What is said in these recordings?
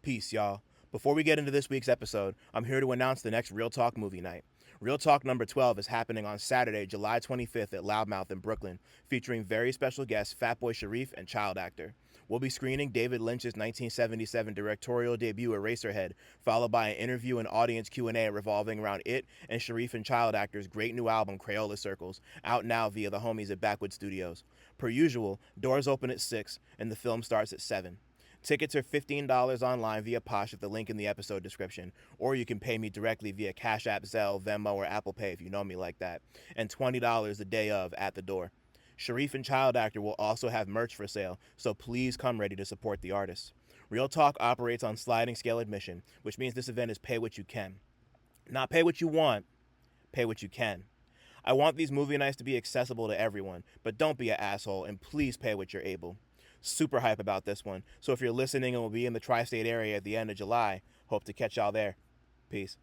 Peace, y'all. Before we get into this week's episode, I'm here to announce the next Real Talk movie night. Real Talk number 12 is happening on Saturday, July 25th at Loudmouth in Brooklyn, featuring very special guests Fatboy Sharif and child actor. We'll be screening David Lynch's 1977 directorial debut Eraserhead, followed by an interview and audience Q&A revolving around it and Sharif and child actor's great new album Crayola Circles, out now via the homies at Backwoodz Studioz. Per usual, doors open at 6 and the film starts at 7. Tickets are $15 online via Posh at the link in the episode description, or you can pay me directly via Cash App, Zelle, Venmo, or Apple Pay if you know me like that, and $20 the day of at the door. Sharif and child actor will also have merch for sale, so please come ready to support the artists. Real Talk operates on sliding scale admission, which means this event is pay what you can. Not pay what you want, pay what you can. I want these movie nights to be accessible to everyone, but don't be an asshole and please pay what you're able. Super hype about this one, so if you're listening and will be in the tri-state area at the end of July, hope to catch y'all there. Peace.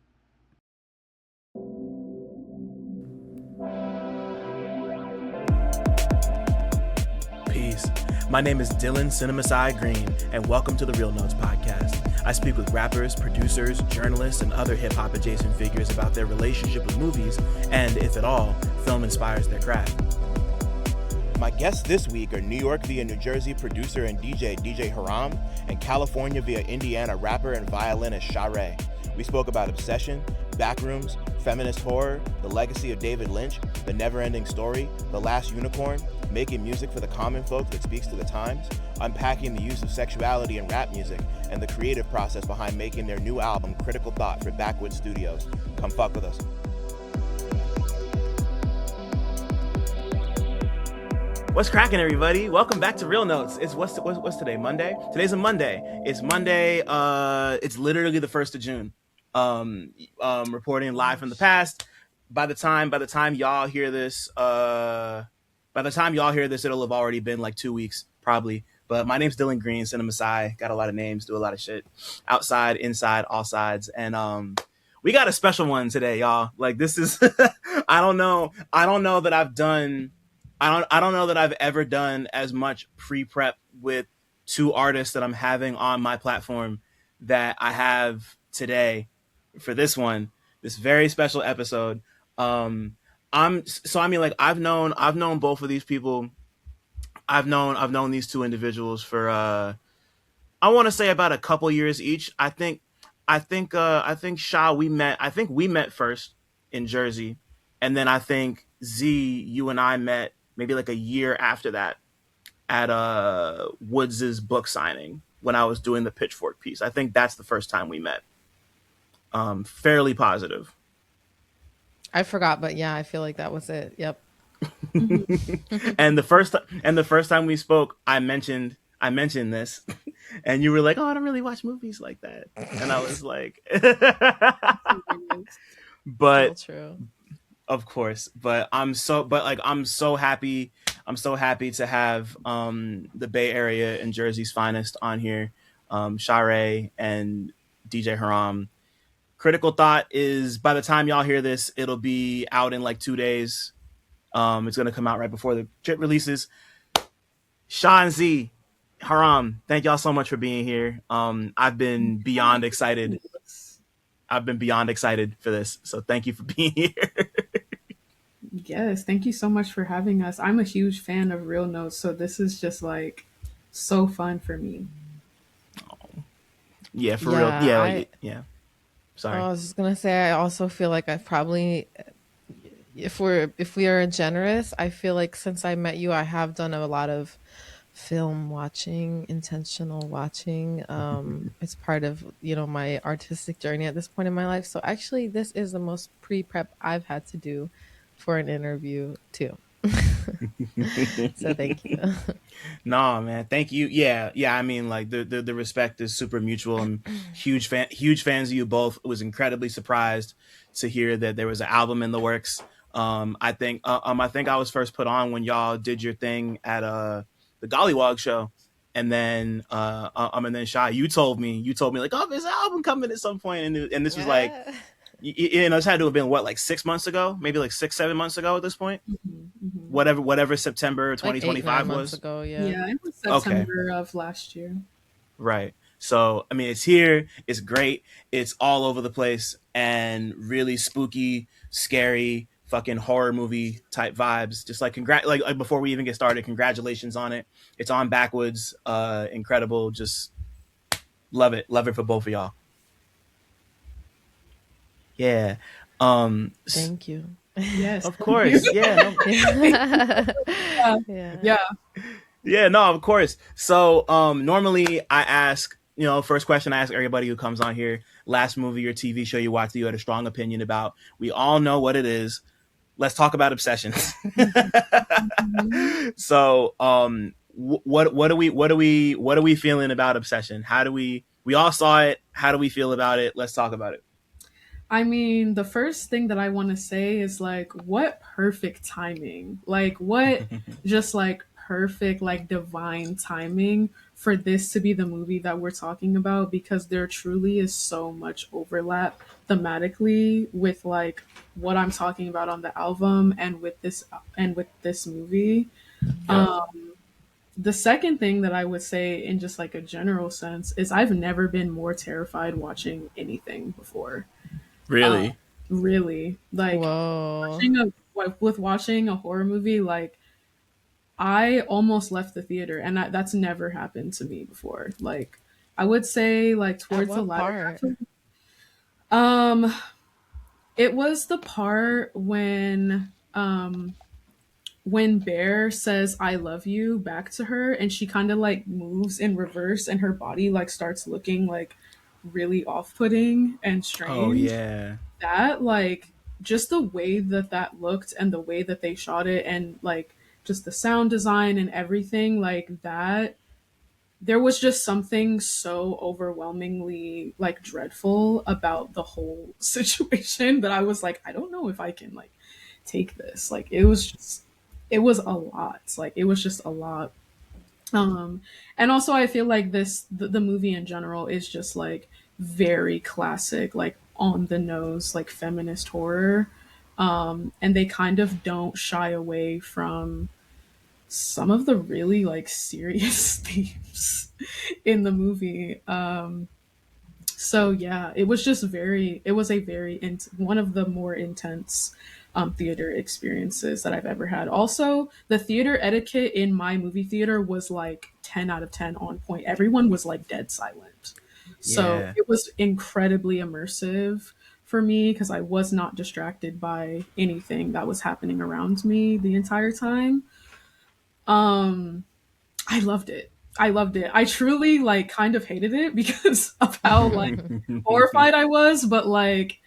Peace. My name is Dylan CineMasai Green, and welcome to the Real Notes podcast. I speak with rappers, producers, journalists, and other hip-hop adjacent figures about their relationship with movies, and, if at all, film inspires their craft. My guests this week are New York via New Jersey producer and DJ Haram, and California via Indiana rapper and violinist Sha Ray. We spoke about obsession, Backrooms, feminist horror, the legacy of David Lynch, the Neverending Story, The Last Unicorn, making music for the common folk that speaks to the times, unpacking the use of sexuality in rap music, and the creative process behind making their new album Critical Thot for Backwoodz Studioz. Come fuck with us. What's cracking, everybody? Welcome back to Real Notes. It's what's today? Monday. Today's a Monday. It's Monday. It's literally the 1st of June. Reporting live from the past. By the time y'all hear this, it'll have already been like 2 weeks probably. But my name's Dylan Green, CineMasai. Got a lot of names, do a lot of shit, outside, inside, all sides, and we got a special one today, y'all. Like this is, I don't know that I've done. I don't know that I've ever done as much pre-prep with two artists that I'm having on my platform that I have today for this one, this very special episode. I've known both of these people. I've known these two individuals for I want to say about a couple years each. I think Sha, we met first in Jersey, and then I think Z, you and I met maybe like a year after that at Woods's book signing when I was doing the Pitchfork piece. I think that's the first time we met. Fairly positive. I forgot, but yeah, I feel like that was it. Yep. And the first time we spoke, I mentioned this, and you were like, "Oh, I don't really watch movies like that," and I was like, "But true. Of course." But I'm so happy. I'm so happy to have the Bay Area and Jersey's finest on here, Sha Ray and DJ Haram. Critical Thot is, by the time y'all hear this, it'll be out in like 2 days. It's going to come out right before the trip releases. Sha and Z, Haram, thank y'all so much for being here. I've been beyond excited. For this. So thank you for being here. Yes, thank you so much for having us. I'm a huge fan of Real Notes, so this is just like so fun for me. Yeah, for real. Yeah. Sorry. I was just gonna say, I also feel like I probably, if we are generous, I feel like since I met you, I have done a lot of film watching, intentional watching. It's part of, my artistic journey at this point in my life. So actually, this is the most pre-prep I've had to do for an interview too. So thank you. No, man, thank you. Yeah. I mean, like the respect is super mutual. I'm huge fans of you both. I was incredibly surprised to hear that there was an album in the works. I think I was first put on when y'all did your thing at the Gollywog show, and then Sha, you told me like, oh, there's an album coming at some point, and this was like. This had to have been like 6 months ago, maybe like 6-7 months ago at this point. Mm-hmm. Whatever September 2025 like 8-9 was. Months ago, yeah. Yeah, it was September of last year. Right. So I mean, it's here, it's great, it's all over the place, and really spooky, scary, fucking horror movie type vibes. Just like like before we even get started, congratulations on it. It's on Backwoodz, incredible. Just love it for both of y'all. Yeah. Thank you. Yes. Of course. Yeah. No, Yeah. Yeah. Yeah. yeah, no, of course. So normally I ask, first question I ask everybody who comes on here, last movie or TV show you watched that you had a strong opinion about. We all know what it is. Let's talk about obsessions. So what are we feeling about Obsession? How do we all saw it? How do we feel about it? Let's talk about it. I mean, the first thing that I want to say is like, what perfect timing. Like, what just like perfect, like divine timing for this to be the movie that we're talking about, because there truly is so much overlap thematically with like what I'm talking about on the album and with this movie. Yeah. The second thing that I would say in just like a general sense is I've never been more terrified watching anything before. Uh, Really? really, like Whoa. watching a horror movie, like I almost left the theater, and that's never happened to me before. Like I would say, like At towards the what latter part? half um, it was the part when Bear says "I love you" back to her, and she kind of like moves in reverse, and her body like starts looking like really off-putting and Oh strange. yeah. That like just the way that that looked and the way that they shot it and like just the sound design and everything like that, there was just something so overwhelmingly like dreadful about the whole situation that I was like, I don't know if I can like take this. Like it was a lot. Like it was just a lot. And also I feel like the movie in general is just like very classic, like on the nose, like feminist horror. And they kind of don't shy away from some of the really like serious themes in the movie. So yeah, it was just it was a one of the more intense theater experiences that I've ever had. Also, the theater etiquette in my movie theater was like 10 out of 10 on point. Everyone was like dead silent. So Yeah. it was incredibly immersive for me because I was not distracted by anything that was happening around me the entire time. Um, I loved it. I loved it. I truly like kind of hated it because of how like horrified I was, but like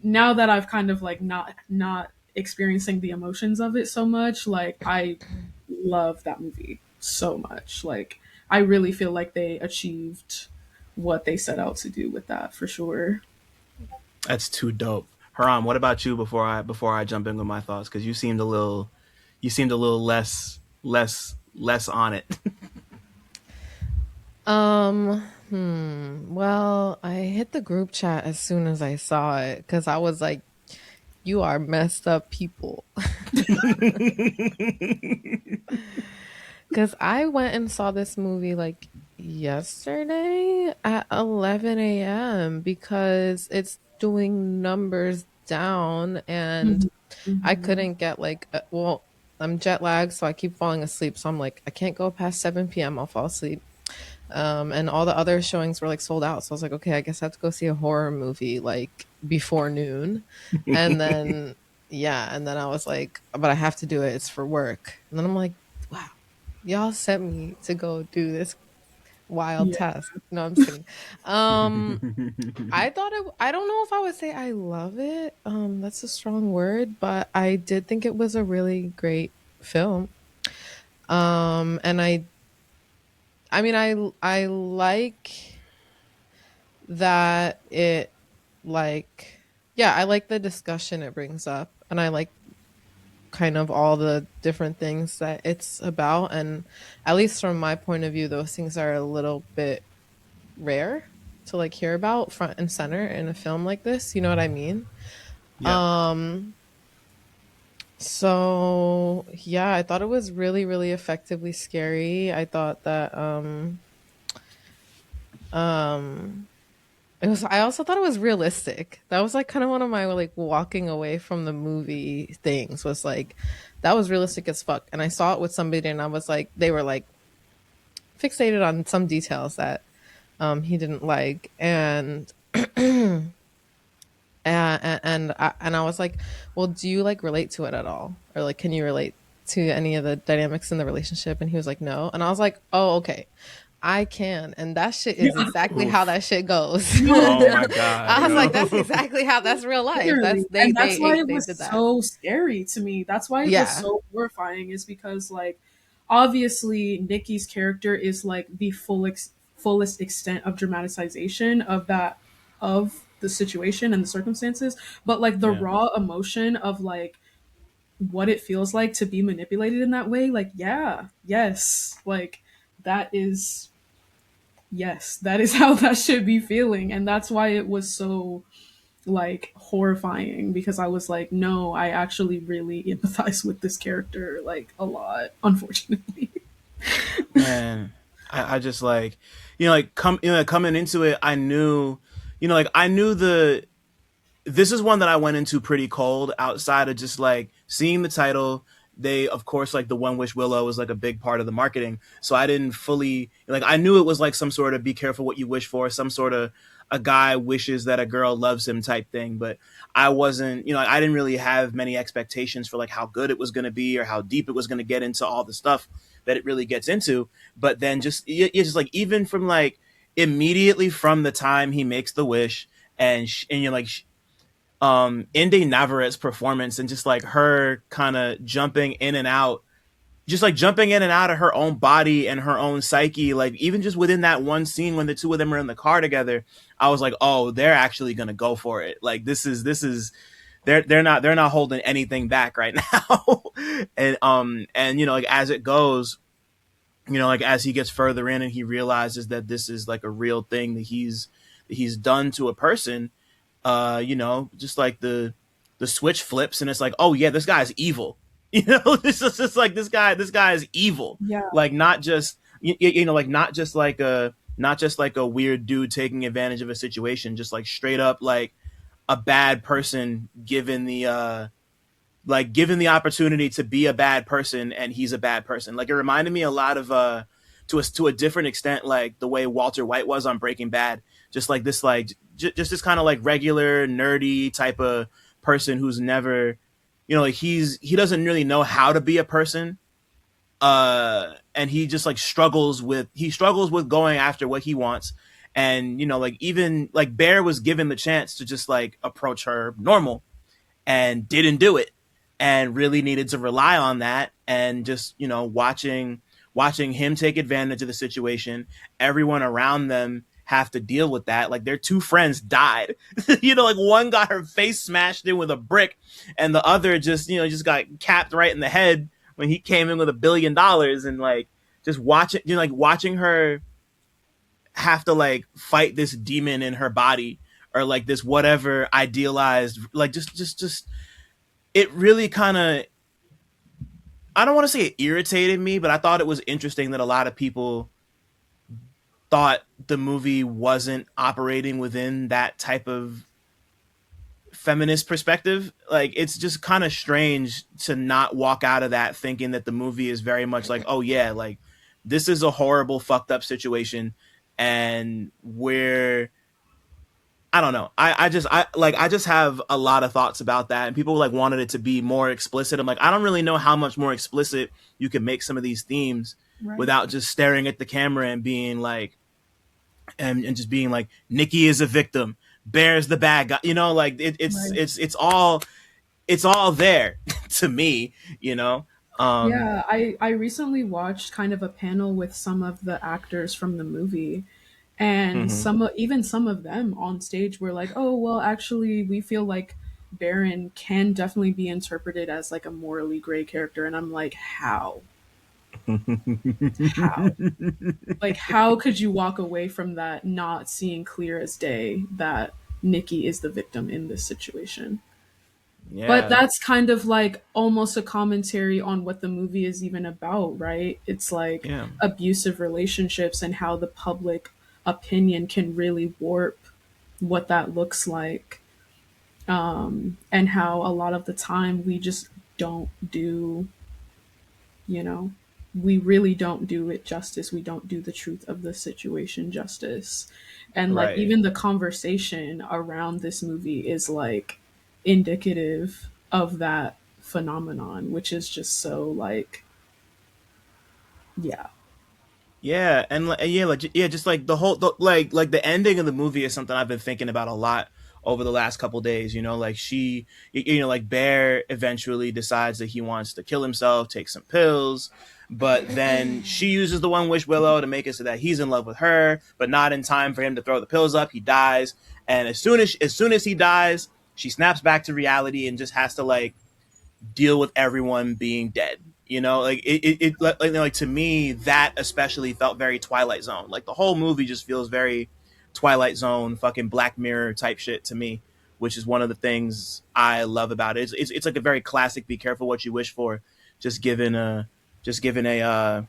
now that I've kind of like not experiencing the emotions of it so much, like I love that movie so much. Like I really feel like they achieved what they set out to do with that for sure. That's too dope. Haram, what about you before I jump in with my thoughts? Because you seemed a little less on it. Well, I hit the group chat as soon as I saw it because I was like, you are messed up people. Because I went and saw this movie like yesterday at 11 a.m. because it's doing numbers down and Mhm. I Mhm. couldn't get like, well, I'm jet lagged, so I keep falling asleep. So I'm like, I can't go past 7 p.m. I'll fall asleep. And all the other showings were like sold out. So I was like, okay, I guess I have to go see a horror movie like before noon. And then, yeah. And then I was like, but I have to do it. It's for work. And then I'm like, wow, y'all sent me to go do this wild Yeah. task. No, I'm just kidding. I thought I don't know if I would say I love it. That's a strong word, but I did think it was a really great film. And I mean, I like that it like yeah, I like the discussion it brings up, and I like kind of all the different things that it's about, and at least from my point of view, those things are a little bit rare to like hear about front and center in a film like this. You know what I mean? Yep. Um, so yeah, I thought it was really, really effectively scary. I thought that Um, it was. I also thought it was realistic. That was like kind of one of my like walking away from the movie things. Was like that was realistic as fuck. And I saw it with somebody, and I was like, they were like fixated on some details that he didn't like, and I was like, well, do you like relate to it at all, or like can you relate to any of the dynamics in the relationship? And he was like, no. And I was like, oh, okay, I can. And that shit is exactly how Oof. that shit goes. Oh my god, I was like, that's yo. exactly how that's real life. That's Literally. And that's why it they was did that. so scary to me. That's why it was Yeah. so horrifying, is because like obviously Nikki's character is like the fullest extent of dramatization of that, of the situation and the circumstances, but like the Yeah. raw emotion of like what it feels like to be manipulated in that way, like yeah, yes, like that is, yes, that is how that should be feeling. And that's why it was so like horrifying, because I was like, no, I actually really empathize with this character like a lot, unfortunately. Man, I just like, like coming into it, I knew, like I knew this is one that I went into pretty cold outside of just like seeing the title. They, of course, like the One Wish Willow was like a big part of the marketing. So I didn't fully, like, I knew it was like some sort of be careful what you wish for, some sort of a guy wishes that a girl loves him type thing. But I wasn't, I didn't really have many expectations for like how good it was going to be or how deep it was going to get into all the stuff that it really gets into. But then it's just like, even from like immediately from the time he makes the wish and you're like, Inde Navarrette's performance and just like her kind of jumping in and out, just like jumping in and out of her own body and her own psyche, like even just within that one scene when the two of them are in the car together, I was like, oh, they're actually gonna go for it. Like this is they're not holding anything back right now. And like as it goes, like as he gets further in and he realizes that this is like a real thing that he's done to a person, just like the switch flips and it's like, oh yeah, this guy's evil. It's just like this guy is evil. Yeah. Like not just like not just like a weird dude taking advantage of a situation, just like straight up like a bad person given the opportunity to be a bad person, and he's a bad person. Like it reminded me a lot of to a different extent like the way Walter White was on Breaking Bad. Just like this like just this kind of like regular nerdy type of person who's never, like he doesn't really know how to be a person, and he just like struggles with going after what he wants. And like even like Bear was given the chance to just like approach her normal and didn't do it, and really needed to rely on that. And just watching him take advantage of the situation, everyone around them have to deal with that. Like their two friends died. Like one got her face smashed in with a brick, and the other just got capped right in the head when he came in with $1 billion. And like just watching her have to like fight this demon in her body, or like this whatever idealized, like just it really kind of, I don't want to say it irritated me, but I thought it was interesting that a lot of people thought the movie wasn't operating within that type of feminist perspective. Like it's just kind of strange to not walk out of that thinking that the movie is very much like, oh yeah, like this is a horrible fucked up situation, and we're, I don't know. I just have a lot of thoughts about that, and people like wanted it to be more explicit. I'm like, I don't really know how much more explicit you can make some of these themes Right. without just staring at the camera and being like, and just being like, Nikki is a victim, Bear's the bad guy. Like it's Right. it's all there to me. Yeah, I recently watched kind of a panel with some of the actors from the movie, and Mhm. even some of them on stage were like, "Oh, well, actually, we feel like Baron can definitely be interpreted as like a morally gray character." And I'm like, "How? How? Like, how could you walk away from that not seeing clear as day that Nikki is the victim in this situation?" But Yeah. that's kind of like almost a commentary on what the movie is even about, right? It's like Yeah. abusive relationships and how the public opinion can really warp what that looks like, and how a lot of the time we just don't do, you know, we really don't do it justice. We don't do the truth of the situation justice. And like Right. even the conversation around this movie is like indicative of that phenomenon, which is just so like, yeah. Yeah, and yeah, just like like the ending of the movie is something I've been thinking about a lot over the last couple days. You know, like like Bear eventually decides that he wants to kill himself, take some pills, but then she uses the One Wish Willow to make it so that he's in love with her, but not in time for him to throw the pills up. He dies, and as soon as he dies, she snaps back to reality and just has to like deal with everyone being dead. You know, like like to me, that especially felt very Twilight Zone. Like the whole movie just feels very Twilight Zone, fucking Black Mirror type shit to me, which is one of the things I love about it. It's like a very classic "Be careful what you wish for," just given a just given a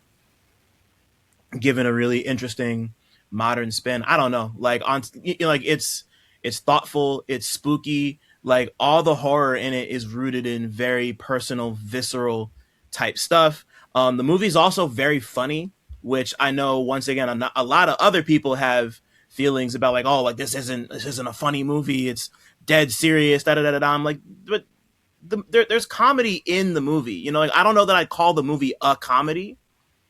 really interesting modern spin. I don't know, like like it's thoughtful, it's spooky, like all the horror in it is rooted in very personal, visceral type stuff. The movie's also very funny, which I know once again a lot of other people have feelings about, like, oh, like this isn't a funny movie, it's dead serious, da da da da. I'm like, but there's comedy in the movie. You know, like I don't know that I'd call the movie a comedy,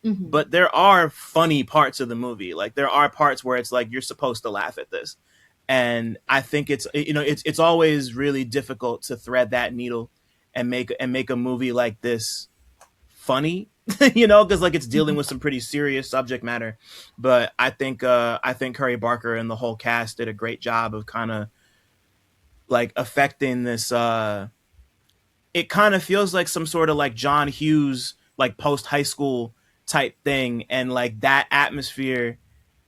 Hmm. but there are funny parts of the movie. Like there are parts where it's like you're supposed to laugh at this, and I think it's always really difficult to thread that needle and make a movie like this funny. Because like it's dealing with some pretty serious subject matter. But I think Curry Barker and the whole cast did a great job of kind of like affecting this. It kind of feels like some sort of like John Hughes like post high school type thing, and like that atmosphere,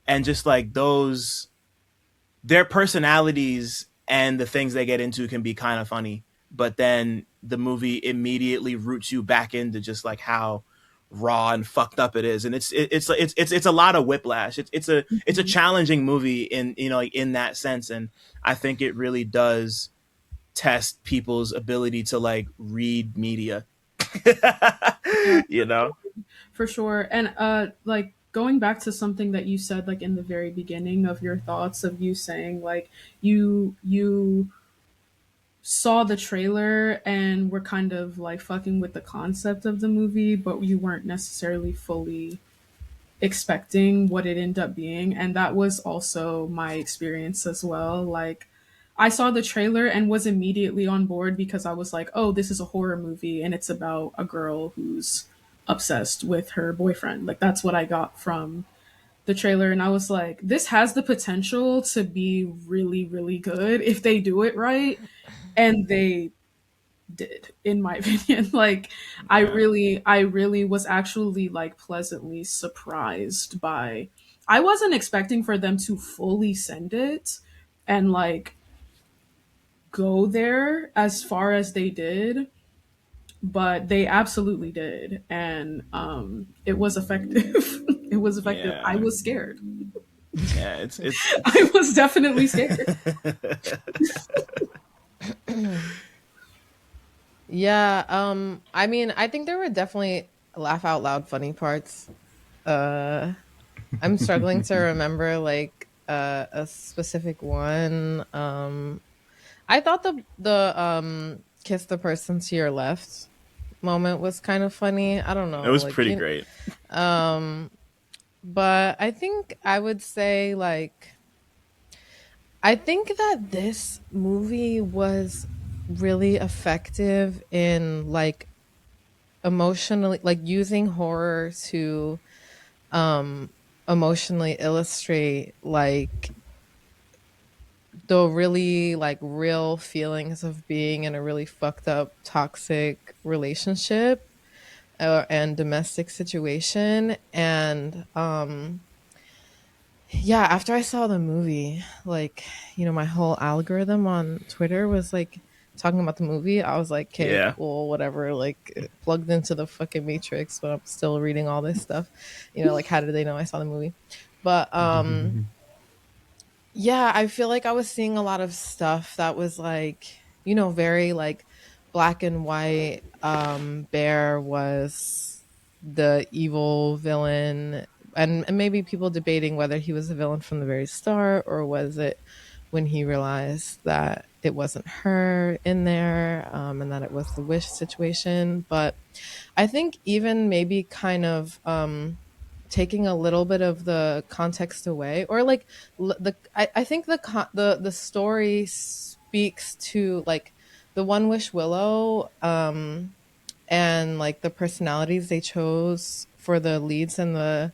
and just like those their personalities and the things they get into can be kind of funny, but then the movie immediately roots you back into just like how raw and fucked up it is, and it's a lot of whiplash. It's a challenging movie in like in that sense, and I think it really does test people's ability to like read media. Yeah, you know for sure. And like going back to something that you said like in the very beginning of your thoughts, of you saying like you saw the trailer and were kind of like fucking with the concept of the movie, but you weren't necessarily fully expecting what it ended up being. And that was also my experience as well. Like I saw the trailer and was immediately on board because I was like, oh, this is a horror movie and it's about a girl who's obsessed with her boyfriend. Like that's what I got from the trailer. And I was like, this has the potential to be really, really good if they do it right. And they did, in my opinion. Like yeah. I really was actually like pleasantly surprised by, I wasn't expecting for them to fully send it and like go there as far as they did, but they absolutely did. And it was effective. It was effective. I Yeah. was scared. Yeah, it's I was definitely scared. Yeah, I mean, I think there were definitely laugh out loud funny parts. Uh I'm struggling to remember like a specific one. I thought the kiss the person to your left moment was kind of funny. I don't it know, was like pretty great. um but I think I would say like I think that this movie was really effective in like emotionally, like using horror to um emotionally illustrate like the really like real feelings of being in a really fucked up toxic relationship and domestic situation. And yeah, after I saw the movie, like, my whole algorithm on Twitter was like talking about the movie. I was like, okay, Yeah. cool, whatever, like plugged into the fucking matrix, but I'm still reading all this stuff. Like, how did they know I saw the movie? But Yeah, I feel like I was seeing a lot of stuff that was like, very like black and white. Bear was the evil villain, and maybe people debating whether he was a villain from the very start, or was it when he realized that it wasn't her in there, and that it was the wish situation. But I think even maybe kind of taking a little bit of the context away, or like I think the story speaks to like the One Wish Willow, and like the personalities they chose for the leads in the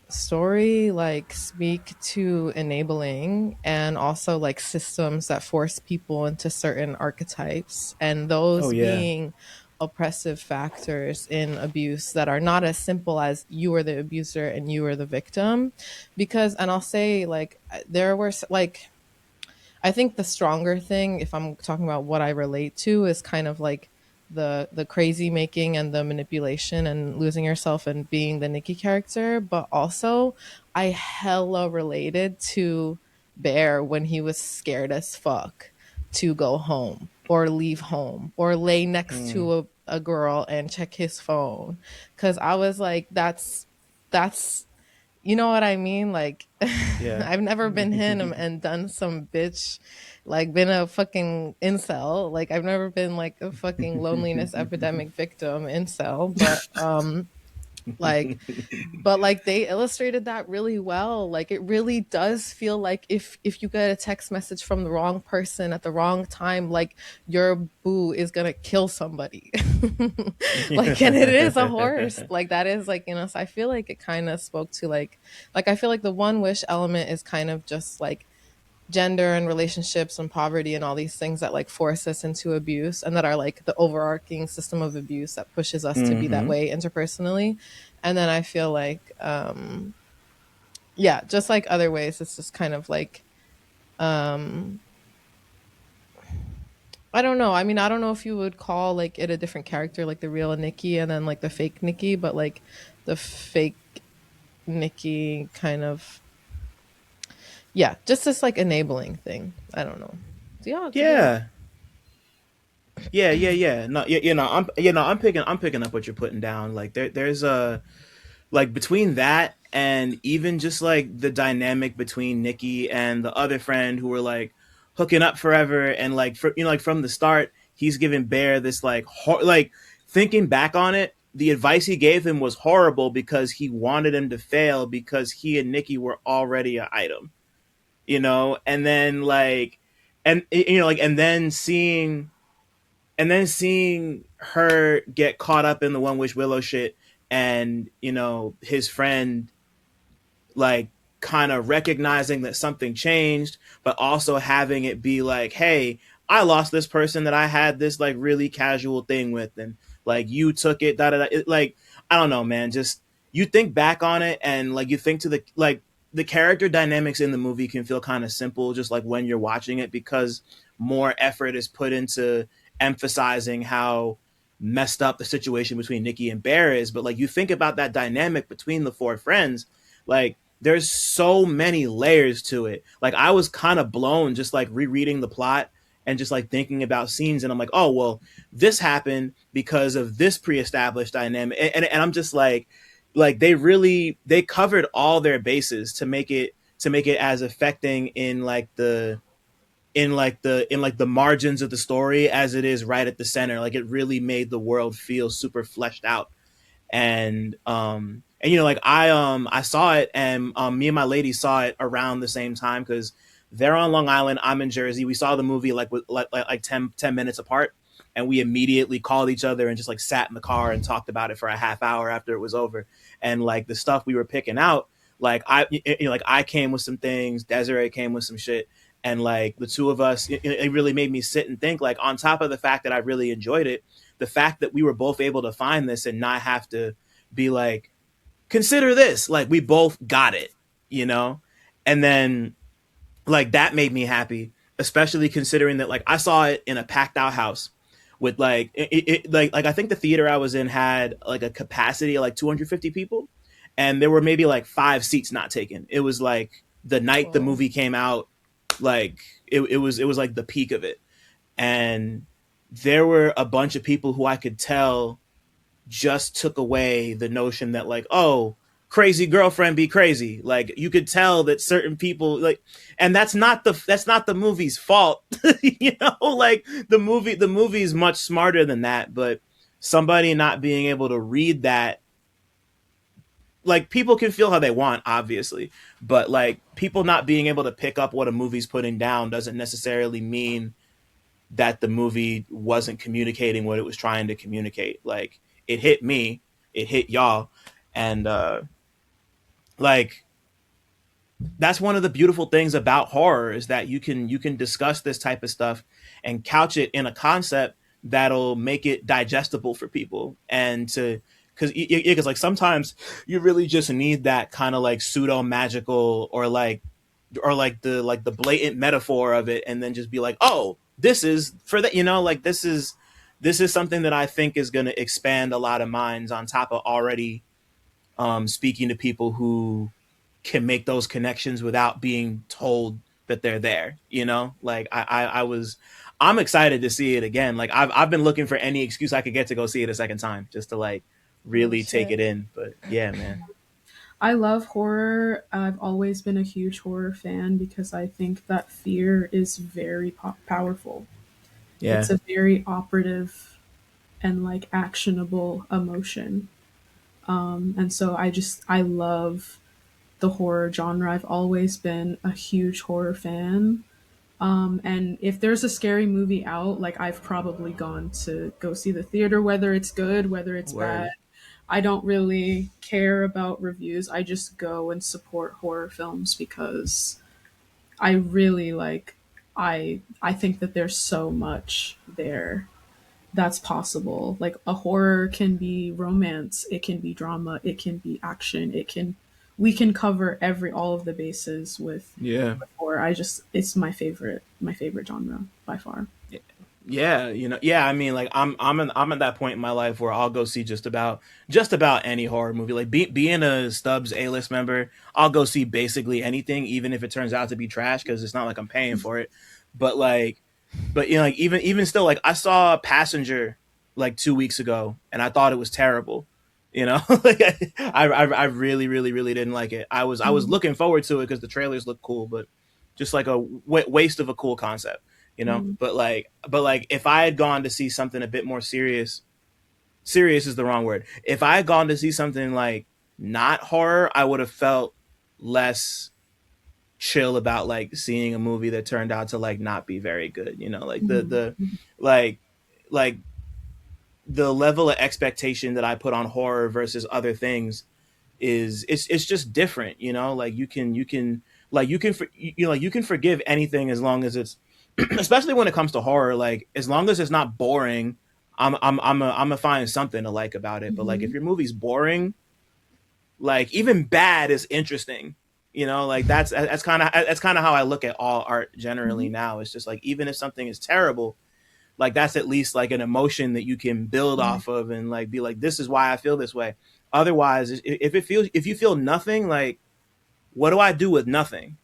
story like speak to enabling, and also like systems that force people into certain archetypes, and Oh those yeah. being oppressive factors in abuse that are not as simple as you are the abuser and you are the victim. Because, and I'll say like there were like, I think the stronger thing, if I'm talking about what I relate to, is kind of like the crazy making and the manipulation and losing yourself and being the Nikki character. But also, I hella related to Bear when he was scared as fuck to go home or leave home or lay next Mm, to a girl and check his phone. Cause I was like, that's you know what I mean? Like, yeah. I've never been him and done some bitch, like, been a fucking incel. Like, I've never been like a fucking loneliness epidemic victim incel. Like, but like they illustrated that really well. Like, it really does feel like if you get a text message from the wrong person at the wrong time, like your boo is gonna kill somebody. Like, and it is a horse. Like that is like, so I feel like it kind of spoke to like I feel like the One Wish element is kind of just like gender and relationships and poverty and all these things that like force us into abuse, and that are like the overarching system of abuse that pushes us to be that hmm way interpersonally. And then I feel like yeah, just like other ways, it's just kind of like um I don't know. I mean, I don't know if you would call like it a different character, like the real Nikki and then like the fake Nikki, but like the fake Nikki kind of, yeah, just this like enabling thing. I don't know. Yeah, do you? Yeah. Yeah. No, I'm picking up what you're putting down. Like there's a like between that and even just like the dynamic between Nikki and the other friend who were like hooking up forever, and like like from the start he's giving Bear this like like thinking back on it, the advice he gave him was horrible because he wanted him to fail because he and Nikki were already an item, and then like and like and then seeing her get caught up in the One Wish Willow shit, and his friend like kind of recognizing that something changed, but also having it be like, hey, I lost this person that I had this like really casual thing with, and like you took it, da da da. Like, I don't know, man. Just you think back on it, and like you think to the character dynamics in the movie can feel kind of simple, just like when you're watching it, because more effort is put into emphasizing how messed up the situation between Nikki and Bear is. But like you think about that dynamic between the four friends, like there's so many layers to it. Like I was kind of blown just like rereading the plot and just like thinking about scenes, and I'm like, oh well, this happened because of this pre-established dynamic, and I'm just like they covered all their bases to make it as affecting in the margins of the story as it is right at the center. Like it really made the world feel super fleshed out. And like I saw it, and me and my lady saw it around the same time because they're on Long Island, I'm in Jersey. We saw the movie like with like 10 minutes apart, and we immediately called each other and just like sat in the car and talked about it for a half hour after it was over. And like the stuff we were picking out, like I came with some things, Desiree came with some shit, and like the two of us, it really made me sit and think, like on top of the fact that I really enjoyed it, the fact that we were both able to find this and not have to be like, consider this, like we both got it, you know and then like that made me happy, especially considering that like I saw it in a packed out house with like like I think the theater I was in had like a capacity of like 250 people, and there were maybe like 5 seats not taken. It was like the night the Whoa. movie came out, like it was like the peak of it. And there were a bunch of people who I could tell just took away the notion that, like, oh, crazy girlfriend be crazy. Like, you could tell that certain people, like, and that's not the movie's fault. Like, the movie's much smarter than that, but somebody not being able to read that, like, people can feel how they want, obviously, but like, people not being able to pick up what a movie's putting down doesn't necessarily mean that the movie wasn't communicating what it was trying to communicate. Like, it hit me, it hit y'all, and like, that's one of the beautiful things about horror, is that you can discuss this type of stuff and couch it in a concept that'll make it digestible for people. And to because like, sometimes you really just need that kind of like pseudo magical, or like the blatant metaphor of it, and then just be like, oh, this is for that, like, this is something that I think is going to expand a lot of minds, on top of already speaking to people who can make those connections without being told that they're there. Like, I'm excited to see it again. Like, I've been looking for any excuse I could get to go see it a second time, just to like Oh really take shit. it in. But yeah, man. I love horror. I've always been a huge horror fan because I think that fear is very powerful. Yeah. It's a very operative and like actionable emotion. And so I love the horror genre. I've always been a huge horror fan. And if there's a scary movie out, like, I've probably gone to go see the theater, whether it's good, whether it's bad. Word. I don't really care about reviews. I just go and support horror films because I really like I think that there's so much there that's possible. Like, a horror can be romance, it can be drama, it can be action, it can we can cover every all of the bases Yeah. with horror. It's my favorite genre by far. Yeah, yeah. I mean, like, I'm at that point in my life where I'll go see just about any horror movie. Like, being a Stubbs A-list member, I'll go see basically anything, even if it turns out to be trash, because it's not like I'm paying for it. But like, like, even still, like, I saw Passenger like 2 weeks ago, and I thought it was terrible. Like, I really, really, really didn't like it. I was Mm, looking forward to it because the trailers look cool, but just like a waste of a cool concept. mm, But like, if I had gone to see something a bit more serious is the wrong word. If I had gone to see something like not horror, I would have felt less chill about like seeing a movie that turned out to like not be very good. Like, mm, like like the level of expectation that I put on horror versus other things it's just different. Like, you can forgive anything, as long as it's especially when it comes to horror, like, as long as it's not boring, I'm gonna find something to like about it. But like, if mhm, your movie's boring, like, even bad is interesting. Like, that's kind of how I look at all art generally mhm, now. It's just like, even if something is terrible, like, that's at least like an emotion that you can build mhm. off of, and like be like, this is why I feel this way. Otherwise, if you feel nothing, like, what do I do with nothing?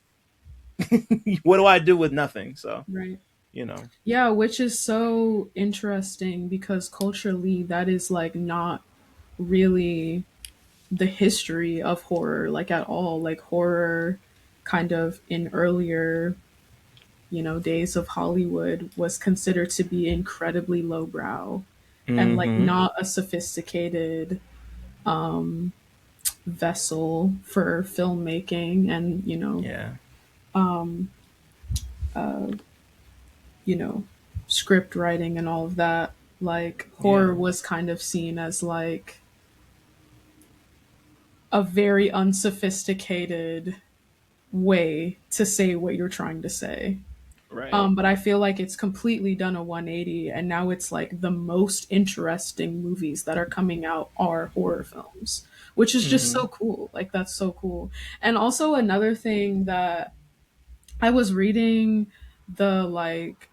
What do I do with nothing? So, Right. you know. Yeah, which is so interesting because culturally that is like not really the history of horror like at all. Like, horror kind of in earlier, days of Hollywood was considered to be incredibly lowbrow and like Mm-hmm. not a sophisticated vessel for filmmaking and, Yeah. you know, script writing and all of that. Like, Yeah. horror was kind of seen as like a very unsophisticated way to say what you're trying to say. Right. But I feel like it's completely done a 180, and now it's like the most interesting movies that are coming out are horror films, which is just Mm-hmm. so cool. Like, that's so cool. And also, another thing that I was reading the like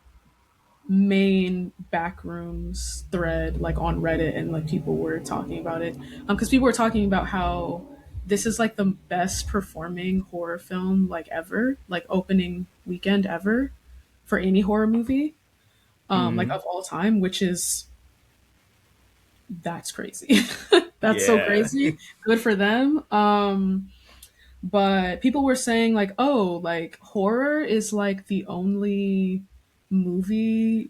main Backrooms thread like on Reddit, and like people were talking about it, because people were talking about how this is like the best performing horror film like ever, like opening weekend ever for any horror movie, like Hmm. of all time, which is that's crazy. That's so Yeah. crazy. Good for them. But people were saying like, oh, like horror is like the only movie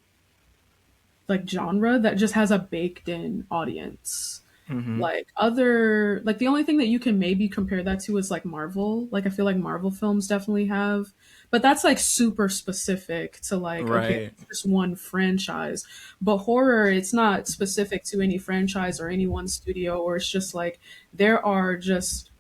like genre that just has a baked in audience. Hmm. Like other like the only thing that you can maybe compare that to is like Marvel. Like I feel like Marvel films definitely have, but that's like super specific to like okay, Right. it's just one franchise. But horror, it's not specific to any franchise or any one studio, or it's just like there are just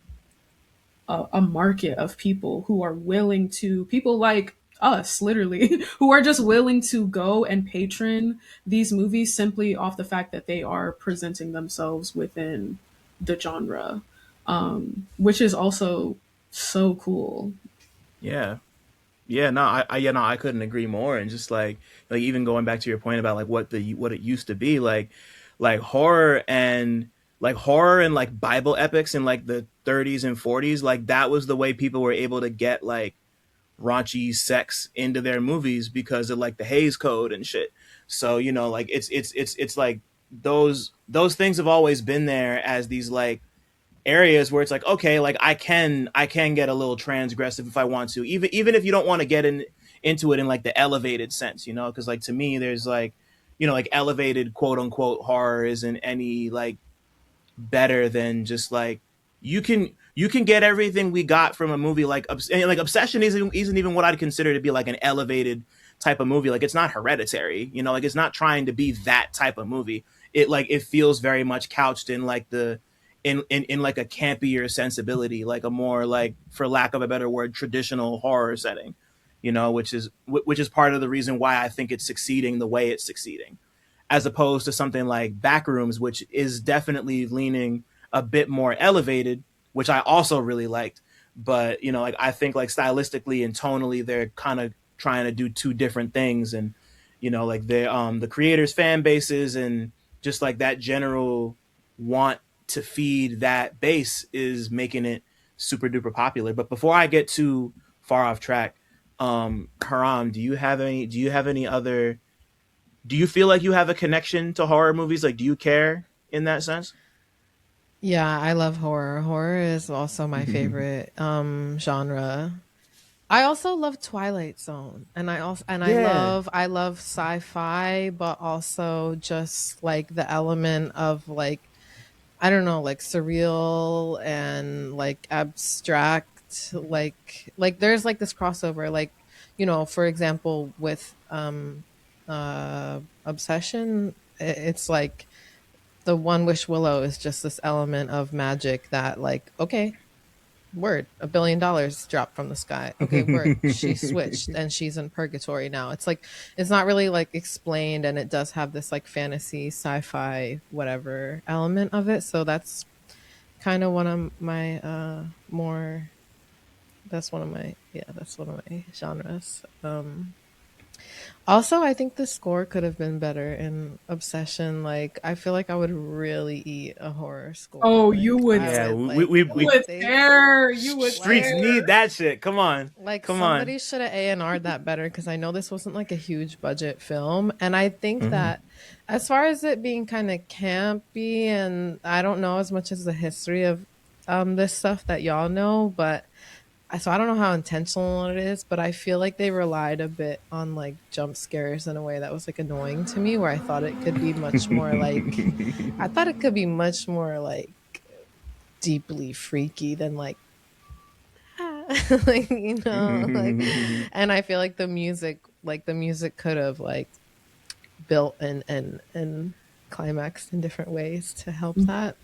a market of people who are willing to people like us literally who are just willing to go and patron these movies simply off the fact that they are presenting themselves within the genre, which is also so cool. Yeah. Yeah, no, yeah, no, I couldn't agree more. And just like even going back to your point about like what it used to be, like horror and like Bible epics in like the 30s and 40s, like that was the way people were able to get like raunchy sex into their movies because of like the Hays Code and shit. So like it's like those things have always been there as these like areas where it's like, okay, like I can get a little transgressive if I want to, even if you don't want to get into it in like the elevated sense, because like to me there's like like elevated quote unquote horror isn't any like better than just like you can get everything we got from a movie like and, like Obsession isn't even what I'd consider to be like an elevated type of movie. Like it's not Hereditary, like it's not trying to be that type of movie. It feels very much couched in like the in like a campier sensibility, like a more like, for lack of a better word, traditional horror setting, which is part of the reason why I think it's succeeding the way it's succeeding, as opposed to something like Backrooms, which is definitely leaning a bit more elevated, which I also really liked. But like I think like stylistically and tonally, they're kind of trying to do two different things, and like the creators' fan bases and just like that general want to feed that base is making it super duper popular. But before I get too far off track, Haram, do you have any other do you feel like you have a connection to horror movies? Like, do you care in that sense? Yeah, I love horror. Horror is also my favorite genre. I also love Twilight Zone, and Yeah. I love sci-fi, but also just like the element of like, I don't know, like surreal and like abstract, like there's like this crossover, like, for example, with Obsession, it's like the One Wish Willow is just this element of magic that, like, okay, word, $1 billion dropped from the sky. Okay, word, she switched and she's in purgatory now. It's like, it's not really like explained, and it does have this like fantasy, sci-fi, whatever element of it. So that's kind of one of my more that's one of my yeah, that's one of my genres. Also, I think the score could have been better in Obsession. Like, I feel like I would really eat a horror score. Oh, you Like, would I Yeah, would we like, we, you we would they there. You would streets like need there. that shit. Come on, like come on. somebody should have A&R'd that better, because I know this wasn't like a huge budget film. And I think Hmm. that as far as it being kind of campy, and I don't know as much as the history of this stuff that y'all know, but so I don't know how intentional it is, but I feel like they relied a bit on like jump scares in a way that was like annoying to me, where I thought it could be much more like, I thought it could be much more like deeply freaky than like, like, like, and I feel like the music could have like built and climaxed in different ways to help that.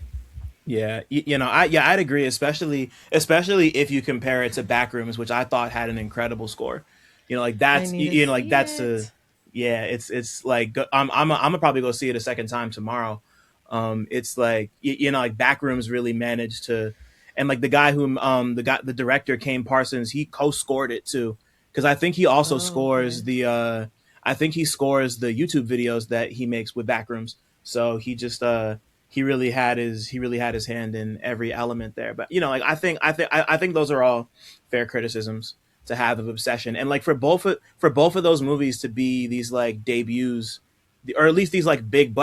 Yeah, I'd agree, especially if you compare it to Backrooms, which I thought had an incredible score. Like I that's need to like see that's a it. yeah, it's like I'm gonna probably go see it a second time tomorrow. It's like like Backrooms really managed to, and like the director Kane Parsons, he co-scored it too, because Oh, okay. I think he scores the YouTube videos that he makes with Backrooms. So he just he really had his hand in every element there. But you know, like I think those are all fair criticisms to have of Obsession, and like for both of those movies to be these like debuts, or at least these like big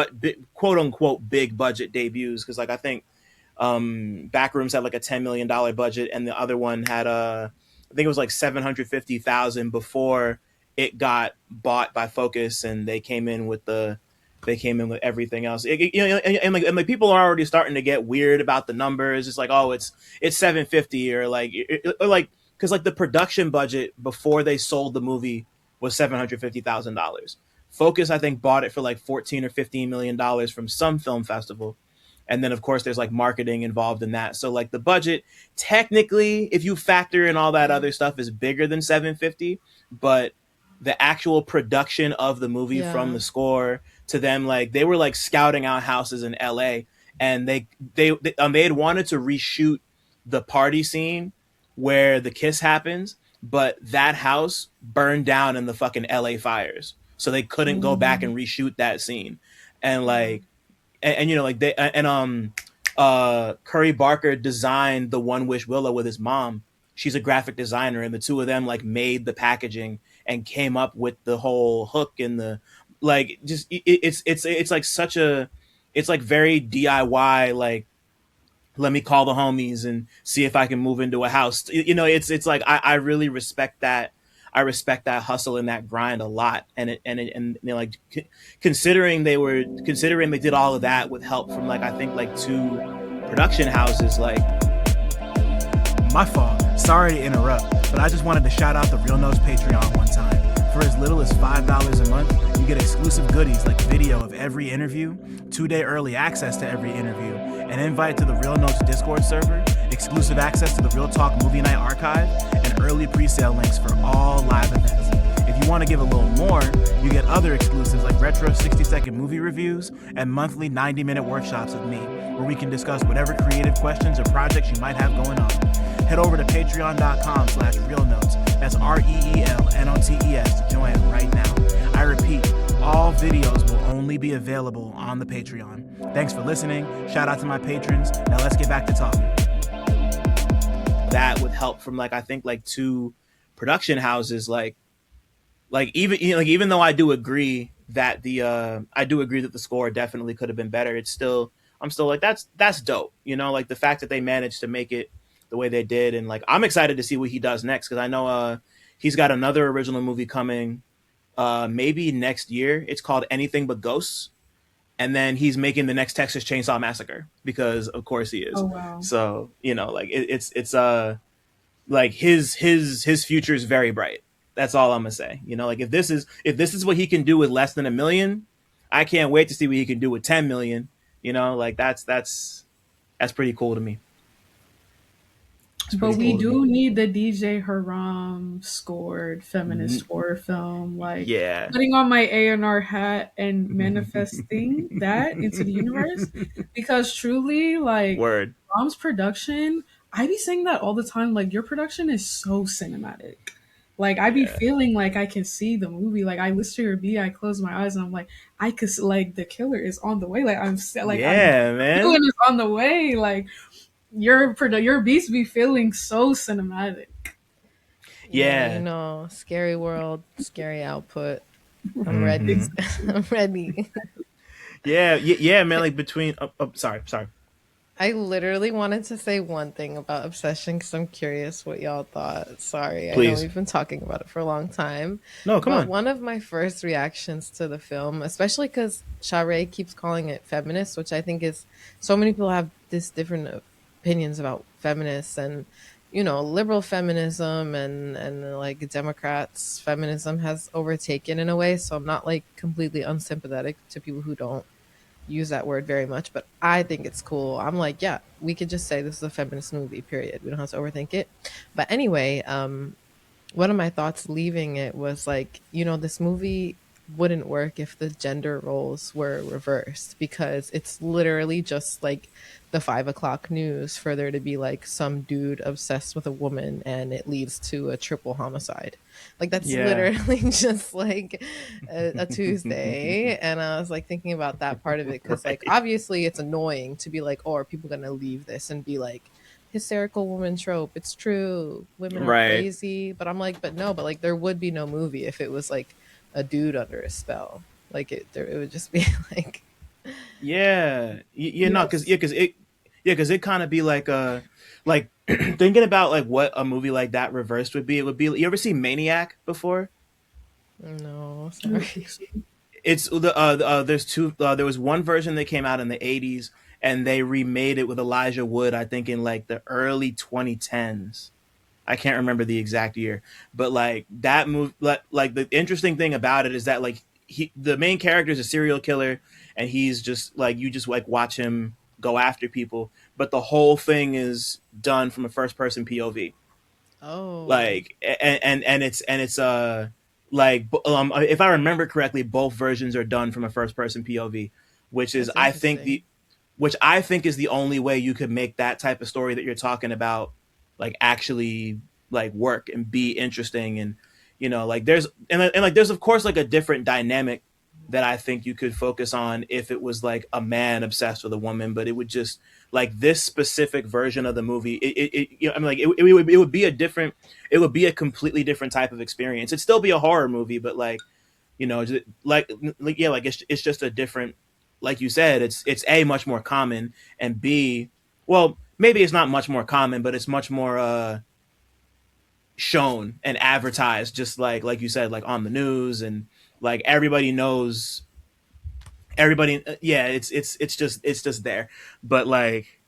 quote unquote big budget debuts, because like I think Backrooms had like a $10 million budget, and the other one had I think it was like 750,000 before it got bought by Focus, and they came in with everything else. You know, and like people are already starting to get weird about the numbers. It's like, oh, it's 750, or like because like the production budget before they sold the movie was $750,000. Focus, I think, bought it for like 14 or 15 million dollars from some film festival, and then of course there's like marketing involved in that. So like the budget, technically, if you factor in all that other stuff, is bigger than 750, but the actual production of the movie, from Yeah. the score to them, like they were like scouting out houses in LA, and they had wanted to reshoot the party scene where the kiss happens, but that house burned down in the fucking LA fires, so they couldn't go back and reshoot that scene. And like and you know, like they and Curry Barker designed the One Wish Willow with his mom. She's a graphic designer, and the two of them like made the packaging and came up with the whole hook and the like. Just it's like such a, it's like very DIY. Like, let me call the homies and see if I can move into a house. You know, it's like I really respect that. I respect that hustle and that grind a lot. And you know, like considering they did all of that with help from like I think like two production houses. Like, My fault. Sorry to interrupt, but I just wanted to shout out the Real Notes Patreon one time. For as little as $5 a month, you get exclusive goodies like video of every interview, 2-day early access to every interview, an invite to the Real Notes Discord server, exclusive access to the Real Talk Movie Night archive, and early pre-sale links for all live events. If you want to give a little more, you get other exclusives like retro 60-second movie reviews and monthly 90-minute workshops with me, where we can discuss whatever creative questions or projects you might have going on. Head over to patreon.com/realnotes. That's REELNOTES to join right now. I repeat, all videos will only be available on the Patreon. Thanks for listening. Shout out to my patrons. Now let's get back to talking. that with help from like I think like two production houses. Like even, you know, like even though I do agree that the score definitely could have been better, it's still, I'm still like that's dope. You know, like the fact that they managed to make it the way they did, and like I'm excited to see what he does next, because I know he's got another original movie coming maybe next year. It's called Anything But Ghosts, and then he's making the next Texas Chainsaw Massacre, because of course he is. Oh wow. So you know, like it's like his future is very bright. That's all I'm gonna say. You know, like if this is what he can do with less than $1 million, I can't wait to see what he can do with 10 million. You know, like that's pretty cool to me. It's But pretty we cool to do me. need the DJ Haram scored feminist horror film. Like Yeah. putting on my A&R hat and manifesting that into the universe. Because truly, like Word. Haram's production, I be saying that all the time. Like your production is so cinematic. Like I be Yeah. feeling like I can see the movie. Like I listen to your beat, I close my eyes, and I'm like, I could like the killer is on the way. Like I'm Yeah, feeling man. is on the way. Like your beats be feeling so cinematic. Yeah, you Yeah. know, scary world, scary output. I'm ready. Hmm. Exactly. I'm ready. Yeah, man. Like between, sorry. I literally wanted to say one thing about Obsession because I'm curious what y'all thought. Sorry, I know Please. we've been talking about it for a long time. No, come But on. one of my first reactions to the film, especially because Sha Ray keeps calling it feminist, which I think is, so many people have this different opinions about feminists and, you know, liberal feminism and like Democrats feminism has overtaken in a way. So I'm not like completely unsympathetic to people who don't use that word very much, but I think it's cool. I'm like, yeah, we could just say this is a feminist movie, period. We don't have to overthink it. But anyway, one of my thoughts leaving it was like, you know, this movie wouldn't work if the gender roles were reversed, because it's literally just like the 5 o'clock news for there to be like some dude obsessed with a woman and it leads to a triple homicide. Like that's Yeah. literally just like a Tuesday. And I was like thinking about that part of it because like Right. obviously it's annoying to be like, oh, are people gonna leave this and be like hysterical woman trope? It's true, women are Right. crazy. But I'm like, but no, but like there would be no movie if it was like a dude under a spell. Like it would just be like, Yeah. Yeah. No. Because Yes. it kind of be like thinking about like what a movie like that reversed would be. It would be. You ever see Maniac before? no, I don't think sorry. so. It's there's two. There was one version that came out in the '80s, and they remade it with Elijah Wood. I think in like the early 2010s. I can't remember the exact year, but like that movie, like the interesting thing about it is that like the main character is a serial killer, and he's just like you just like watch him go after people, but the whole thing is done from a first person POV. Oh, Like and it's like if I remember correctly, both versions are done from a first person POV, which is that's interesting. I think is the only way you could make that type of story that you're talking about like actually like work and be interesting. And like there's and like there's of course like a different dynamic that I think you could focus on if it was like a man obsessed with a woman, but it would just like this specific version of the movie I mean like it would be a different, it would be a completely different type of experience. It'd still be a horror movie, but like yeah, like it's just a different, like you said, it's a much more common, and b, well, maybe it's not much more common, but it's much more shown and advertised, just like you said, like on the news, and like everybody knows everybody. Yeah, it's just there. But like,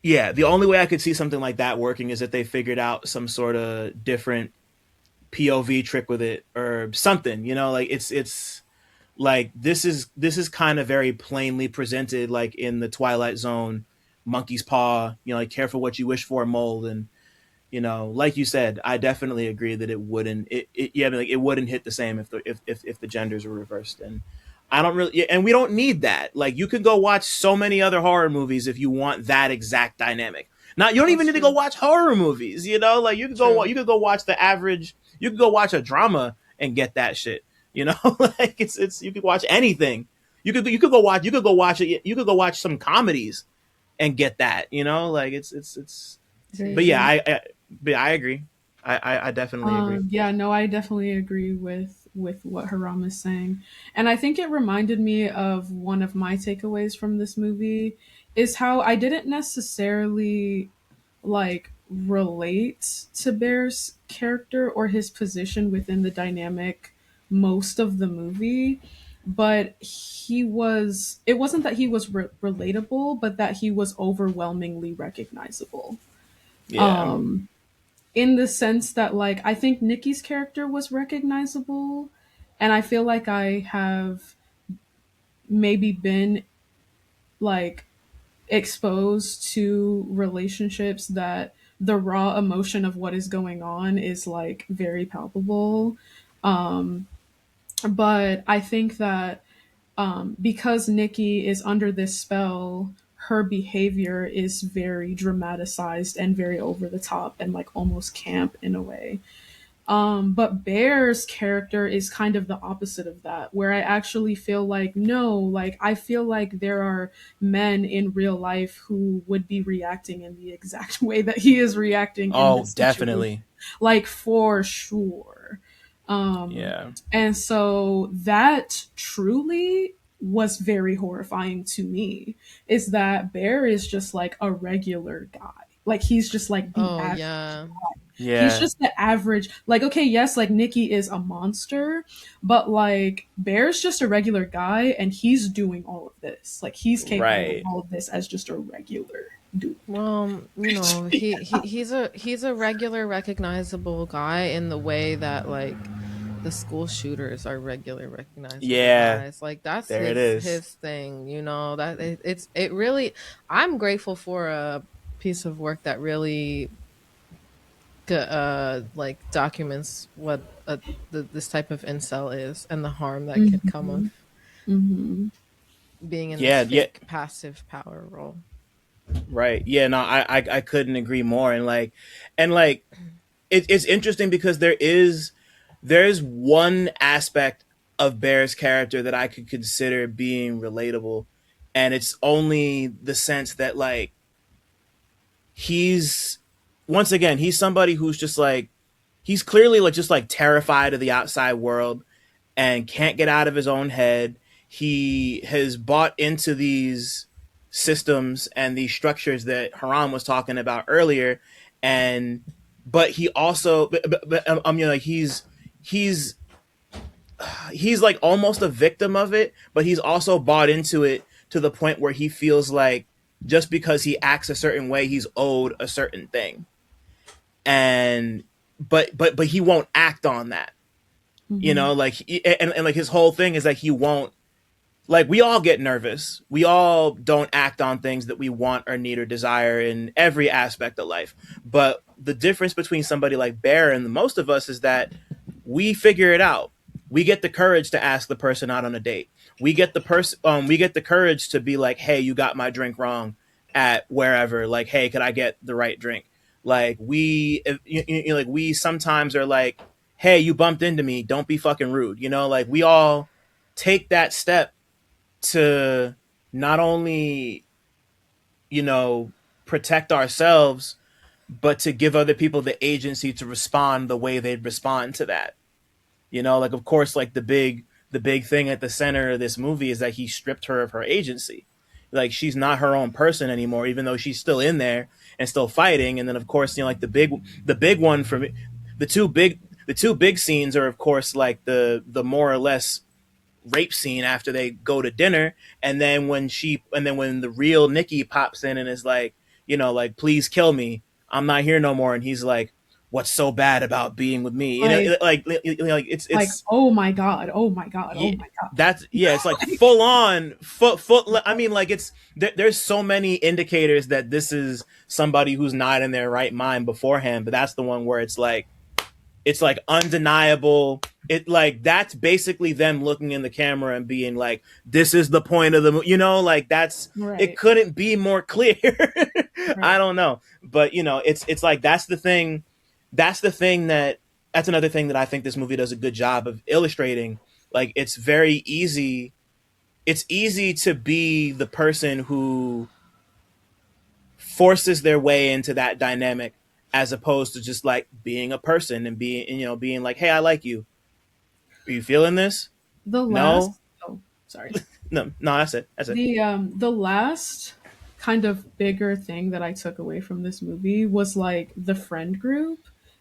yeah, the only way I could see something like that working is if they figured out some sort of different POV trick with it or something. Like it's like this is kind of very plainly presented, like in the Twilight Zone, Monkey's Paw, like careful what you wish for mold. And like you said, I definitely agree that it wouldn't yeah, I mean, like it wouldn't hit the same if the genders were reversed. And I don't really, yeah, and we don't need that. Like you could go watch so many other horror movies if you want that exact dynamic. Now you don't even That's need to go true. watch horror movies. Like True. you could go watch the average. You could go watch a drama and get that shit. Like it's you could watch anything. You could go watch it. You could go watch some comedies and get that. Like it's. Very But yeah, true. I agree. I definitely agree. Yeah, no, I definitely agree with what Haram is saying. And I think it reminded me of one of my takeaways from this movie is how I didn't necessarily like relate to Bear's character or his position within the dynamic most of the movie, but it wasn't that he was relatable, but that he was overwhelmingly recognizable. Yeah. Um in the sense that like I think Nikki's character was recognizable, and I feel like I have maybe been like exposed to relationships that the raw emotion of what is going on is like very palpable. Um but I think that because Nikki is under this spell, her behavior is very dramatized and very over the top and like almost camp in a way. But Bear's character is kind of the opposite of that, where I actually feel like, no, like, I feel like there are men in real life who would be reacting in the exact way that he is reacting in Oh, this situation. definitely. Like, for sure. Um, Yeah. and so that truly was very horrifying to me, is that Bear is just like a regular guy. Like, he's just like the Oh average. yeah. He's Yeah. just the average. Like, okay, yes, like Nikki is a monster, but like Bear's just a regular guy, and he's doing all of this. Like, he's capable of Right. all of this as just a regular dude. Well, he's a regular recognizable guy in the way that like the school shooters are regular recognizable Yeah. guys. Like that's There it his is. thing, that it really, I'm grateful for a piece of work that really like documents what this type of incel is and the harm that could come of Mm-hmm. Mm-hmm. being in this Yeah, yeah, fake passive power role. right. Yeah, no, I couldn't agree more. And like it's interesting because there's one aspect of Bear's character that I could consider being relatable, and it's only the sense that like he's once again he's somebody who's just like he's clearly like just like terrified of the outside world and can't get out of his own head. He has bought into these systems and these structures that Haram was talking about earlier, and but he also, you know, like he's he's like almost a victim of it, but he's also bought into it to the point where he feels like just because he acts a certain way, he's owed a certain thing, and but he won't act on that, you Mm-hmm. know, like and like his whole thing is like he won't, like we all get nervous, we all don't act on things that we want or need or desire in every aspect of life, but the difference between somebody like Bear and the most of us is that we figure it out. We get the courage to ask the person out on a date. We get the courage to be like, hey, you got my drink wrong at wherever, like, hey, could I get the right drink? Like like we sometimes are like, hey, you bumped into me, don't be fucking rude, you know, like we all take that step to not only, you know, protect ourselves, but to give other people the agency to respond the way they'd respond to that. You know, like of course, like the big thing at the center of this movie is that he stripped her of her agency. Like she's not her own person anymore, even though she's still in there and still fighting. And then of course, you know, like the big one for me, the two big scenes are of course like the more or less rape scene after they go to dinner, and then when the real Nikki pops in and is like, you know, like please kill me, I'm not here no more, and he's like, what's so bad about being with me, you Like, know, like like, it's oh my god, oh my god, oh yeah, my god. that's yeah, it's like full on foot. I mean, like there's so many indicators that this is somebody who's not in their right mind beforehand, but that's the one where it's like undeniable. It like that's basically them looking in the camera and being like, this is the point of the you know, like that's it Right, couldn't be more clear. I right. don't know, but you know, it's like that's another thing that I think this movie does a good job of illustrating. Like it's easy to be the person who forces their way into that dynamic, as opposed to just like being a person and being like, hey, I like you, are you feeling this? The No. last, oh, sorry. No, that's it. The last kind of bigger thing that I took away from this movie was like the friend group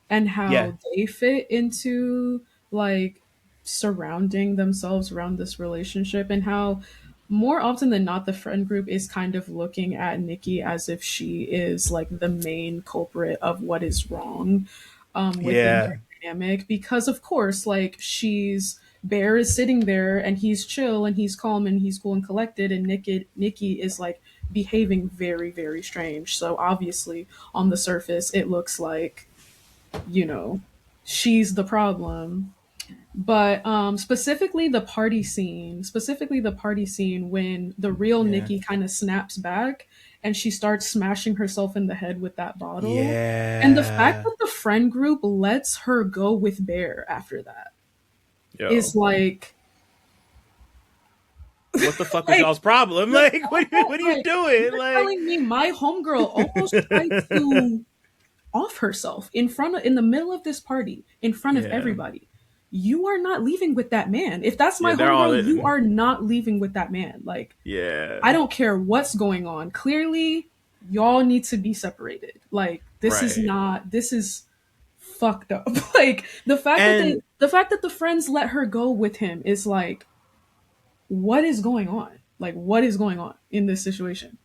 and Yeah, how they fit into like surrounding themselves around this relationship, and how more often than not the friend group is kind of looking at Nikki as if she is like the main culprit of what is wrong within yeah, their dynamic, because of course like Bear is sitting there and he's chill and he's calm and he's cool and collected, and Nikki is like behaving very very strange. So obviously on the surface it looks like, you know, she's the problem. But specifically the party scene when the real yeah, Nikki kind of snaps back and she starts smashing herself in the head with that bottle. And the fact yeah. that the friend group lets her go with Bear after that Yo, is like, what the fuck was like, y'all's problem? Like, what are you like, doing? you're Like, telling me my homegirl almost tried to off herself in the middle of this party in front of yeah, everybody. You are not leaving with that man. If that's yeah, my they're all homegirl, you in. are not leaving with that man. Like, Yeah, I don't care what's going on. Clearly, y'all need to be separated. Like, right. this is fucked up. Like, And the fact that the friends let her go with him is like, what is going on? Like, what is going on in this situation?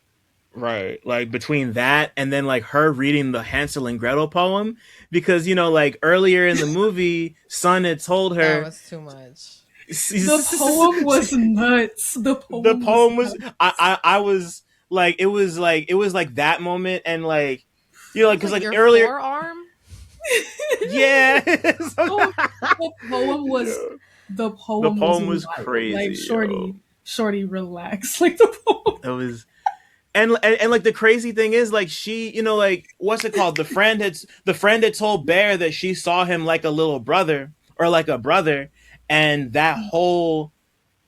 right, like between that and then like her reading the Hansel and Gretel poem, because you know, like earlier in the movie, Son had told That her was too much. The poem was nuts. The the poem was poem was nuts. I was like it was like that moment, and like, you know, like Was because it like your earlier, forearm? Yeah. Oh, the poem was Yo. the The poem was poem was wild. Like crazy, yo. shorty, relax. Like the poem. It was, and like the crazy thing is, like, she, like, what's it called, the friend had told Bear that she saw him like a little brother, or like a brother, and that whole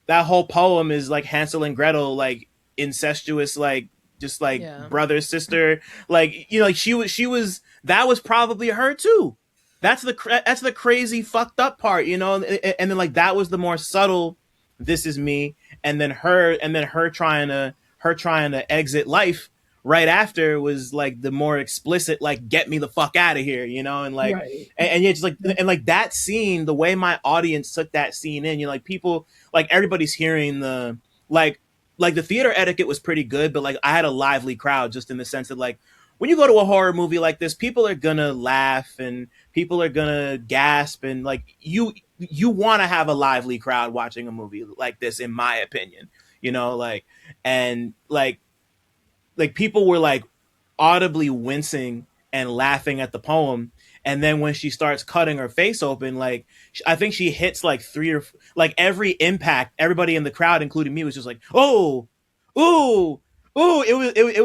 poem is like Hansel and Gretel, like incestuous, like just like Yeah. brother sister, like, like she was that was probably her too. That's the crazy fucked up part, and then like that was the more subtle, this is me, and then her trying to exit life right after was like the more explicit, like, get me the fuck out of here, and like, Right. and it's like, and like that scene, the way my audience took that scene in, like people, like everybody's hearing like the theater etiquette was pretty good, but like I had a lively crowd, just in the sense that, like, when you go to a horror movie like this, people are gonna laugh and people are gonna gasp, and like you want to have a lively crowd watching a movie like this, in my opinion, like, and like people were like audibly wincing and laughing at the poem, and then when she starts cutting her face open, like, I think she hits like like every impact, everybody in the crowd, including me, was just like, oh, ooh, ooh. It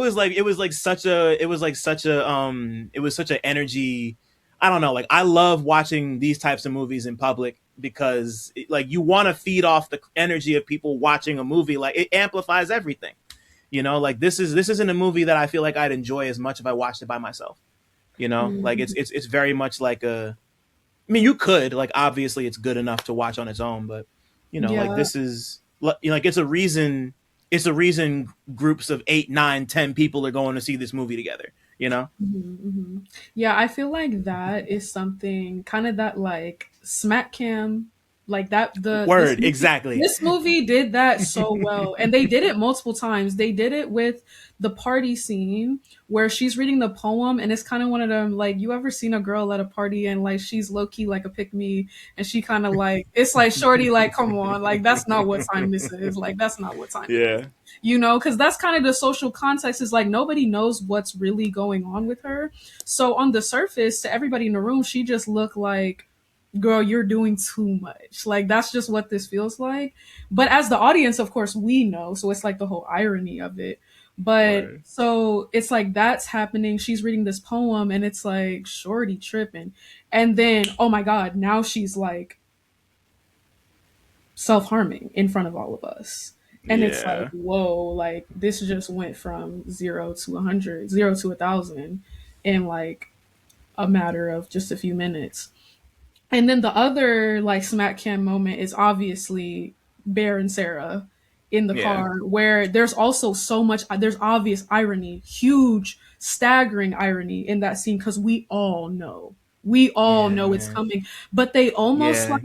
was such a energy. I don't know, like, I love watching these types of movies in public, because like, you want to feed off the energy of people watching a movie. Like, it amplifies everything. Like, this isn't a movie that I feel like I'd enjoy as much if I watched it by myself. Like, it's very much like I mean, you could, like, obviously it's good enough to watch on its own, but like, Yeah. this is, like, it's a reason groups of 8, 9, 10 people are going to see this movie together. Hmm. Yeah, I feel like that is something kind of that like smack cam, like that the Word, exactly. this movie did that so well, and they did it multiple times. They did it with the party scene where she's reading the poem, and it's kind of one of them, like, you ever seen a girl at a party and like she's low key like a pick me, and she kind of like, it's like, shorty, like, come on, like, that's not what time this is. Like, that's not what time. Yeah. Because that's kind of the social context, is like nobody knows what's really going on with her. So on the surface, to everybody in the room, she just looked like, girl, you're doing too much. Like, that's just what this feels like. But as the audience, of course, we know. So it's like the whole irony of it. But Word. so it's like that's happening. She's reading this poem, and it's like, shorty tripping. And then, oh my God, now she's like self harming in front of all of us. And it's like, Yeah. whoa, like, this just went from 0 to 100, 0 to 1,000 in like a matter of just a few minutes. And then the other like smack cam moment is obviously Bear and Sarah in the Yeah. car, where there's also so much, there's obvious irony, huge, staggering irony in that scene, because we all Yeah, know it's man. coming, but they almost Yeah. like,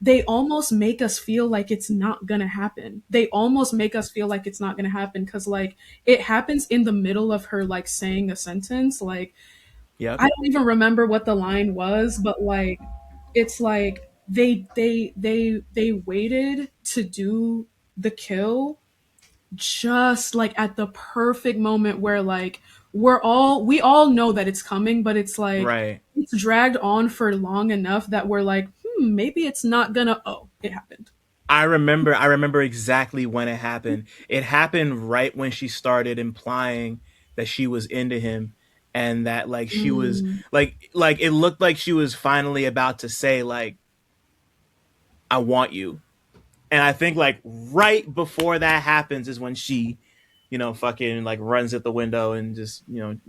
they almost make us feel like it's not gonna happen. They almost make us feel like it's not gonna happen, because like it happens in the middle of her like saying a sentence. Like, Yep. I don't even remember what the line was, but like, it's like they waited to do the kill just like at the perfect moment where like we all know that it's coming, but it's like Right. it's dragged on for long enough that we're like, maybe it's not gonna, oh, it happened. I remember exactly when it happened. It happened right when she started implying that she was into him, and that, like, she was Mm, like it looked like she was finally about to say, like, I want you. And I think, like, right before that happens is when she, fucking, like, runs at the window and just, turns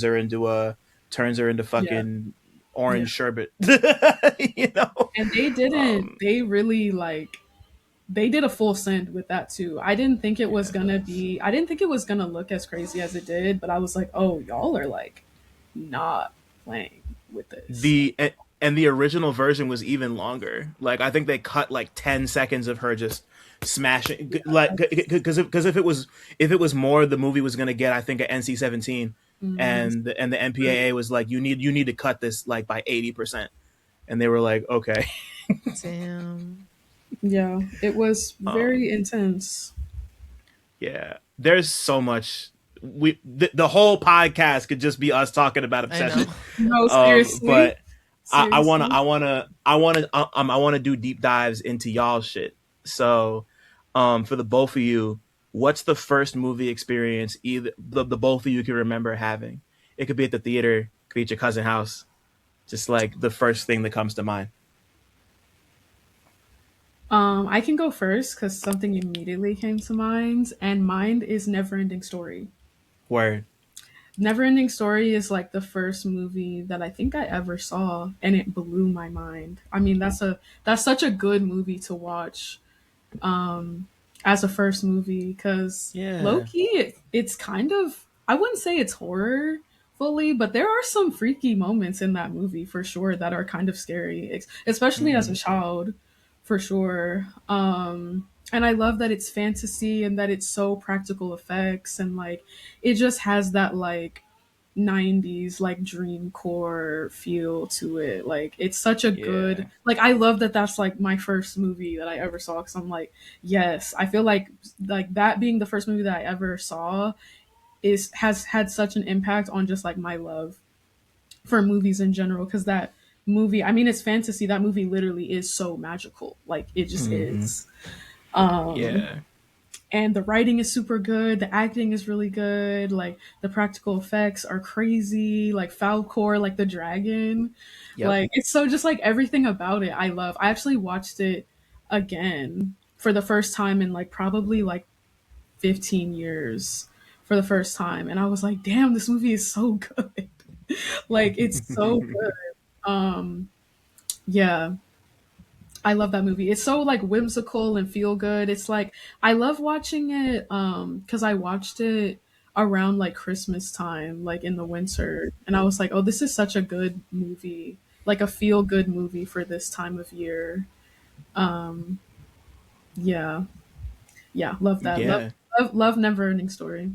her into yeah. fucking Yeah. orange sherbet. And they didn't, Um, they really like, they did a full send with that too. I didn't think it was gonna look as crazy as it did, but I was like, oh, y'all are like not playing with this. the and the original version was even longer. Like, I think they cut like 10 seconds of her just smashing, like, because if it was more, the movie was gonna get, I think, an NC-17, Mm, and the MPAA was like, you need to cut this like by 80%, and they were like, okay. Damn. yeah, it was um very intense. yeah, there's so much the whole podcast could just be us talking about I obsession. know. No, seriously. But I Seriously. wanna do deep dives into y'all shit. So, for the both of you, what's the first movie experience either the both of you can remember having? It could be at the theater, it could be at your cousin's house. Just like the first thing that comes to mind. I can go first because something immediately came to mind, and mine is Neverending Story. Word. Neverending Story is like the first movie that I think I ever saw, and it blew my mind. I mean, that's such a good movie to watch as a first movie because low Yeah. key it's kind of, I wouldn't say it's horror fully, but there are some freaky moments in that movie for sure that are kind of scary, especially as a Mhm. child, for sure. And I love that it's fantasy and that it's so practical effects and like it just has that like 90s like dream core feel to it. Like it's such a Yeah. good, like I love that that's like my first movie that I ever saw because I'm like, yes, I feel like that being the first movie that I ever saw is has had such an impact on just like my love for movies in general because that movie, I mean it's fantasy, that movie literally is so magical, like it just Hmm. is. um Yeah. and the writing is super good, the acting is really good, like the practical effects are crazy, like Falcor, like the dragon, Yep. like it's so just like everything about it I love. I actually watched it again for the first time in like probably like 15 years for the first time, and I was like, damn, this movie is so good. Like it's so good. um yeah, I love that movie. It's so like whimsical and feel good. It's like I love watching it cuz I watched it around like Christmas time, like in the winter, and I was like, "Oh, this is such a good movie. Like a feel good movie for this time of year." Um yeah. Yeah, love that. Love Yeah. love Never Ending Story.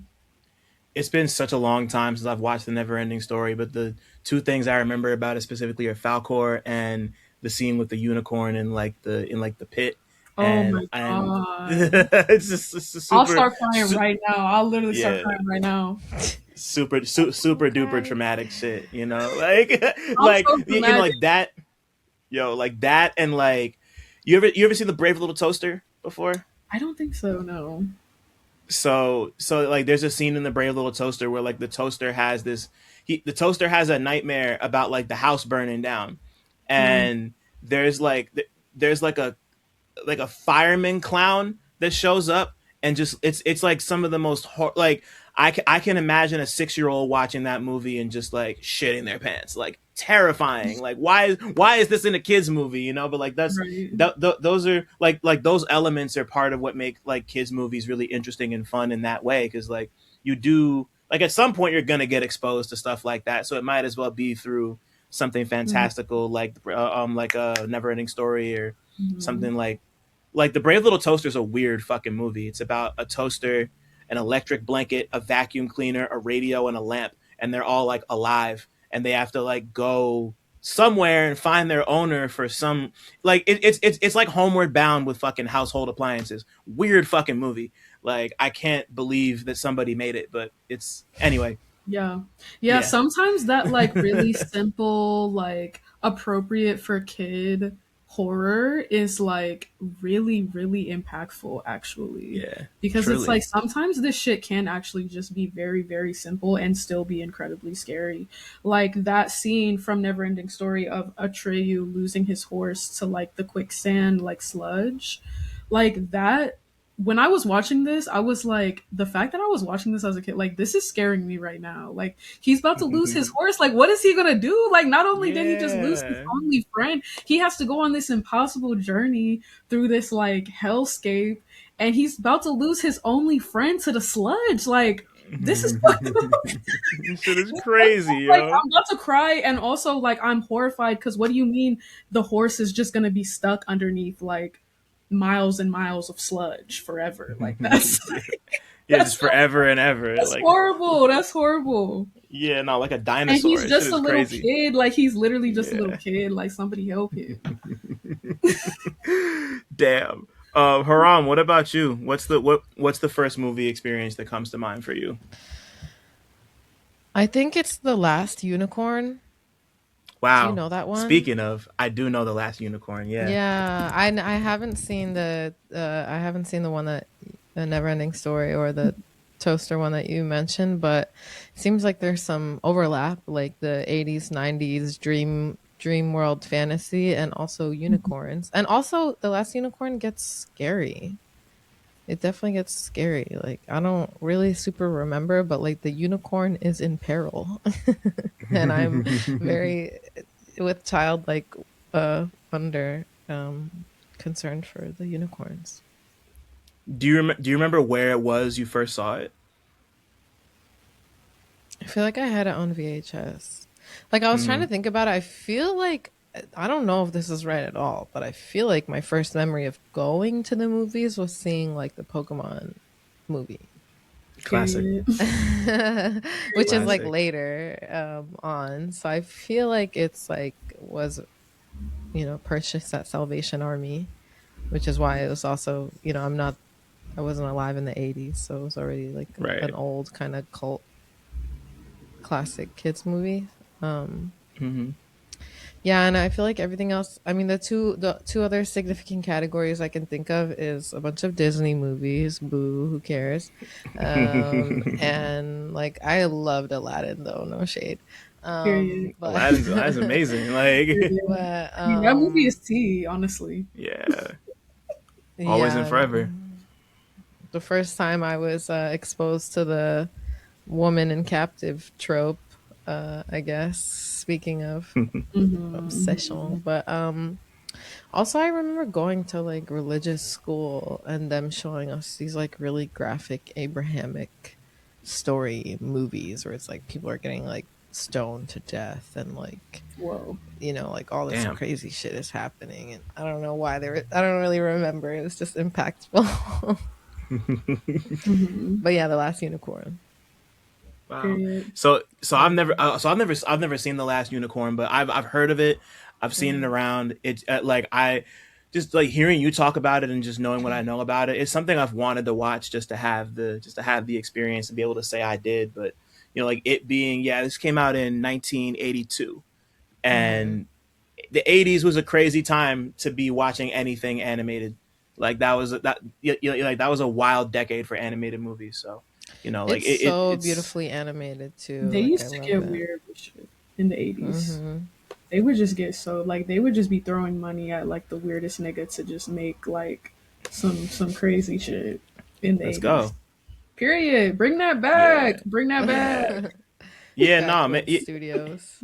It's been such a long time since I've watched the Neverending Story, but the two things I remember about it specifically are Falcor and the scene with the unicorn in the pit, Oh and my and god. it's a I'll super start crying right now. I'll literally start yeah, crying right now. super duper Okay. traumatic shit, you know, like I'm so dramatic. like that, yo, like that, and like you ever see the Brave Little Toaster before? I don't think so, no. So like there's a scene in the Brave Little Toaster where like the toaster has the toaster has a nightmare about like the house burning down, Mm. and there's like there's like a fireman clown that shows up, and just it's like some of the most like I can imagine a 6-year-old watching that movie and just like shitting their pants, like terrifying. Like why is this in a kids movie, you know? But like that's Right. those are like those elements are part of what make like kids movies really interesting and fun in that way, because like you do like at some point you're gonna get exposed to stuff like that, so it might as well be through something Mhm. fantastical like a Never Ending Story or Mhm. something like the Brave Little Toaster is a weird fucking movie. It's about a toaster, an electric blanket, a vacuum cleaner, a radio, and a lamp, and they're all like alive, and they have to like go somewhere and find their owner for some like it's like Homeward Bound with fucking household appliances. Weird fucking movie. Like I can't believe that somebody made it, but it's anyway. Yeah. Yeah, Yeah. sometimes that like really simple, like appropriate for kid horror is like really, really impactful actually. Yeah. Because it's Truly. like sometimes this shit can actually just be very, very simple and still be incredibly scary. Like that scene from Neverending Story of Atreyu losing his horse to like the quicksand, like sludge. Like that, when I was watching this, I was like, the fact that I was watching this as a kid, like, this is scaring me right now. Like, he's about to lose his horse. Like, what is he gonna do? Like, not only did he just lose his Yeah. only friend, he has to go on this impossible journey through this, like, hellscape, and he's about to lose his only friend to the sludge. Like, this is fucked up. This shit is crazy, Like, yo. I'm about to cry, and also, like, I'm horrified because what do you mean the horse is just gonna be stuck underneath, like, miles and miles of sludge forever? Like, that's Yeah, that's just forever and ever. that's Like, horrible. That's horrible. yeah, no, like a And dinosaur. he's Shit just a is little crazy. kid. Like he's literally just a little Yeah. kid. Like somebody help him. Damn. Haram, what about you? What's the first movie experience that comes to mind for you? I think it's The Last Unicorn. Do you Wow. know that one? Speaking of, I do know The Last Unicorn. Yeah. Yeah, I haven't seen the one that the Neverending Story or the Toaster one that you mentioned, but it seems like there's some overlap, like the 80s, 90s dream world fantasy and also unicorns. And also The Last Unicorn gets scary. It definitely gets scary. Like I don't really super remember, but like the unicorn is in peril. And I'm very with childlike wonder concerned for the unicorns. Do you remember where it was you first saw it? I feel like I had it on VHS. Like I was trying to think about it. I feel like I don't know if this is right at all, but I feel like my first memory of going to the movies was seeing like the Pokemon movie. Classic. Which is like Classic. later on. So I feel like it's like was purchased at Salvation Army, which is why it was also, I wasn't alive in the 80s, so it was already like Right. an old kind of cult classic kids movie. Yeah, and I feel like everything else, I mean the two other significant categories I can think of is a bunch of Disney movies, boo, who cares? And like I loved Aladdin though, no shade. Period. But Aladdin's amazing. Like, but I mean, that movie is tea, honestly. yeah, always and yeah, forever. the first time I was exposed to the woman in captive trope, I guess, speaking of obsession, but also I remember going to like religious school and them showing us these like really graphic Abrahamic story movies where it's like people are getting like stoned to death and like Whoa. like all this Damn. crazy shit is happening, and I don't know why I don't really remember. It was just impactful. But yeah, The Last Unicorn. Wow. Period. So I've never seen The Last Unicorn, but I've heard of it. I've seen it around. It's like I just like hearing you talk about it and just knowing what I know about it. It's something I've wanted to watch just to have the experience and be able to say I did. But like it being, this came out in 1982, and the 80s was a crazy time to be watching anything animated. Like that was a wild decade for animated movies. So like It's it's beautifully animated too. They Like, used I to love get it. weird with shit in the 80s. They would just get so like they would just be throwing money at like the weirdest nigga to just make like some crazy shit in the Let's 80s. go. Period. Bring that back. Yeah. Bring that back. Yeah, no, man. Backwoodz Studios.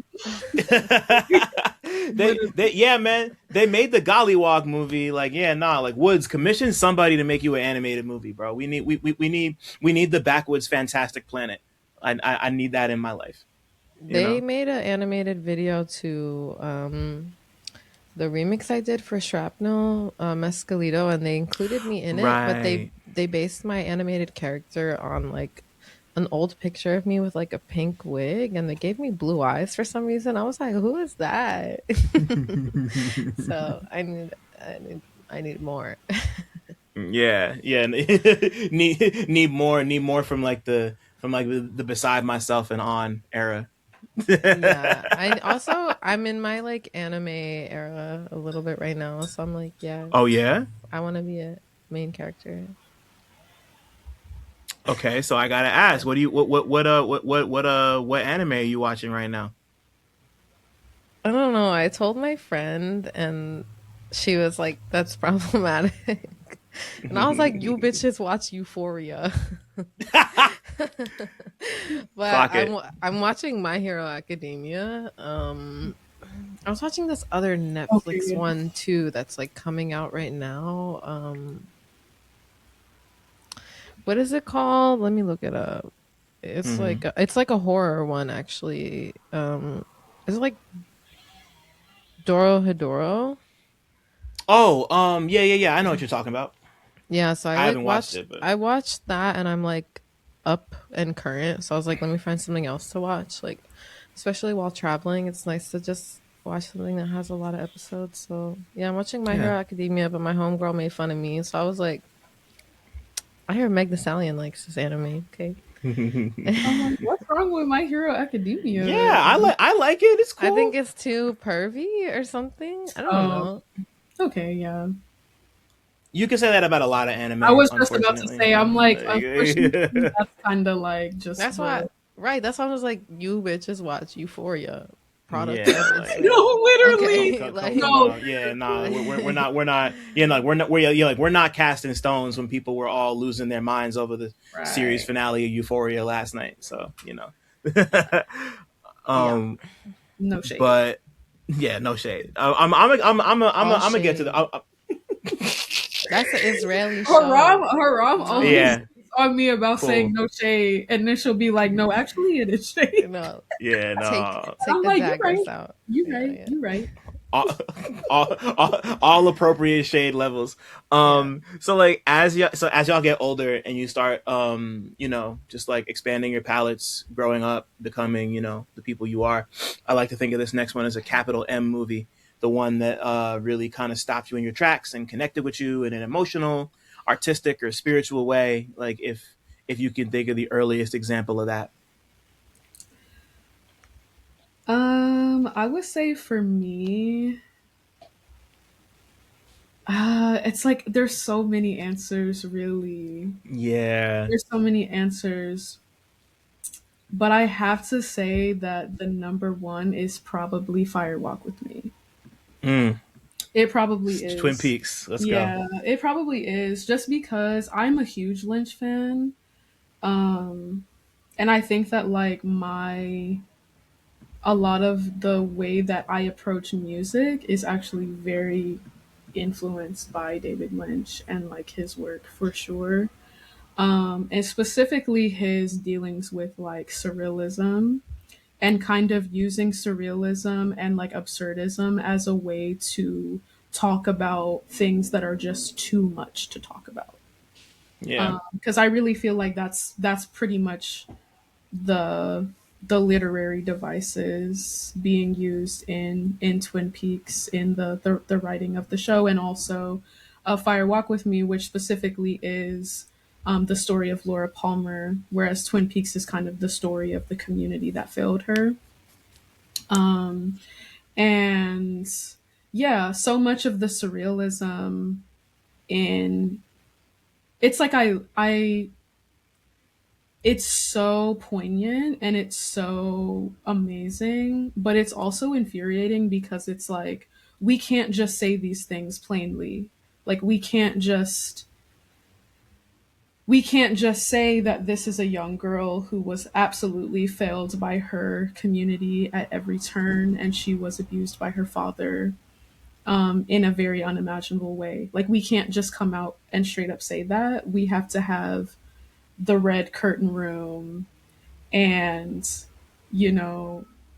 Man. They made the Gollywog movie. Like, like Woods commission somebody to make you an animated movie, bro. We need the Backwoodz Fantastic Planet. I need that in my life. They made an animated video to the remix I did for Shrapnel, Mescalito, and they included me in it. But Right. they based my animated character on like an old picture of me with like a pink wig, and they gave me blue eyes for some reason. I was like, who is that? So I need more. Yeah. need more from like the beside myself and on era. Yeah. I'm in my like anime era a little bit right now, so I'm like, yeah, Oh yeah. I want to be a main character. Okay, so I gotta ask, what anime are you watching right now? I don't know. I told my friend, and she was like, "That's problematic." And I was like, "You bitches watch Euphoria." But Clock it. I'm watching My Hero Academia. I was watching this other Netflix one too that's like coming out right now. What is it called? Let me look it up. It's like a horror one actually. Is it like Doro Hedoro? Oh, yeah. I know what you're talking about. Yeah, so I I haven't like watched it, but I watched that, and I'm like up and current. So I was like, let me find something else to watch. Like, especially while traveling, it's nice to just watch something that has a lot of episodes. So yeah, I'm watching My Hero Academia, but my homegirl made fun of me, so I was like, I hear Meg Thee Stallion likes this anime. Okay. I'm like, what's wrong with My Hero Academia? Yeah, I like it. It's cool. I think it's too pervy or something. I don't Oh, know. okay, yeah. You can say that about a lot of anime. I was just about to unfortunately. say, I'm like, unfortunately, that's kind of like just. That's why, right? That's why I was like, you bitches watch Euphoria, product Yeah, of like- Instagram. No, literally. Okay, like- Come No. on. Yeah, nah, we're not. Yeah, like we're not casting stones when people were all losing their minds over the series Right. finale of Euphoria last night. So No shade. but yeah, no shade. I'm gonna get to the. That's an Israeli show. Haram always Yeah. on me about Cool. saying no shade, and then she'll be like, no, actually, it is shade. No, Yeah, no. take I'm the like, you're daggers right. out. You Yeah, right. yeah. You right. all appropriate shade levels. So like as y'all get older and you start just like expanding your palettes, growing up, becoming the people you are, I like to think of this next one as a capital M movie, the one that really kind of stopped you in your tracks and connected with you in an emotional, artistic, or spiritual way. Like if you can think of the earliest example of that. I would say for me, it's like there's so many answers, really. Yeah. There's so many answers. But I have to say that the number one is probably Fire Walk with Me. It probably is. Twin Peaks. Let's go. Yeah, it probably is. Just because I'm a huge Lynch fan. And I think that like a lot of the way that I approach music is actually very influenced by David Lynch and like his work for sure. And specifically his dealings with like surrealism and kind of using surrealism and like absurdism as a way to talk about things that are just too much to talk about. Yeah. Because I really feel like that's pretty much the literary devices being used in Twin Peaks in the writing of the show, and also Fire Walk with Me, which specifically is the story of Laura Palmer, whereas Twin Peaks is kind of the story of the community that failed her. And yeah, so much of the surrealism in it's like I it's so poignant and it's so amazing, but it's also infuriating because it's like we can't just say these things plainly. Like we can't just say that this is a young girl who was absolutely failed by her community at every turn and she was abused by her father in a very unimaginable way. Like we can't just come out and straight up say that. We have to have the red curtain room and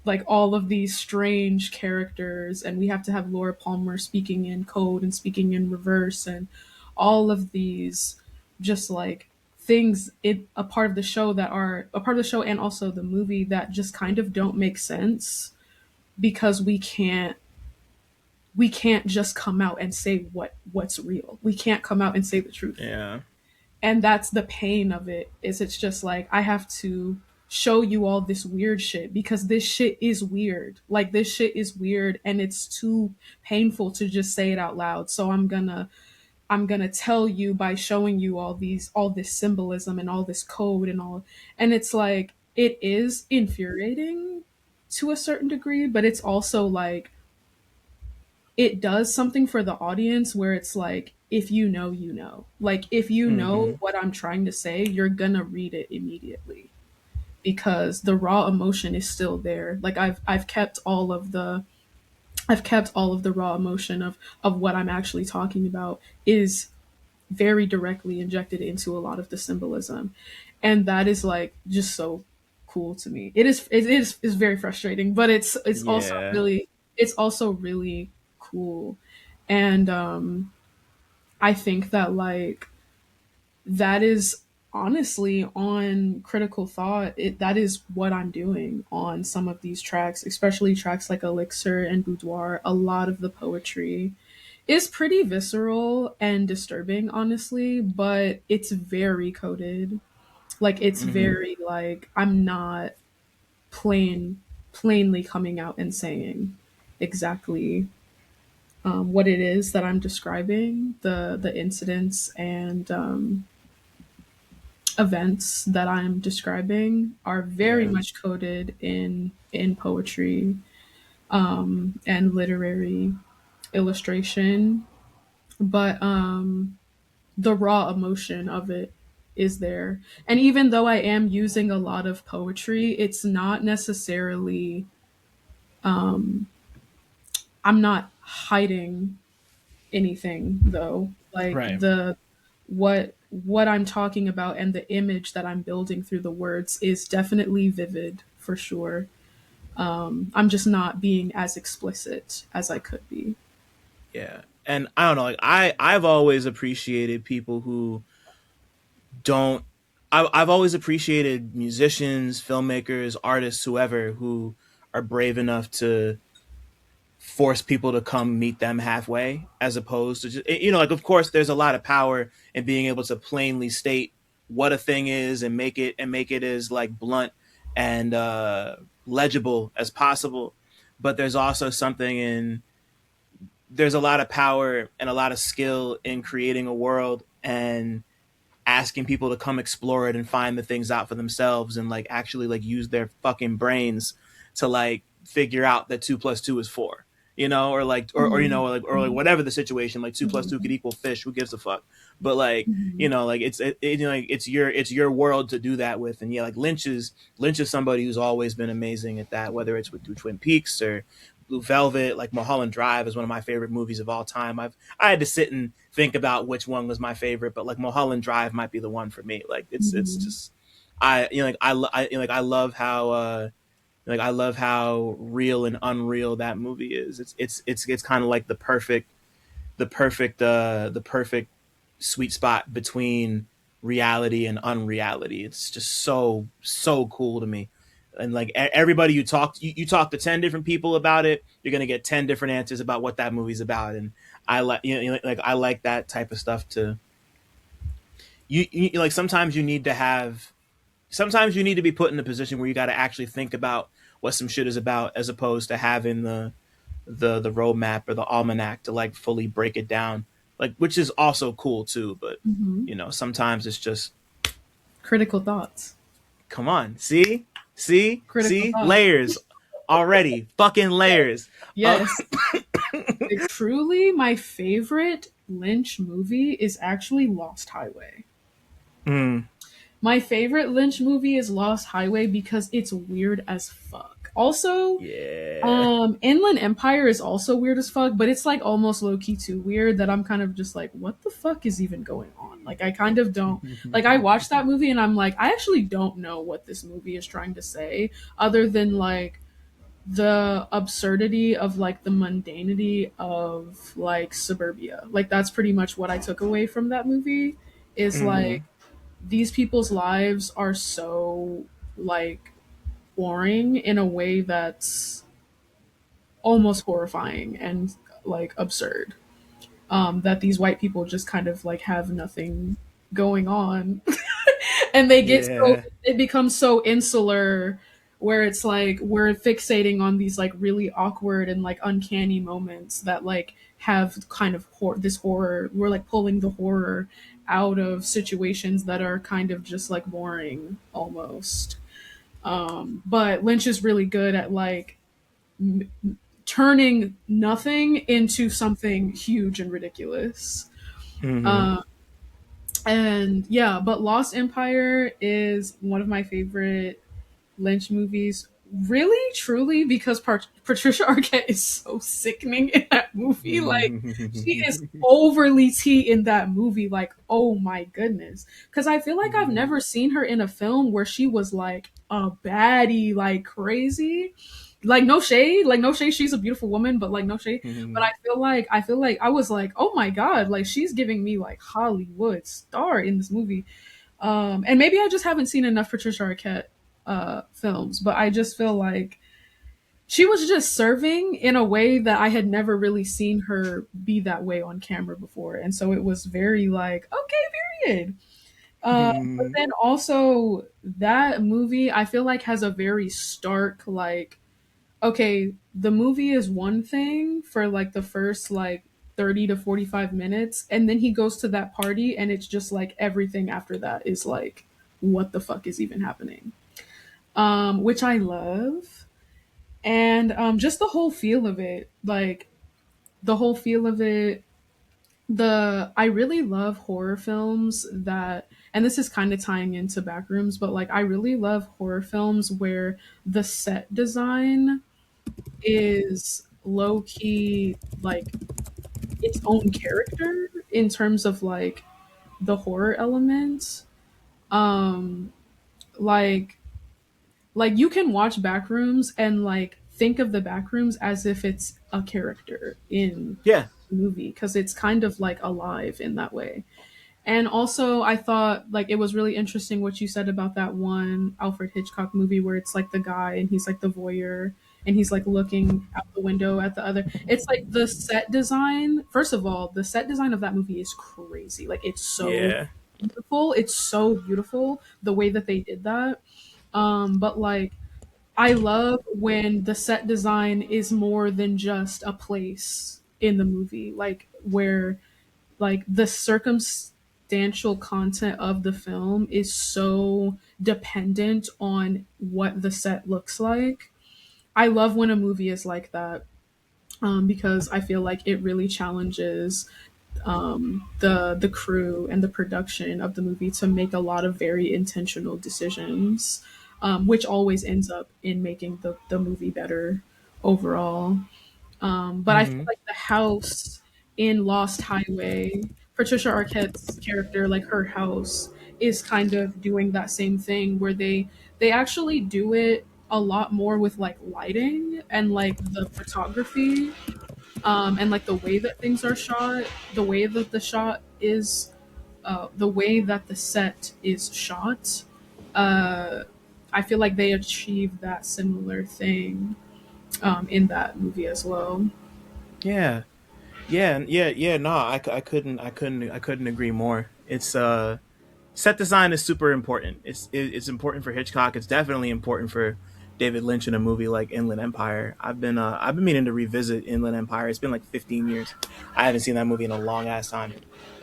like all of these strange characters, and we have to have Laura Palmer speaking in code and speaking in reverse and all of these just like things a part of the show that are a part of the show and also the movie that just kind of don't make sense because we can't just come out and say what's real. We can't come out and say the truth. Yeah. And that's the pain of it, is it's just like I have to show you all this weird shit because this shit is weird. Like this shit is weird and it's too painful to just say it out loud. So I'm gonna tell you by showing you all this symbolism and all this code and all, and it's like it is infuriating to a certain degree, but it's also like it does something for the audience where it's like, if you know, you know. Like, if you know what I'm trying to say, you're gonna read it immediately because the raw emotion is still there. Like, I've kept all of the raw emotion of what I'm actually talking about is very directly injected into a lot of the symbolism, and that is like just so cool to me. It is very frustrating, but it's also really cool. And I think that like that is honestly on Critical Thot, that is what I'm doing on some of these tracks, especially tracks like Elixir and Boudoir. A lot of the poetry is pretty visceral and disturbing, honestly, but it's very coded. Like it's Mm-hmm. very like I'm not plainly coming out and saying exactly what it is that I'm describing, the incidents and events that I'm describing are very Yeah. much coded in poetry and literary illustration, but the raw emotion of it is there. And even though I am using a lot of poetry, it's not necessarily I'm not hiding anything though. Like Right. the what I'm talking about and the image that I'm building through the words is definitely vivid for sure. I'm just not being as explicit as I could be. Yeah. And I don't know, like I've always appreciated people who don't I've always appreciated musicians, filmmakers, artists, whoever who are brave enough to force people to come meet them halfway, as opposed to just, you know, like of course there's a lot of power in being able to plainly state what a thing is and make it as like blunt and legible as possible. But there's also something in there's a lot of power and a lot of skill in creating a world and asking people to come explore it and find the things out for themselves and like actually like use their fucking brains to like figure out that 2 plus 2 is 4, you know, or like or you Mhm. know or like whatever the situation, like 2 plus 2 could equal fish, who gives a fuck. But like, you Mhm. know, like you know, like it's your world to do that with. And yeah, like Lynch is somebody who's always been amazing at that, whether it's with Twin Peaks or Blue Velvet. Like Mulholland Drive is one of my favorite movies of all time. I had to sit and think about which one was my favorite, but like Mulholland Drive might be the one for me. Like it's Mhm. just you know like you know, like I love how like I love how real and unreal that movie is. It's kind of like the perfect sweet spot between reality and unreality. It's just so cool to me. And like everybody you talk to 10 different people about it, you're gonna get 10 different answers about what that movie's about. And I like you know like I like that type of stuff to you like sometimes you need to be put in a position where you got to actually think about what some shit is about, as opposed to having the roadmap or the almanac to like fully break it down, like, which is also cool too. But Mhm. you know, sometimes it's just, Critical thoughts. come on, see Critical thoughts. layers already, fucking layers. uh, Yes. Like, truly, my favorite Lynch movie is actually Lost Highway. mm, My favorite Lynch movie is Lost Highway because it's weird as fuck. Also, yeah. Inland Empire is also weird as fuck, but it's like almost low key too weird that I'm kind of just like, what the fuck is even going on? Like, I kind of don't like. I watched that movie and I'm like, I actually don't know what this movie is trying to say, other than like the absurdity of like the mundanity of like suburbia. Like, that's pretty much what I took away from that movie. Is Hmm. like these people's lives are so like boring in a way that's almost horrifying and like absurd. That these white people just kind of like have nothing going on, and they get so Yeah. it becomes so insular, where it's like we're fixating on these like really awkward and like uncanny moments that like have kind of this horror. We're like pulling the horror out of situations that are kind of just like boring almost. But Lynch is really good at like turning nothing into something huge and ridiculous. Hmm. Uh, and yeah, but Lost Empire is one of my favorite Lynch movies. Really, truly, because Patricia Arquette is so sickening in that movie. Like, she is overly tea in that movie. Like, oh my goodness. Because I feel like I've never seen her in a film where she was like a baddie, like crazy. Like no shade. She's a beautiful woman, but like no shade. But I feel like I was like, oh my god, like she's giving me like Hollywood star in this movie. And maybe I just haven't seen enough Patricia Arquette films, but I just feel like she was just serving in a way that I had never really seen her be that way on camera before, and so it was very like okay, period. But then also that movie, I feel like has a very stark like, okay, the movie is one thing for like the first like 30 to 45 minutes, and then he goes to that party and it's just like everything after that is like what the fuck is even happening. Which I love. And just the whole feel of it, like the whole feel of it, the I really love horror films that, and this is kind of tying into Backrooms, but like I really love horror films where the set design is low key like its own character in terms of like the horror element. Um like you can watch Backrooms and like think of the Backrooms as if it's a character in Yeah. the movie because it's kind of like alive in that way. And also, I thought like it was really interesting what you said about that one Alfred Hitchcock movie where it's like the guy and he's like the voyeur and he's like looking out the window at the other. It's like the set design. First of all, the set design of that movie is crazy. Like it's so Yeah. beautiful. It's so beautiful the way that they did that. But like I love when the set design is more than just a place in the movie, like where like the circumstantial content of the film is so dependent on what the set looks like. I love when a movie is like that, because I feel like it really challenges the crew and the production of the movie to make a lot of very intentional decisions, which always ends up in making the movie better overall. But I feel Hmm. like the house in Lost Highway, Patricia Arquette's character, like her house, is kind of doing that same thing where they actually do it a lot more with like lighting and like the photography, and like the way that things are shot, the way that the shot is, the way that the set is shot. Uh, I feel like they achieved that similar thing in that movie as well. Yeah. Yeah. No, I couldn't agree more. It's set design is super important. It's important for Hitchcock. It's definitely important for David Lynch in a movie like Inland Empire. I've been meaning to revisit Inland Empire. It's been like 15 years. I haven't seen that movie in a long ass time.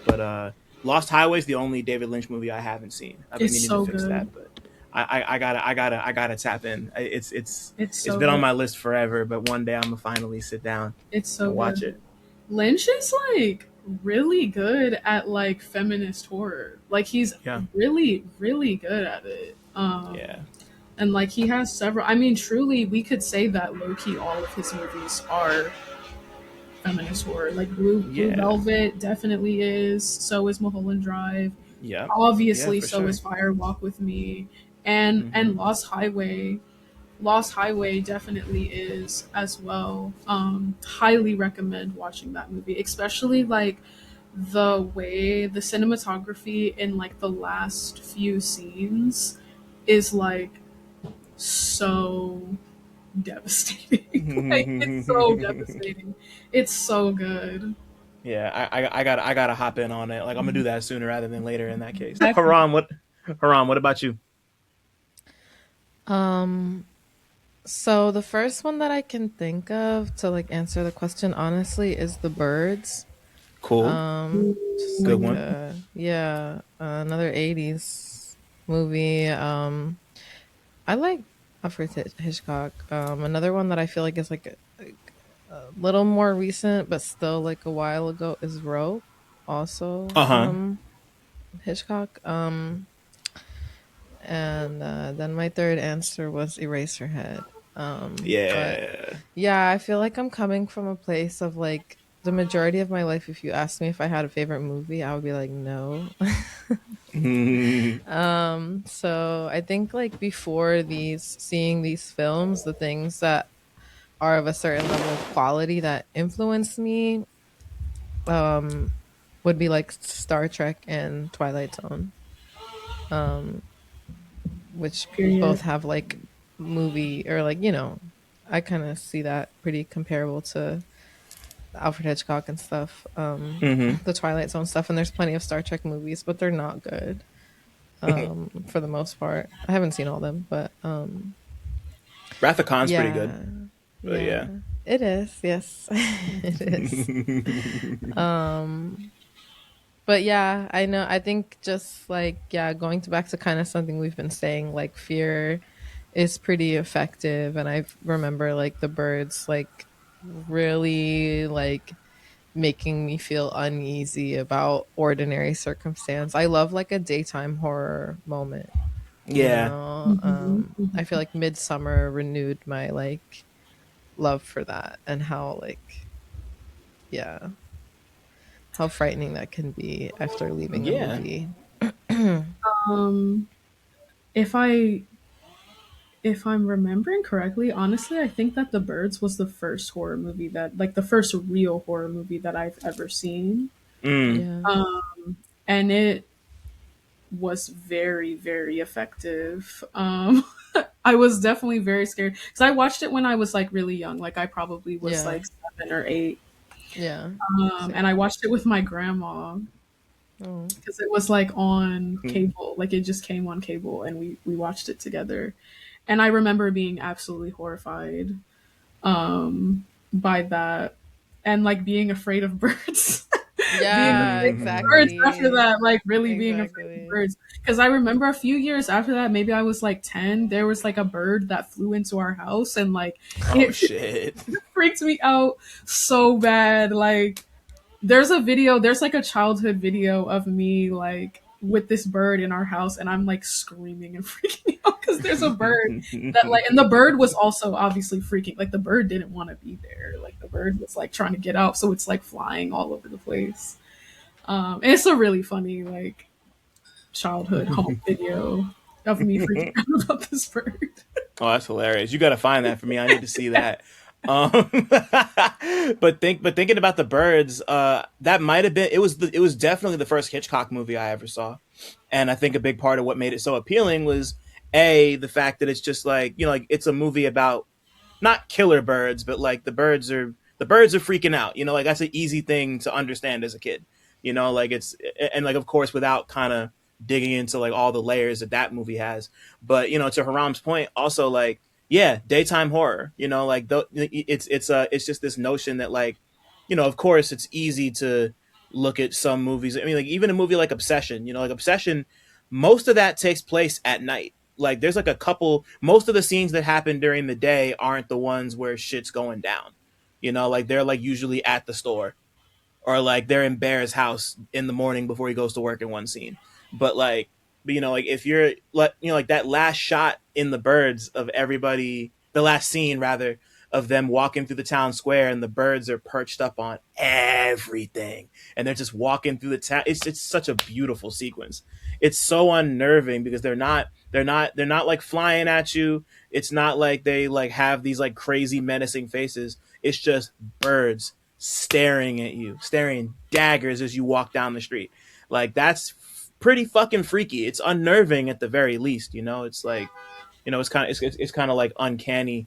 But Lost Highway is the only David Lynch movie I haven't seen. I've been It's meaning to so fix good. that, but I gotta tap in. It's It's so been on good. my list forever, but one day I'm gonna finally sit down It's so and watch good. it. Lynch is like really good at like feminist horror. Like he's Yeah, really, really good at it. yeah, And like he has several. I mean, truly, we could say that low key all of his movies are feminist horror. Like Blue yeah, Velvet definitely is. So is Mulholland Drive. yeah, yeah, Obviously, for so sure. is Fire Walk with Me, and Hmm. Lost Highway. Lost Highway definitely is as well. Highly recommend watching that movie, especially like the way the cinematography in like the last few scenes is like so devastating. Like it's so devastating. It's so good. Yeah, I gotta hop in on it. Like I'm gonna do that sooner rather than later. In that case, Exactly. Haram, what about you? Um, so the first one that I can think of to like answer the question honestly is The Birds. Cool, Just good like one. yeah, another 80s movie. I like Alfred Hitchcock. Another one that I feel like is like a little more recent but still like a while ago is Rope, also Uh huh. Hitchcock. And then my third answer was Eraserhead. But Yeah. yeah, I feel like I'm coming from a place of like the majority of my life. If you asked me if I had a favorite movie, I would be like, no. Mhm. So I think like before seeing these films, the things that are of a certain level of quality that influenced me, um, would be like Star Trek and Twilight Zone, um, which both Period. have like movie or like, I kind of see that pretty comparable to Alfred Hitchcock and stuff, Mhm. the Twilight Zone stuff. And there's plenty of Star Trek movies, but they're not good. for the most part. I haven't seen all of them, but Wrath of Khan's pretty good, yeah, but yeah, yeah. it is. Yes, it is. But yeah, I know. I think just like, yeah, going back to kind of something we've been saying, like fear is pretty effective. And I remember like the birds, like really like making me feel uneasy about ordinary circumstance. I love like a daytime horror moment, you Yeah, know? Mhm, I mhm. feel like Midsummer renewed my like love for that and how like, yeah, how frightening that can be after leaving a yeah. movie. Um, if I'm remembering correctly, honestly, I think that The Birds was the first horror movie that, like, the first real horror movie that I've ever seen. Mm. Yeah. And it was very, very effective. I was definitely very scared because I watched it when I was like really young. Like, I probably was Yeah. like 7 or 8. Yeah. And I Same. watched it with my grandma Oh. because it was like on Mm. cable. Like, it just came on cable and we watched it together. And I remember being absolutely horrified by that and like being afraid of birds. Being Yeah, afraid of birds after exactly. that, like really being afraid of Exactly. birds. Because I remember a few years after that, maybe I was like 10, there was like a bird that flew into our house and like Oh it shit. freaked me out so bad. Like there's like a childhood video of me like with this bird in our house and I'm like screaming and freaking out because there's a bird that like, and the bird was also obviously freaking, like the bird didn't want to be there, like the bird was like trying to get out, so it's like flying all over the place. And it's a really funny like childhood home video of me freaking out about this bird. Oh, that's hilarious. You got to find that for me. I need to see that. Um, but thinking about the birds, that might have been it was definitely the first Hitchcock movie I ever saw, and I think a big part of what made it so appealing was the fact that it's just like like it's a movie about not killer birds, but like the birds are freaking out. Like that's an easy thing to understand as a kid. Like it's and like of course without kind of digging into like all the layers that movie has. But to Haram's point, also like yeah, daytime horror. Like it's just this notion that like of course it's easy to look at some movies. I mean, like even a movie like Obsession. Like Obsession, most of that takes place at night. Like there's like a couple, most of the scenes that happen during the day aren't the ones where shit's going down. Like they're like usually at the store or like they're in Bear's house in the morning before he goes to work in one scene. But like, like if you're like, like that last shot in the birds of everybody, the last scene rather of them walking through the town square and the birds are perched up on everything and they're just walking through the town. It's such a beautiful sequence. It's so unnerving because they're not like flying at you. It's not like they like have these like crazy menacing faces. It's just birds staring at you, staring daggers as you walk down the street. Like that's pretty fucking freaky. It's unnerving at the very least. It's like, it's kind of like uncanny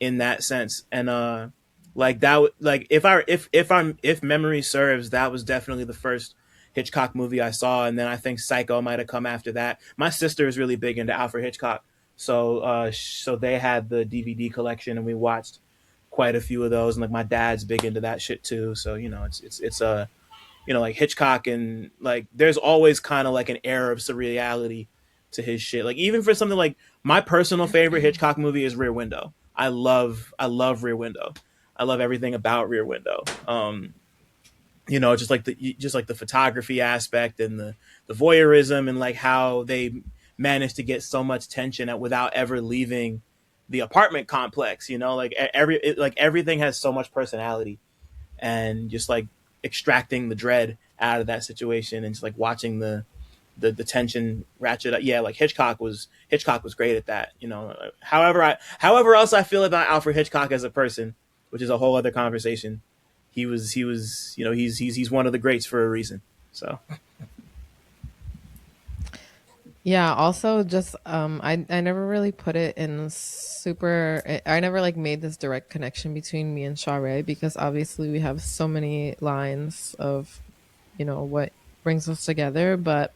in that sense. And like that, like if memory serves, that was definitely the first Hitchcock movie I saw, and then I think Psycho might have come after that. My sister is really big into Alfred Hitchcock, so they had the DVD collection, and we watched quite a few of those. And like my dad's big into that shit too, so it's like Hitchcock, and like there's always kind of like an air of surreality to his shit. Like even for something like my personal favorite Hitchcock movie is Rear Window. I love Rear Window. I love everything about Rear Window. Just like the photography aspect and the voyeurism and like how they managed to get so much tension without ever leaving the apartment complex. Like everything has so much personality, and just like extracting the dread out of that situation and just like watching the tension ratchet up. Yeah, like Hitchcock was great at that. However else I feel about Alfred Hitchcock as a person, which is a whole other conversation. He's one of the greats for a reason. So Yeah, also just I never really put it in super I never like made this direct connection between me and Sha Ray because obviously we have so many lines of what brings us together, but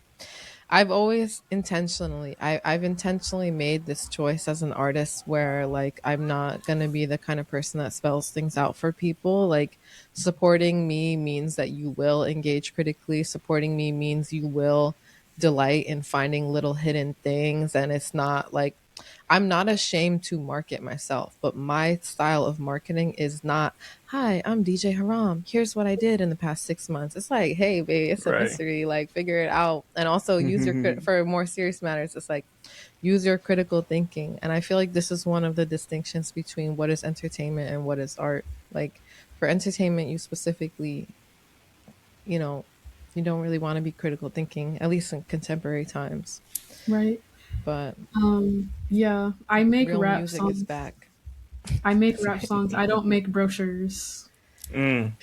I've always intentionally, I've intentionally made this choice as an artist where like I'm not gonna be the kind of person that spells things out for people. Like supporting me means that you will engage critically. Supporting me means you will delight in finding little hidden things, and it's not like I'm not ashamed to market myself, but my style of marketing is not, hi, I'm DJ Haram. Here's what I did in the past 6 months. It's like, hey, babe, it's a Right. mystery. Like, figure it out. And also use your, for more serious matters, it's like, use your critical thinking. And I feel like this is one of the distinctions between what is entertainment and what is art. Like, for entertainment, you specifically, you know, you don't really want to be critical thinking, at least in contemporary times. Right. But Yeah, I make real rap music songs. is back. I make rap songs. I don't make brochures. Period.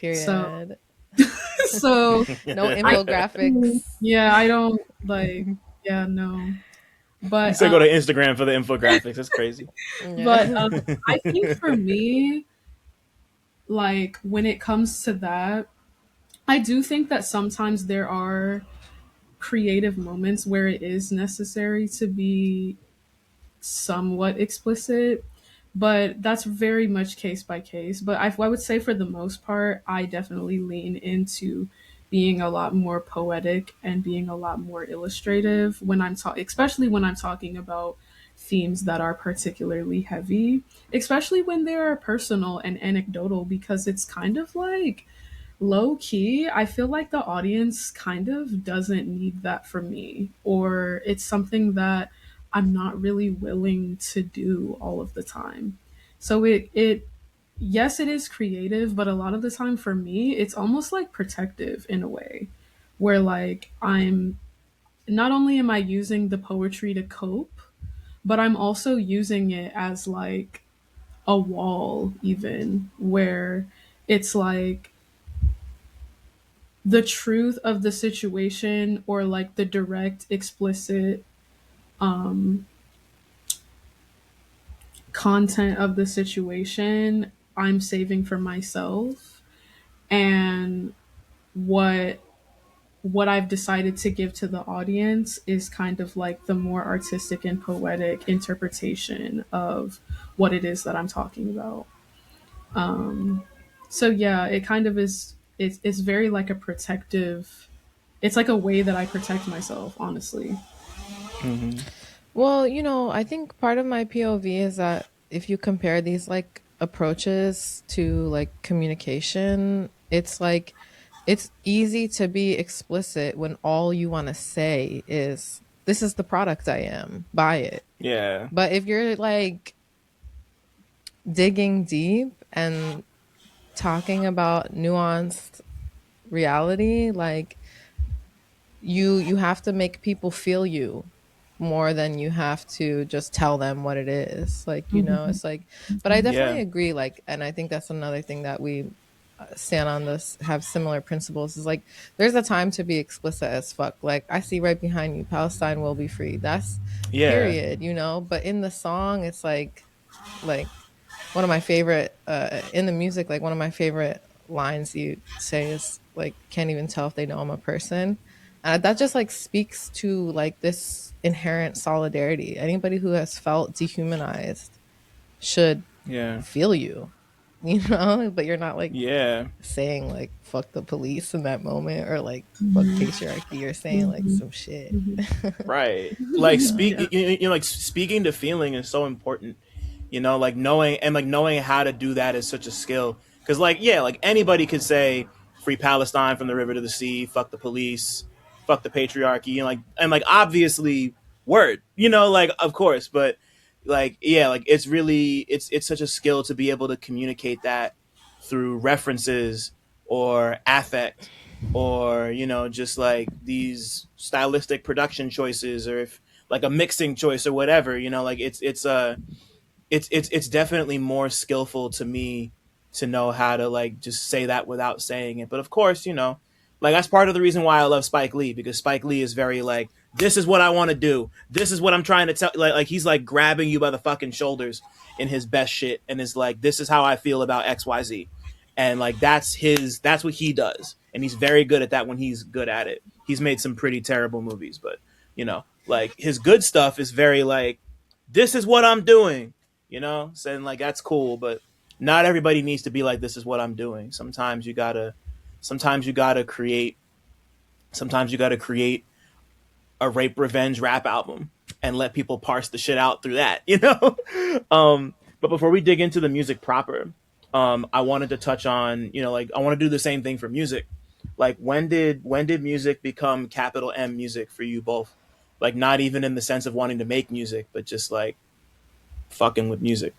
So No infographics. yeah, I don't like. Yeah, no. You But said go to Instagram for the infographics. That's crazy. but I think for me, like when it comes to that, I do think that sometimes there are creative moments where it is necessary to be somewhat explicit, but that's very much case by case. But I would say for the most part, I definitely lean into being a lot more poetic and being a lot more illustrative when I'm talking, especially when I'm talking about themes that are particularly heavy, especially when they are personal and anecdotal, because it's kind of like low key, I feel like the audience kind of doesn't need that from me, or it's something that I'm not really willing to do all of the time. So yes, it is creative, but a lot of the time for me, it's almost like protective in a way, where like I'm not only am I using the poetry to cope, but I'm also using it as like a wall, even where it's like the truth of the situation or like the direct explicit content of the situation I'm saving for myself, and what I've decided to give to the audience is kind of like the more artistic and poetic interpretation of what it is that I'm talking about. So yeah, it kind of is, it's very like a protective, it's like a way that I protect myself, honestly. Well, I think part of my POV is that if you compare these like approaches to like communication, it's like it's easy to be explicit when all you want to say is this is the product I am, buy it. Yeah. But if you're like digging deep and talking about nuanced reality, like you have to make people feel you more than you have to just tell them what it is, like it's like, but I definitely agree, like, and I think that's another thing that we stand on this, have similar principles, is like there's a time to be explicit as fuck. Like I see right behind you, Palestine will be free, that's period, but in the song it's like one of my favorite in the music, like one of my favorite lines you say is like, can't even tell if they know I'm a person. That just like speaks to like this inherent solidarity. Anybody who has felt dehumanized should feel you, but you're not like saying like fuck the police in that moment, or like fuck patriarchy. You're saying like some shit. Right. Like like speaking to feeling is so important. Like knowing how to do that is such a skill. Because like anybody could say free Palestine from the river to the sea, fuck the police, fuck the patriarchy, and obviously word, like of course, but like it's really it's such a skill to be able to communicate that through references or affect, or just like these stylistic production choices, or if like a mixing choice or whatever, like it's definitely more skillful to me to know how to like just say that without saying it. But of course, like that's part of the reason why I love Spike Lee, because Spike Lee is very like, this is what I want to do. This is what I'm trying to tell. Like he's like grabbing you by the fucking shoulders in his best shit, and is like, this is how I feel about XYZ. And like that's what he does, and he's very good at that when he's good at it. He's made some pretty terrible movies, but Like his good stuff is very like, this is what I'm doing, saying like that's cool, but not everybody needs to be like, this is what I'm doing. Sometimes you gotta create a rape revenge rap album and let people parse the shit out through that. But before we dig into the music proper, I wanted to touch on, like I want to do the same thing for music. Like when did music become capital M music for you both? Like not even in the sense of wanting to make music, but just like fucking with music.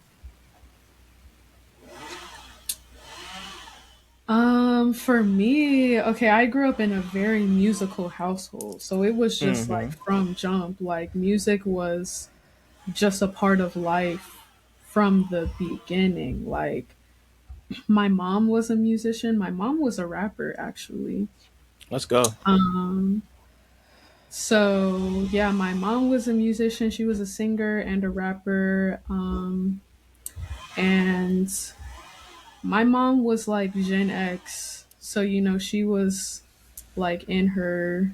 For me, okay, I grew up in a very musical household, so it was just like Mm-hmm. from jump, like music was just a part of life from the beginning. Like my mom was a musician. My mom was a rapper actually. Let's go. Um so yeah, my mom was a musician. She was a singer and a rapper. And my mom was like Gen X. So she was like in her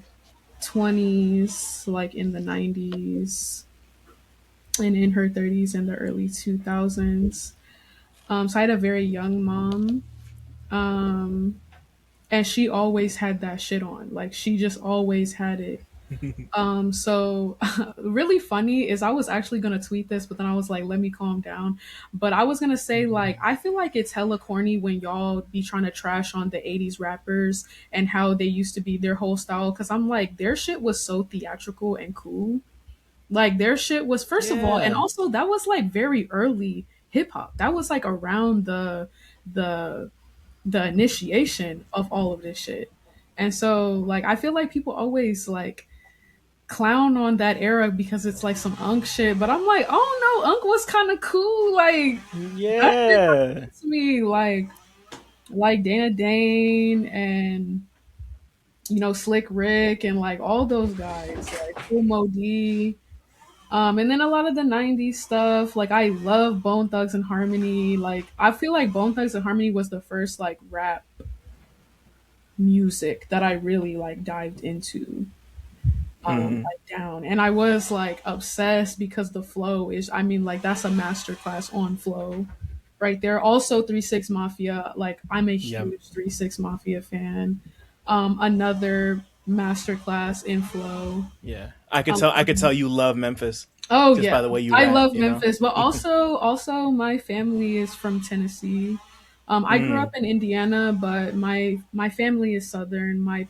20s, like in the 90s, and in her 30s in the early 2000s. So I had a very young mom. Um, and she always had that shit on. Like she just always had it. So really funny is I was actually gonna tweet this, but then I was like, let me calm down. But I was gonna say like I feel like it's hella corny when y'all be trying to trash on the 80s rappers and how they used to be their whole style. Cause I'm like, their shit was so theatrical and cool. Like their shit was first of all, and Yeah. also that was like very early hip hop. That was like around the the initiation of all of this shit. And so like I feel like people always like clown on that era because it's like some Unk shit, but I'm like, oh no, Unk was kind of cool. Like that shit Yeah. to me, like Dana Dane and Slick Rick and like all those guys, like Cool Mo D. And then a lot of the 90s stuff. Like I love Bone Thugs and Harmony. Like I feel like Bone Thugs and Harmony was the first like rap music that I really like dived into. Hmm. Like down, and I was like obsessed because the flow is, I mean, like that's a masterclass on flow right there. Also 3 6 Mafia, like I'm a Yep. huge 3 6 Mafia fan. Another masterclass in flow. Yeah. I could tell you love Memphis Oh just yeah, by the way you I rap, love Memphis, but also my family is from Tennessee. I grew up Mm. in Indiana, but my family is Southern. My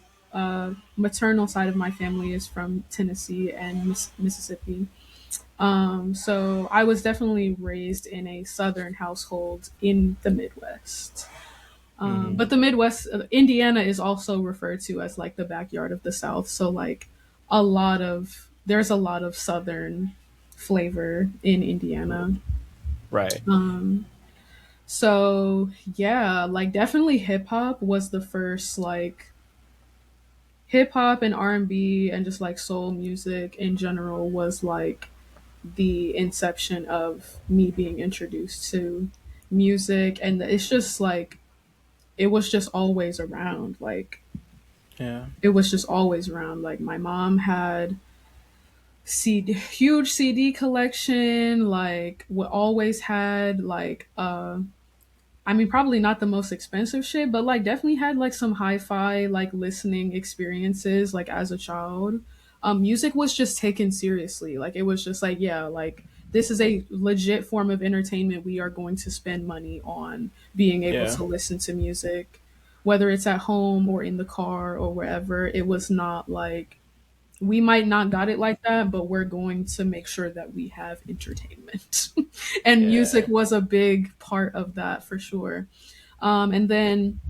maternal side of my family is from Tennessee and Mississippi. So I was definitely raised in a Southern household in the Midwest. Hmm. But the Midwest, Indiana is also referred to as like the backyard of the South. So like there's a lot of Southern flavor in Indiana. Right. So yeah, like definitely hip hop was the first like hip hop and R&B and just like soul music in general was like the inception of me being introduced to music, and it's just like it was just always around. Like Yeah. it was just always around. Like my mom had huge CD collection. Like we always had like I mean probably not the most expensive shit, but like definitely had like some hi-fi like listening experiences like as a child. Music was just taken seriously. Like it was just like, yeah, like this is a legit form of entertainment. We are going to spend money on being able Yeah. to listen to music, whether it's at home or in the car or wherever. It was not like we might not got it like that, but we're going to make sure that we have entertainment. And music Yeah. was a big part of that for sure. And then,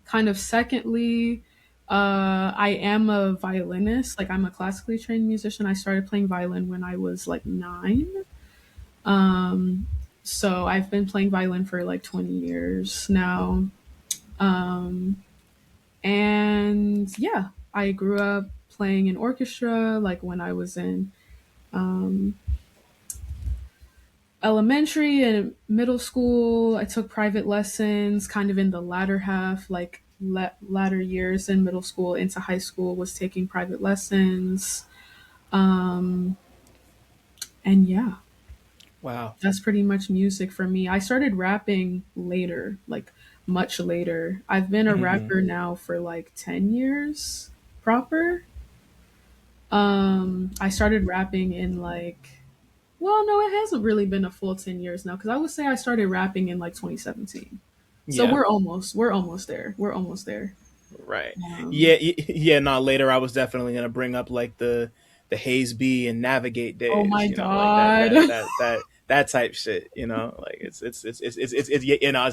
kind of secondly, I am a violinist. Like, I'm a classically trained musician. I started playing violin when I was like 9. Um, so I've been playing violin for like 20 years now. Um, and yeah, I grew up playing in orchestra like when I was in um, elementary and middle school. I took private lessons kind of in the latter half, like latter years in middle school into high school, was taking private lessons. Um, and yeah, Wow. that's pretty much music for me. I started rapping later, like much later. I've been a Hmm. rapper now for like 10 years proper. I started rapping in like, well, no, it hasn't really been a full 10 years now because I would say I started rapping in like 2017. So Yeah. we're almost there. We're almost there. Right. Um, Yeah. Yeah. No. Later, I was definitely gonna bring up like the Haze B and Navigate oh days. my You know, like that god. that that that that type shit. You know, like it's you know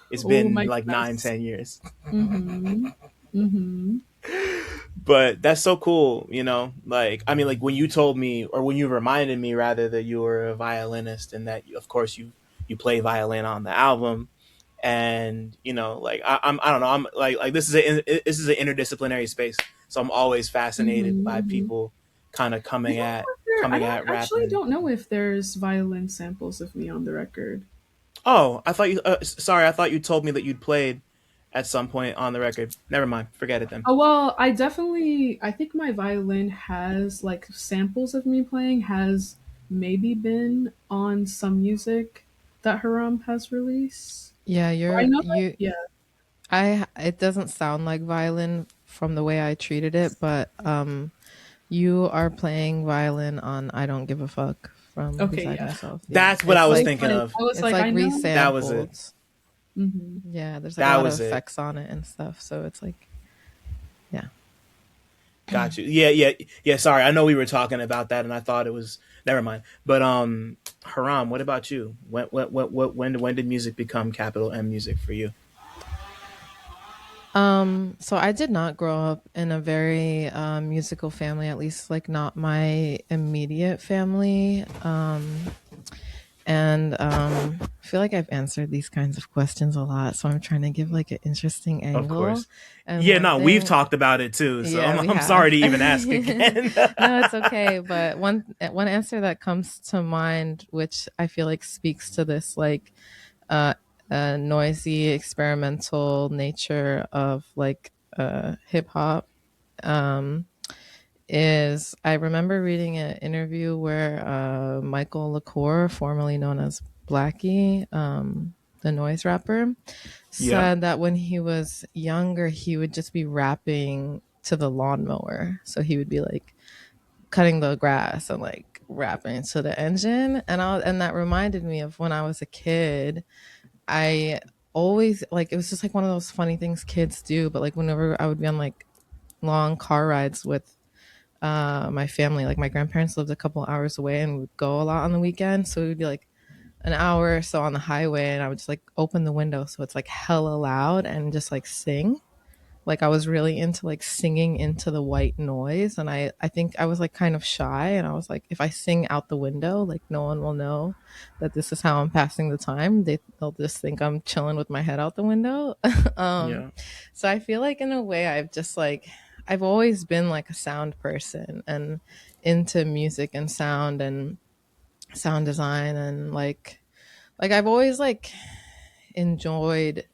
it's Oh been my like nine, goodness. 10 years. Mhm. Mhm. But that's so cool. You know, like I mean, like when you told me or when you reminded me rather that you were a violinist and that of course you play violin on the album and you know like I don't know I'm like this is an interdisciplinary space so I'm always fascinated Mhm. by Mhm. people kind of I don't know if there, I coming don't at actually rapping. don't know if there's violin samples of me on the record. Oh, I thought you sorry, I thought you told me that you'd played at some point on the record. Never mind, forget it then. Oh well, I think my violin has like samples of me playing has maybe been on some music that Haram has released. Yeah, Or I you're know that you yeah. I it doesn't sound like violin from the way I treated it, but you are playing violin on I Don't Give a Fuck from Okay, Beside yeah. Myself. Yeah. That's what I It's was So like thinking funny. of. I was it's like, like I know. That was it. resampled. Hmm. Yeah, there's like a That lot of was it. effects on it and stuff. So it's like yeah. Got you. Yeah. Sorry, I know we were talking about that, and I thought it was never mind. But Haram, what about you? When did music become capital M music for you? So I did not grow up in a very musical family, at least like not my immediate family. And I feel like I've answered these kinds of questions a lot, so I'm trying to give like an interesting Of angle. course. And Yeah, one no, we've thing, talked about it too, so yeah, we I'm sorry have. to even ask again. No, it's okay. But one answer that comes to mind, which I feel like speaks to this like uh, noisy experimental nature of like hip hop, um, is I remember reading an interview where Michael LaCour, formerly known as Blackie, the noise rapper, Yeah. said that when he was younger, he would just be rapping to the lawnmower. So he would be like cutting the grass and like rapping to the engine. And that reminded me of when I was a kid. I always like it was just like one of those funny things kids do, but like whenever I would be on like long car rides with my family, like my grandparents lived a couple hours away and would go a lot on the weekend, so it would be like an hour or so on the highway and I would just like open the window so it's like hella loud and just like sing. Like I was really into like singing into the white noise, and I think I was like kind of shy, and I was like, if I sing out the window, like no one will know that this is how I'm passing the time. They'll just think I'm chilling with my head out the window. um Yeah. so I feel like in a way I've always been like a sound person and into music and sound design, and like I've always like enjoyed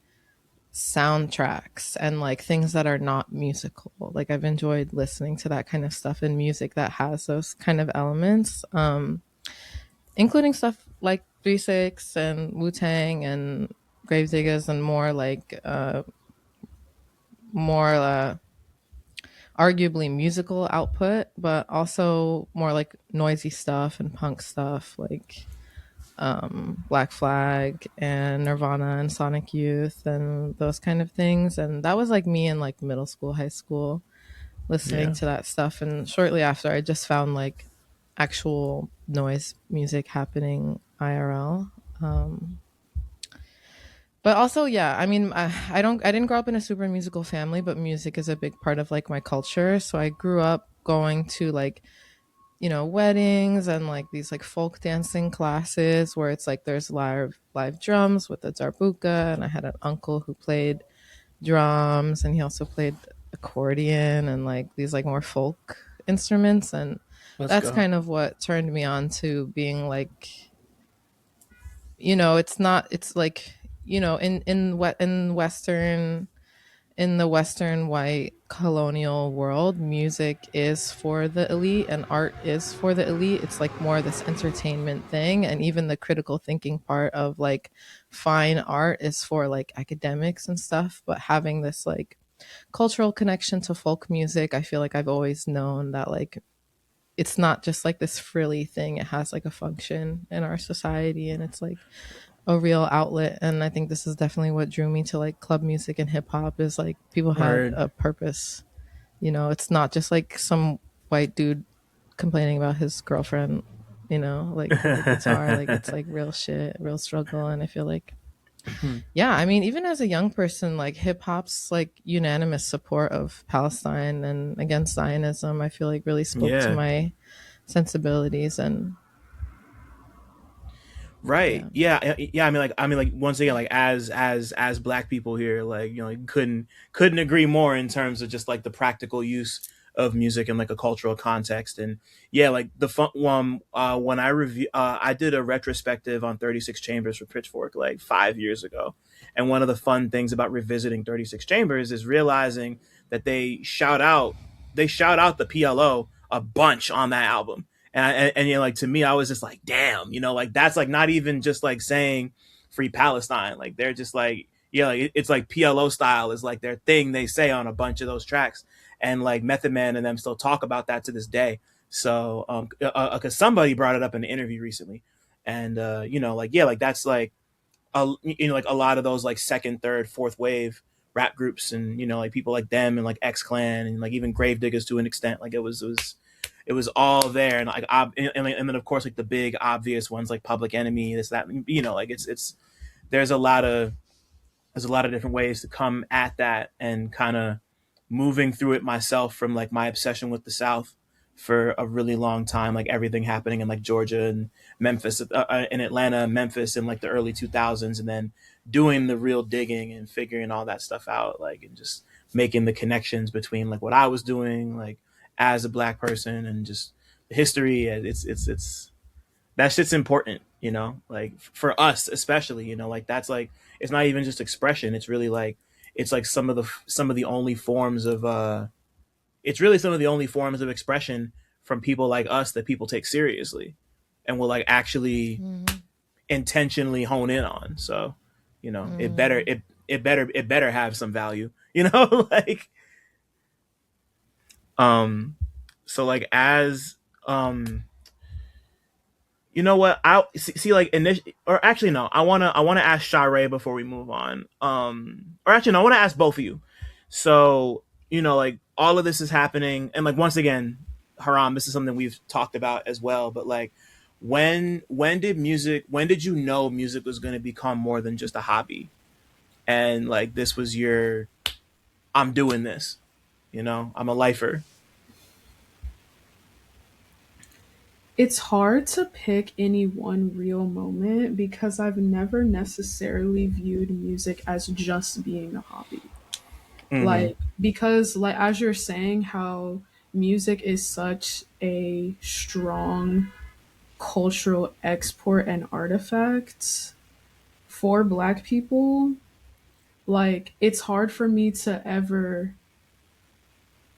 soundtracks and like things that are not musical. Like I've enjoyed listening to that kind of stuff in music that has those kind of elements, including stuff like 3 6 and Wu-Tang and Gravediggers, and more arguably musical output, but also more like noisy stuff and punk stuff like Black Flag and Nirvana and Sonic Youth and those kind of things. And that was like me in like middle school, high school, listening Yeah. to that stuff. And shortly after, I just found like actual noise music happening IRL. But also, yeah, I mean, I didn't grow up in a super musical family, but music is a big part of like my culture. So I grew up going to like weddings and like these like folk dancing classes where it's like there's live drums with the darbuka, and I had an uncle who played drums, and he also played accordion and like these like more folk instruments, and Let's that's go. kind of what turned me on to being like, it's like, in western in the western white colonial world, music is for the elite and art is for the elite. It's like more this entertainment thing. And even the critical thinking part of like fine art is for like academics and stuff. But having this like cultural connection to folk music, I feel like I've always known that like it's not just like this frilly thing. It has like a function in our society, and it's like a real outlet. And I think this is definitely what drew me to like club music and hip hop, is like people had Word. a purpose. You know, it's not just like some white dude complaining about his girlfriend, you know, like with a guitar. Like it's like real shit, real struggle. And I feel like, yeah, I mean, even as a young person, like hip hop's like unanimous support of Palestine and against Zionism, I feel like really spoke to Yeah. my sensibilities. And Right. yeah. Yeah. I mean, like once again, like as black people here, like like, couldn't agree more in terms of just like the practical use of music in like a cultural context. And yeah, like the fun one when I did a retrospective on 36 Chambers for Pitchfork like 5 years ago, and one of the fun things about revisiting 36 Chambers is realizing that they shout out the PLO a bunch on that album. And like to me, I was just like, damn, like that's like not even just like saying free Palestine. Like they're just like, yeah, like it's like PLO style is like their thing they say on a bunch of those tracks. And like Method Man and them still talk about that to this day. So because somebody brought it up in an interview recently. And like, yeah, like that's like like a lot of those like second, third, fourth wave rap groups, and like people like them and like X Clan and like even Gravediggers to an extent. Like it was all there. And like and then of course like the big obvious ones like Public Enemy, this that, like it's there's a lot of different ways to come at that, and kind of moving through it myself from like my obsession with the South for a really long time, like everything happening in like Georgia and Memphis, in Atlanta, Memphis in like the early 2000s, and then doing the real digging and figuring all that stuff out, like, and just making the connections between like what I was doing, like as a black person, and just the history. It's that shit's important, like for us especially, like that's like, it's not even just expression. It's really like, it's like some of the only forms of it's really some of the only forms of expression from people like us that people take seriously and will like actually intentionally hone in on. So, it better have some value, like so like as what I see like or actually no, I want to ask Sha Ray before we move on. Or actually no, I want to ask both of you. So, like all of this is happening, and like once again, Haram, this is something we've talked about as well, but like when did you know music was going to become more than just a hobby, and like this was your, I'm doing this, I'm a lifer. It's hard to pick any one real moment because I've never necessarily viewed music as just being a hobby. Mm-hmm. Like, because, like, as you're saying, how music is such a strong cultural export and artifact for Black people, like, it's hard for me to ever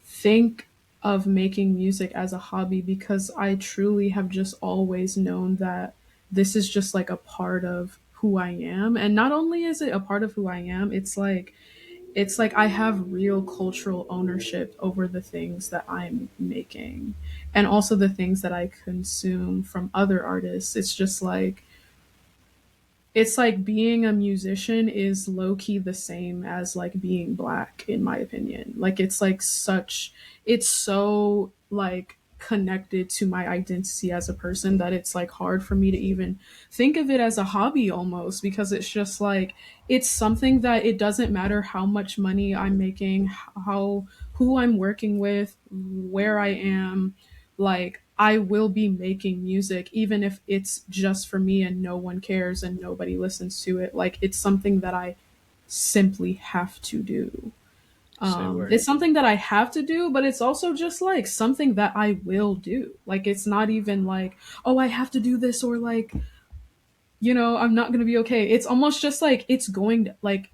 think of making music as a hobby because I truly have just always known that this is just like a part of who I am. And not only is it a part of who I am, it's like I have real cultural ownership over the things that I'm making and also the things that I consume from other artists. It's like being a musician is low key the same as like being Black, in my opinion. Like it's so like connected to my identity as a person that it's like hard for me to even think of it as a hobby almost, because it's just like it's something that it doesn't matter how much money I'm making, how who I'm working with, where I am, like I will be making music even if it's just for me and no one cares and nobody listens to it. Like it's something that I simply have to do. Say word. It's something that I have to do, but it's also just like something that I will do. Like it's not even like, oh, I have to do this, or like, I'm not gonna be okay. It's almost just like it's going to, like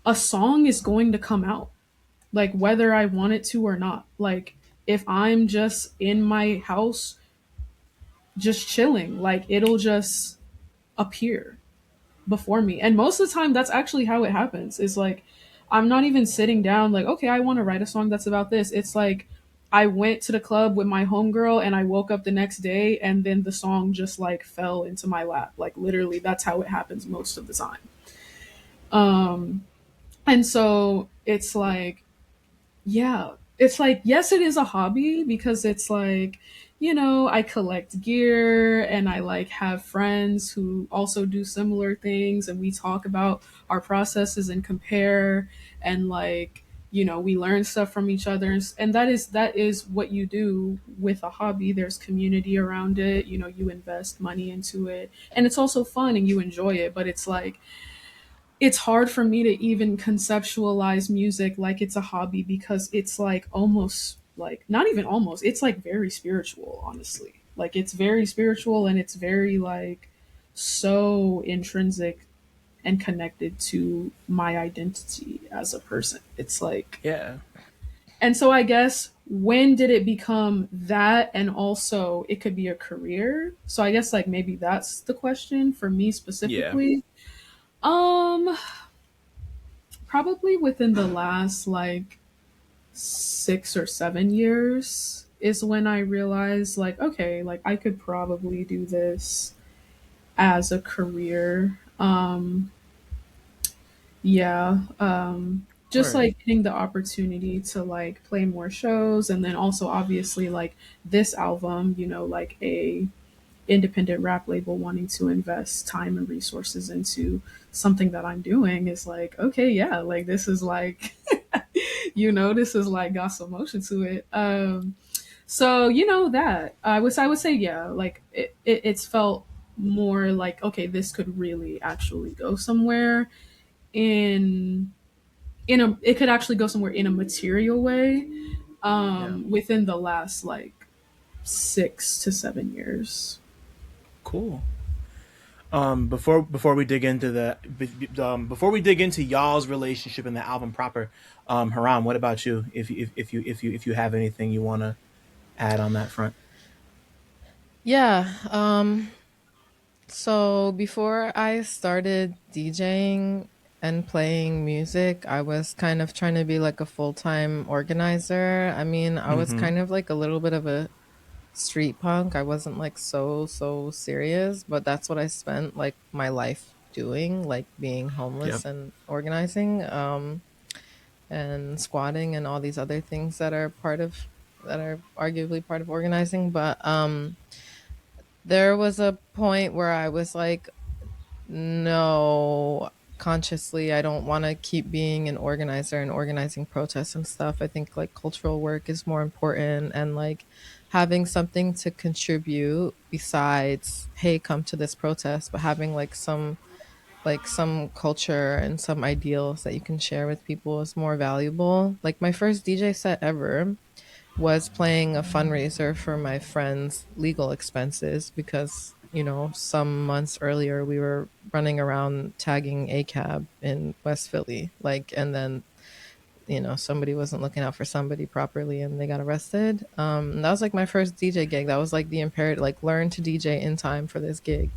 a song is going to come out. like whether I want it to or not. Like if I'm just in my house just chilling, like it'll just appear before me. And most of the time that's actually how it happens. Is like I'm not even sitting down like, okay, I want to write a song that's about this. It's like I went to the club with my homegirl and I woke up the next day and then the song just like fell into my lap. Like literally that's how it happens most of the time. Um and so it's like, yeah, it's like, yes, it is a hobby because it's like, I collect gear and I like have friends who also do similar things and we talk about our processes and compare and like, we learn stuff from each other, and that is what you do with a hobby. There's community around it, you invest money into it and it's also fun and you enjoy it, but it's like it's hard for me to even conceptualize music like it's a hobby because it's like almost like not even almost, it's like very spiritual, honestly. Like it's very spiritual and it's very like so intrinsic and connected to my identity as a person. It's like, Yeah. and so I guess when did it become that, and also it could be a career? So I guess like maybe that's the question for me Yeah. specifically. Um Probably within the last like 6 or 7 years is when I realized like, okay, like I could probably do this as a career. Yeah. Just Word. like getting the opportunity to like play more shows, and then also obviously like this album, like a independent rap label wanting to invest time and resources into something that I'm doing is like, okay, yeah, like this is like, this is like got some motion to it. So that I would say, yeah, like it's felt more like, okay, this could really actually go somewhere in it could actually go somewhere in a material way Yeah. within the last like 6 to 7 years. Cool. Before we dig into before we dig into y'all's relationship and the album proper, Haram, what about you? If you have anything you want to add on that front. Yeah. So before I started DJing and playing music, I was kind of trying to be like a full-time organizer. I mean, I was Mm-hmm. kind of like a little bit of a street punk. I wasn't like so serious, but that's what I spent like my life doing, like being Yep. homeless and organizing, and squatting and all these other things that are arguably part of organizing. But there was a point where I was like, no, consciously, I don't want to keep being an organizer and organizing protests and stuff. I think like cultural work is more important, and like having something to contribute besides, hey, come to this protest, but having like some culture and some ideals that you can share with people is more valuable. Like my first DJ set ever was playing a fundraiser for my friend's legal expenses because, some months earlier we were running around tagging a cab in West Philly. Like, and then, somebody wasn't looking out for somebody properly and they got arrested. And that was like my first DJ gig. That was like the imperative, like learn to DJ in time for this gig.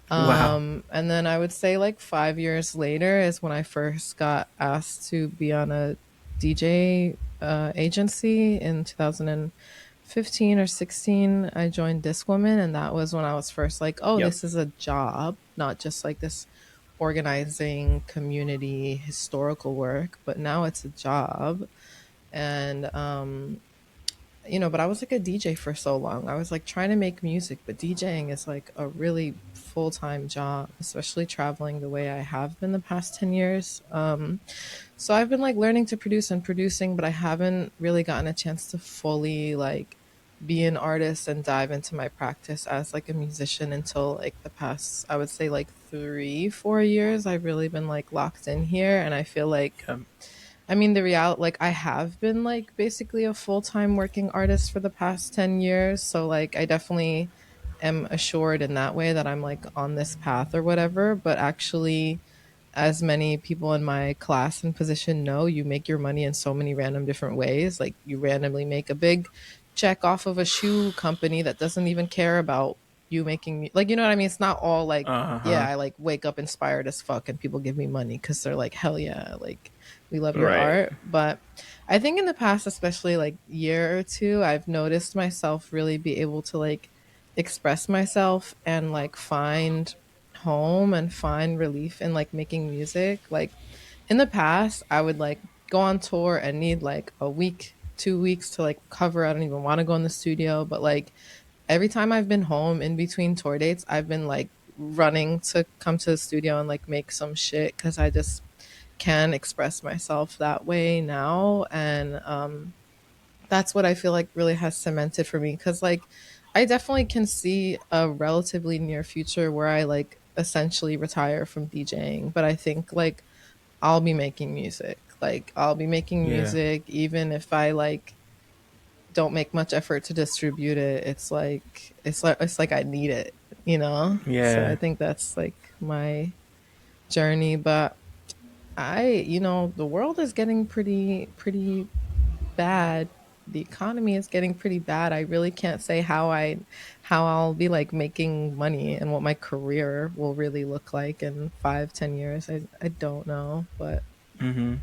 Wow. And then I would say like 5 years later is when I first got asked to be on a DJ agency in 2015 or 16. I joined Discwoman, and that was when I was first like, oh, Yep. this is a job, not just like this organizing community historical work, but now it's a job. And but I was like a DJ for so long. I was like trying to make music, but DJing is like a really full-time job, especially traveling the way I have been the past 10 years. So I've been like learning to produce and producing, but I haven't really gotten a chance to fully like be an artist and dive into my practice as like a musician until like the past, I would say like 3 4 years. I've really been like locked in here, and I feel like, Yep. I mean, the reality, like, I have been like basically a full time working artist for the past 10 years. So, like, I definitely am assured in that way that I'm like on this path or whatever. But actually, as many people in my class and position know, you make your money in so many random different ways. Like you randomly make a big check off of a shoe company that doesn't even care about you making, like, you know what I mean? It's not all like, yeah, Uh-huh. I like wake up inspired as fuck and people give me money because they're like, hell yeah, like we love your Right. art. But I think in the past, especially like year or two, I've noticed myself really be able to like express myself and like find home and find relief in like making music. Like in the past, I would like go on tour and need like a week, 2 weeks to like cover. I don't even want to go in the studio, but like every time I've been home in between tour dates, I've been like running to come to the studio and like make some shit because I just can express myself that way now. And that's what I feel like really has cemented for me because like I definitely can see a relatively near future where I like essentially retire from DJing, but I think like I'll be making music. Like I'll be making Yeah. music even if I like don't make much effort to distribute it. It's like I need it, you know? So I Yeah. think that's like my journey, but the world is getting pretty bad. The economy is getting pretty bad. I really can't say how I'll be like making money and what my career will really look like in 5, 10 years. I don't know, but Mm-hmm.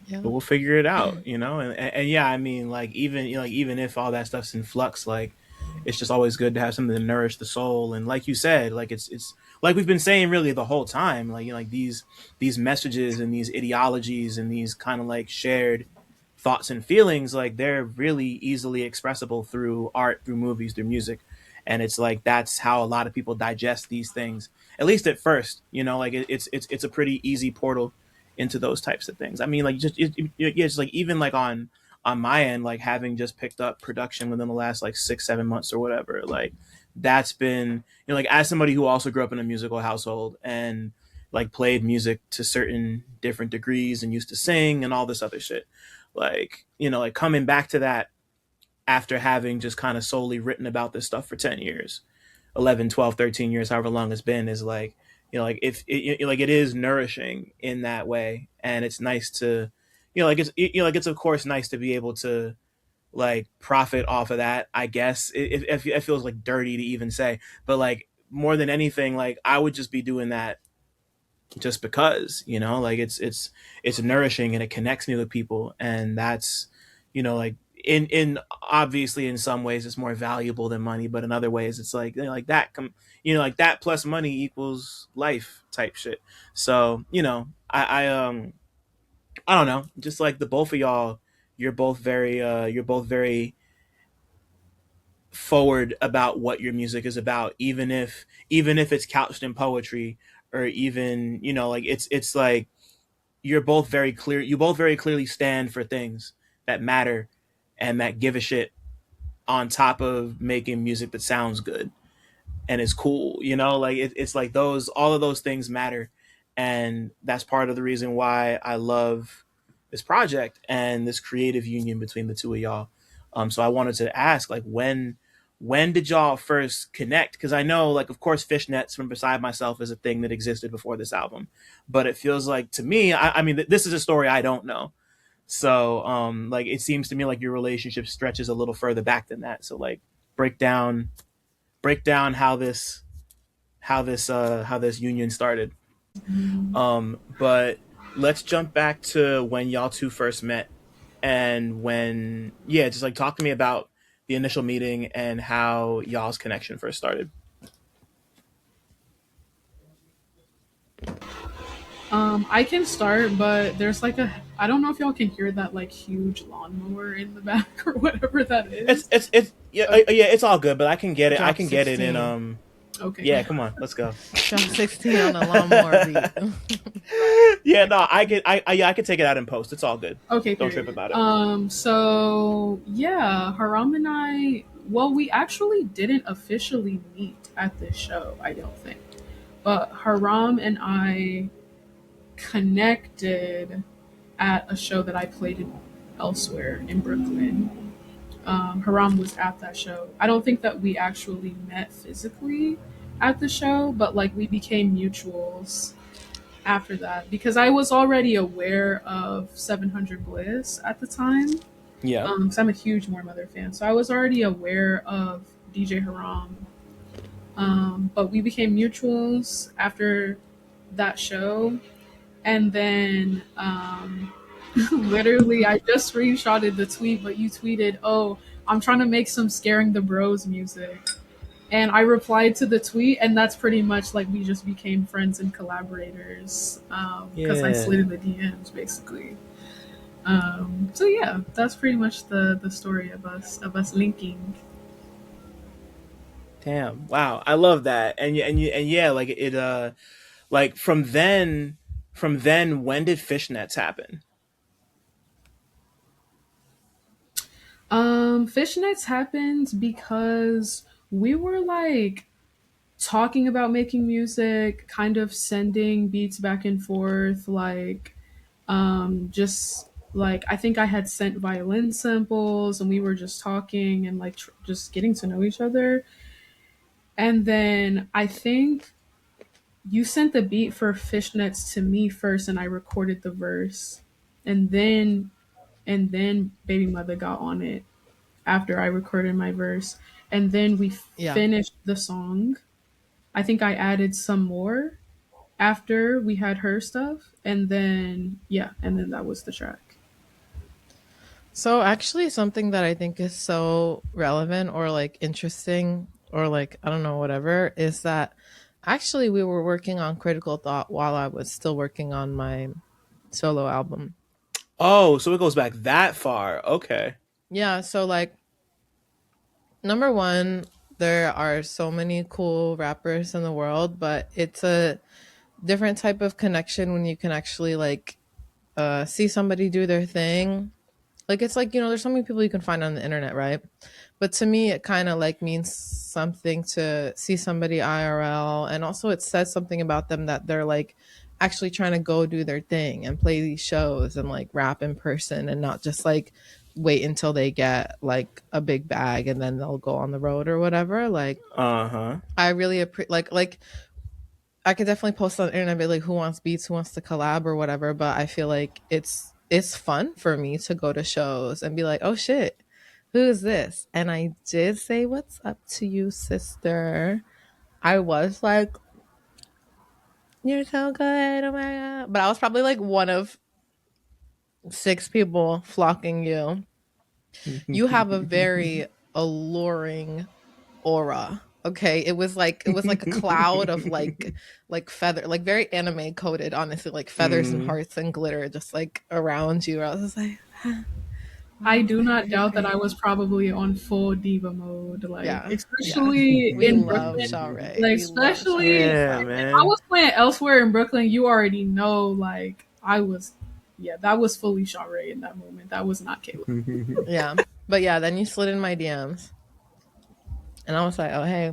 yeah. But we'll figure it out, you know. And yeah, I mean, like even like even if all that stuff's in flux, like it's just always good to have something to nourish the soul. And like you said, like it's like we've been saying really the whole time, like like these messages and these ideologies and these kind of like shared thoughts and feelings, like they're really easily expressible through art, through movies, through music. And it's like that's how a lot of people digest these things, at least at first, you know. Like it's a pretty easy portal into those types of things. I mean, like yeah, just like even like on my end, like having just picked up production within the last like 6 7 months or whatever, like that's been, you know, like as somebody who also grew up in a musical household and like played music to certain different degrees and used to sing and all this other shit, like, you know, like coming back to that after having just kind of solely written about this stuff for 10 years, 11, 12, 13 years, however long it's been, is like, you know, like if it, like it is nourishing in that way. And it's nice to, you know, like like it's of course nice to be able to like profit off of that, I guess. It feels like dirty to even say, but like more than anything, like I would just be doing that just because, you know, like it's nourishing and it connects me with people. And that's, you know, like in obviously in some ways it's more valuable than money, but in other ways it's like, you know, like you know, like that plus money equals life type shit. So, you know, I don't know, just like the both of y'all, you're both very forward about what your music is about, even if it's couched in poetry, or even, you know, like it's like you're both very clear, you both very clearly stand for things that matter and that give a shit, on top of making music that sounds good and is cool, you know. Like it's like those, all of those things matter. And that's part of the reason why I love this project and this creative union between the two of y'all. So I wanted to ask, like, when did y'all first connect? Because I know, like, of course, Fishnets from Beside Myself is a thing that existed before this album, but it feels like to me, I mean, this is a story I don't know. So, like, it seems to me like your relationship stretches a little further back than that. So, like, break down, how this union started. But let's jump back to when y'all two first met, and when, yeah, just like talk to me about the initial meeting and how y'all's connection first started. I can start, but there's like I don't know if y'all can hear that like huge lawnmower in the back or whatever that is. It's yeah, Okay. yeah, it's all good, but I can get it. I Drop can get it in 16. Okay. yeah, come on, let's go. Drop 16 on the lawnmower beat. Yeah, no, yeah, I could take it out in post. It's all good. Okay, Don't trip period. about it. So yeah, Haram and I, well, we actually didn't officially meet at this show, I don't think. But Haram and I connected at a show that I played in elsewhere in Brooklyn. Haram was at that show. I don't think that we actually met physically at the show, but like we became mutuals. after that because I was already aware of 700 Bliss at the time. Yeah. Because I'm a huge More Mother fan, so I was already aware of DJ Haram. But we became mutuals after that show, and then literally I just screenshotted the tweet, but you tweeted, "Oh, I'm trying to make some Scaring the Bros music." And I replied to the tweet, and that's pretty much like we just became friends and collaborators because I Yeah. slid in the DMs basically. So yeah, that's pretty much the story of us linking. Damn. Wow. I love that. And yeah, like it like from then when did fishnets happen? Fishnets happened because we were like talking about making music, kind of sending beats back and forth, like just like I think I had sent violin samples and we were just talking and like just getting to know each other. And then I think you sent the beat for fishnets to me first and I recorded the verse. And then Baby Mother got on it after I recorded my verse. And then we Yeah. finished the song. I think I added some more after we had her stuff. And then, yeah, and then that was the track. So actually something that I think is so relevant or like interesting or like I don't know whatever is that actually we were working on Critical Thought while I was still working on my solo album. Oh, so it goes back that far. Okay. Yeah, so like number one, there are so many cool rappers in the world, but it's a different type of connection when you can actually like see somebody do their thing. Like it's like, you know, there's so many people you can find on the internet, right? But to me it kind of like means something to see somebody IRL, and also it says something about them that they're like actually trying to go do their thing and play these shows and like rap in person and not just like wait until they get like a big bag and then they'll go on the road or whatever. Like Uh-huh. I really like I could definitely post on the internet, be like, who wants beats, who wants to collab or whatever. But I feel like it's fun for me to go to shows and be like, oh shit, who is this? And I did say, what's up to you, sister? I was like, you're so good, oh my god. But I was probably like one of 6 people flocking you. You have a very alluring aura. Okay, it was like a cloud of like feather, like very anime coded, honestly, like feathers and hearts and glitter just like around you. I was just like, I do not doubt that I was probably on full diva mode, like yeah, especially we in love Brooklyn. Sha Ray. Like We love Sha especially Ray. Yeah, if man. I was playing elsewhere in Brooklyn, you already know like I was yeah, that was fully Sha Ray in that moment. That was not Kayla. Yeah, but yeah, then you slid in my DMs, and I was like, oh hey,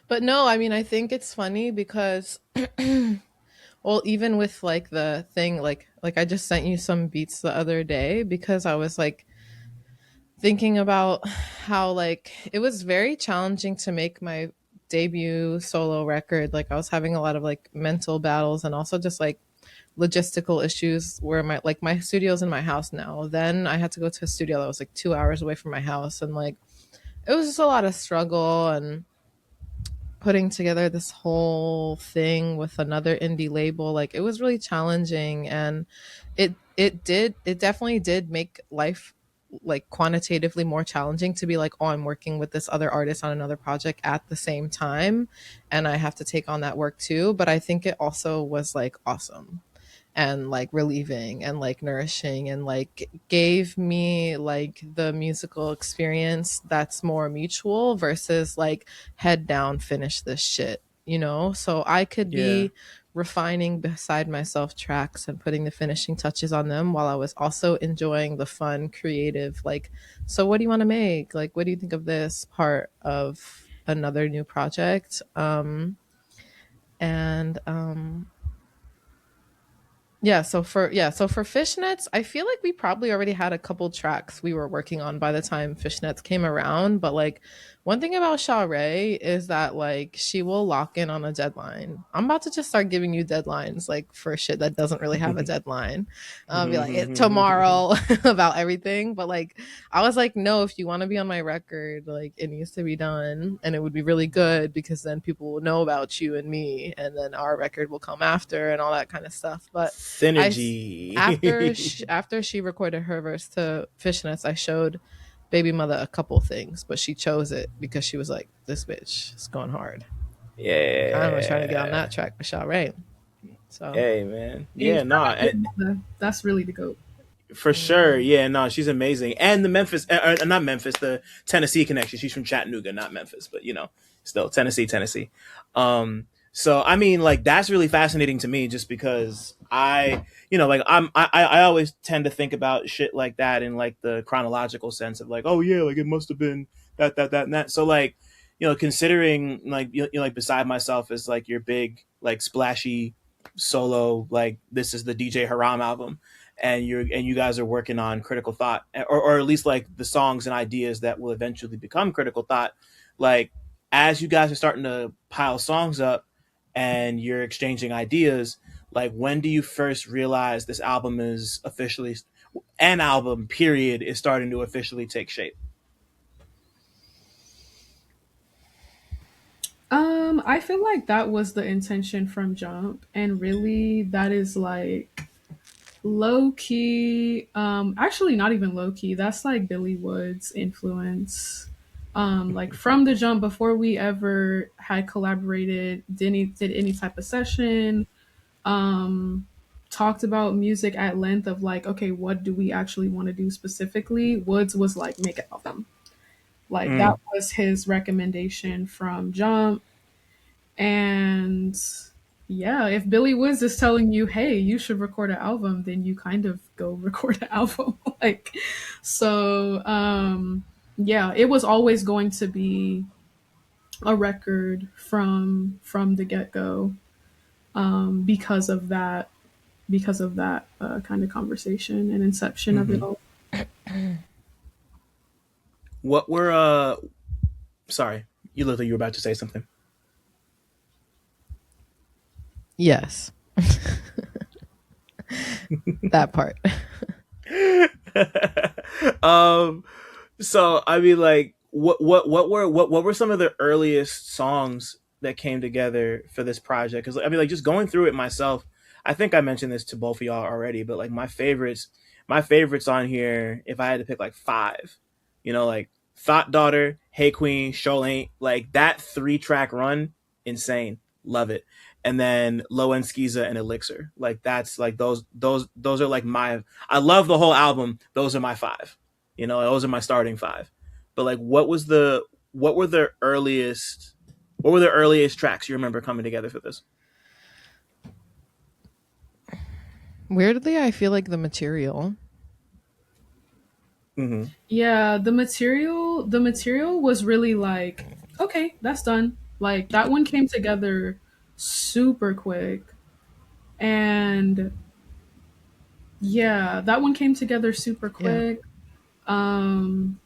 but no, I mean, I think it's funny because well, even with like the thing, like I just sent you some beats the other day because I was like thinking about how like it was very challenging to make my debut solo record. Like I was having a lot of like mental battles and also just like logistical issues where my studio's in my house now. Then I had to go to a studio that was like 2 hours away from my house, and like it was just a lot of struggle and putting together this whole thing with another indie label. Like it was really challenging, and it definitely did make life like quantitatively more challenging to be like, oh, I'm working with this other artist on another project at the same time and I have to take on that work too. But I think it also was like awesome and like relieving and like nourishing and like gave me like the musical experience that's more mutual versus like head down finish this shit, you know. So I could Yeah. be refining beside myself tracks and putting the finishing touches on them while I was also enjoying the fun creative like, so what do you want to make, like what do you think of this part of another new project. And So for fishnets, I feel like we probably already had a couple tracks we were working on by the time fishnets came around. But like one thing about Sha Ray is that like she will lock in on a deadline. I'm about to just start giving you deadlines like for shit that doesn't really have a deadline. I'll be like tomorrow about everything. But like I was like, no, if you want to be on my record, like it needs to be done, and it would be really good because then people will know about you and me, and then our record will come after and all that kind of stuff. But Synergy. after she recorded her verse to Fishnets, I showed Baby Mother a couple things, but she chose it because she was like, "This bitch is going hard." Yeah. I was trying to get on that track with Sha Ray. So Hey man. Yeah, no. That's really the GOAT. For sure. Yeah, no, she's amazing. And the Memphis, not Memphis, the Tennessee connection. She's from Chattanooga, not Memphis, but still Tennessee. So I mean, like that's really fascinating to me, just because I always tend to think about shit like that in like the chronological sense of like, oh yeah, like it must have been that, and that. So like, considering like like Beside Myself is like your big like splashy solo, like this is the DJ Haram album, and you guys are working on Critical Thot, or at least like the songs and ideas that will eventually become Critical Thot. Like as you guys are starting to pile songs up and you're exchanging ideas, like when do you first realize this album is officially an album period is starting to officially take shape? I feel like that was the intention from jump, and really that is like low key, actually not even low key, that's like Billy Wood's influence. Like from the jump, before we ever had collaborated, did any type of session, um talked about music at length of like, okay, what do we actually want to do specifically, Woods was like, make an album. Like that was his recommendation from jump. And yeah, if Billy Woods is telling you, hey, you should record an album, then you kind of go record an album. Like, so yeah, it was always going to be a record from the get-go, because of that kind of conversation and inception of it all. What were sorry, you looked like you were about to say something. yes, that part. So I mean, like, what were some of the earliest songs that came together for this project? Because I mean, like, just going through it myself, I think I mentioned this to both of y'all already, but like my favorites on here, if I had to pick like five, like Thought Daughter, Hey Queen, Show Ain't, like that 3-track run, insane, love it. And then Low End Skiza and Elixir, like that's like those are like I love the whole album. Those are my five, those are my starting five. But like, what were the earliest tracks you remember coming together for this? Weirdly, I feel like The Material. Mm-hmm. Yeah, the material was really like, okay, that's done. Like that one came together super quick. And yeah, that one came together super quick. And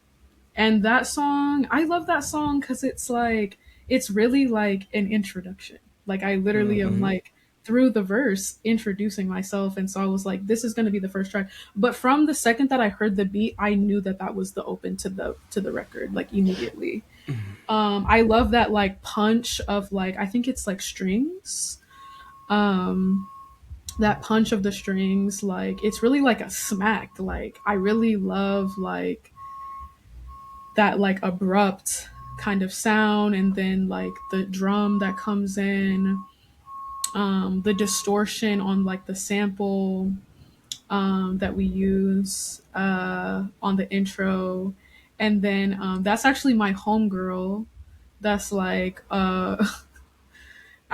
that song, I love that song because it's really like an introduction. Like I literally am like through the verse introducing myself, and so I was like, this is going to be the first track. But from the second that I heard the beat, I knew that was the open to the record, like immediately. I love that like punch of like, I think it's like strings. That punch of the strings, like it's really like a smack. Like I really love like that like abrupt kind of sound, and then like the drum that comes in, the distortion on like the sample that we use on the intro. And then that's actually my homegirl. That's like the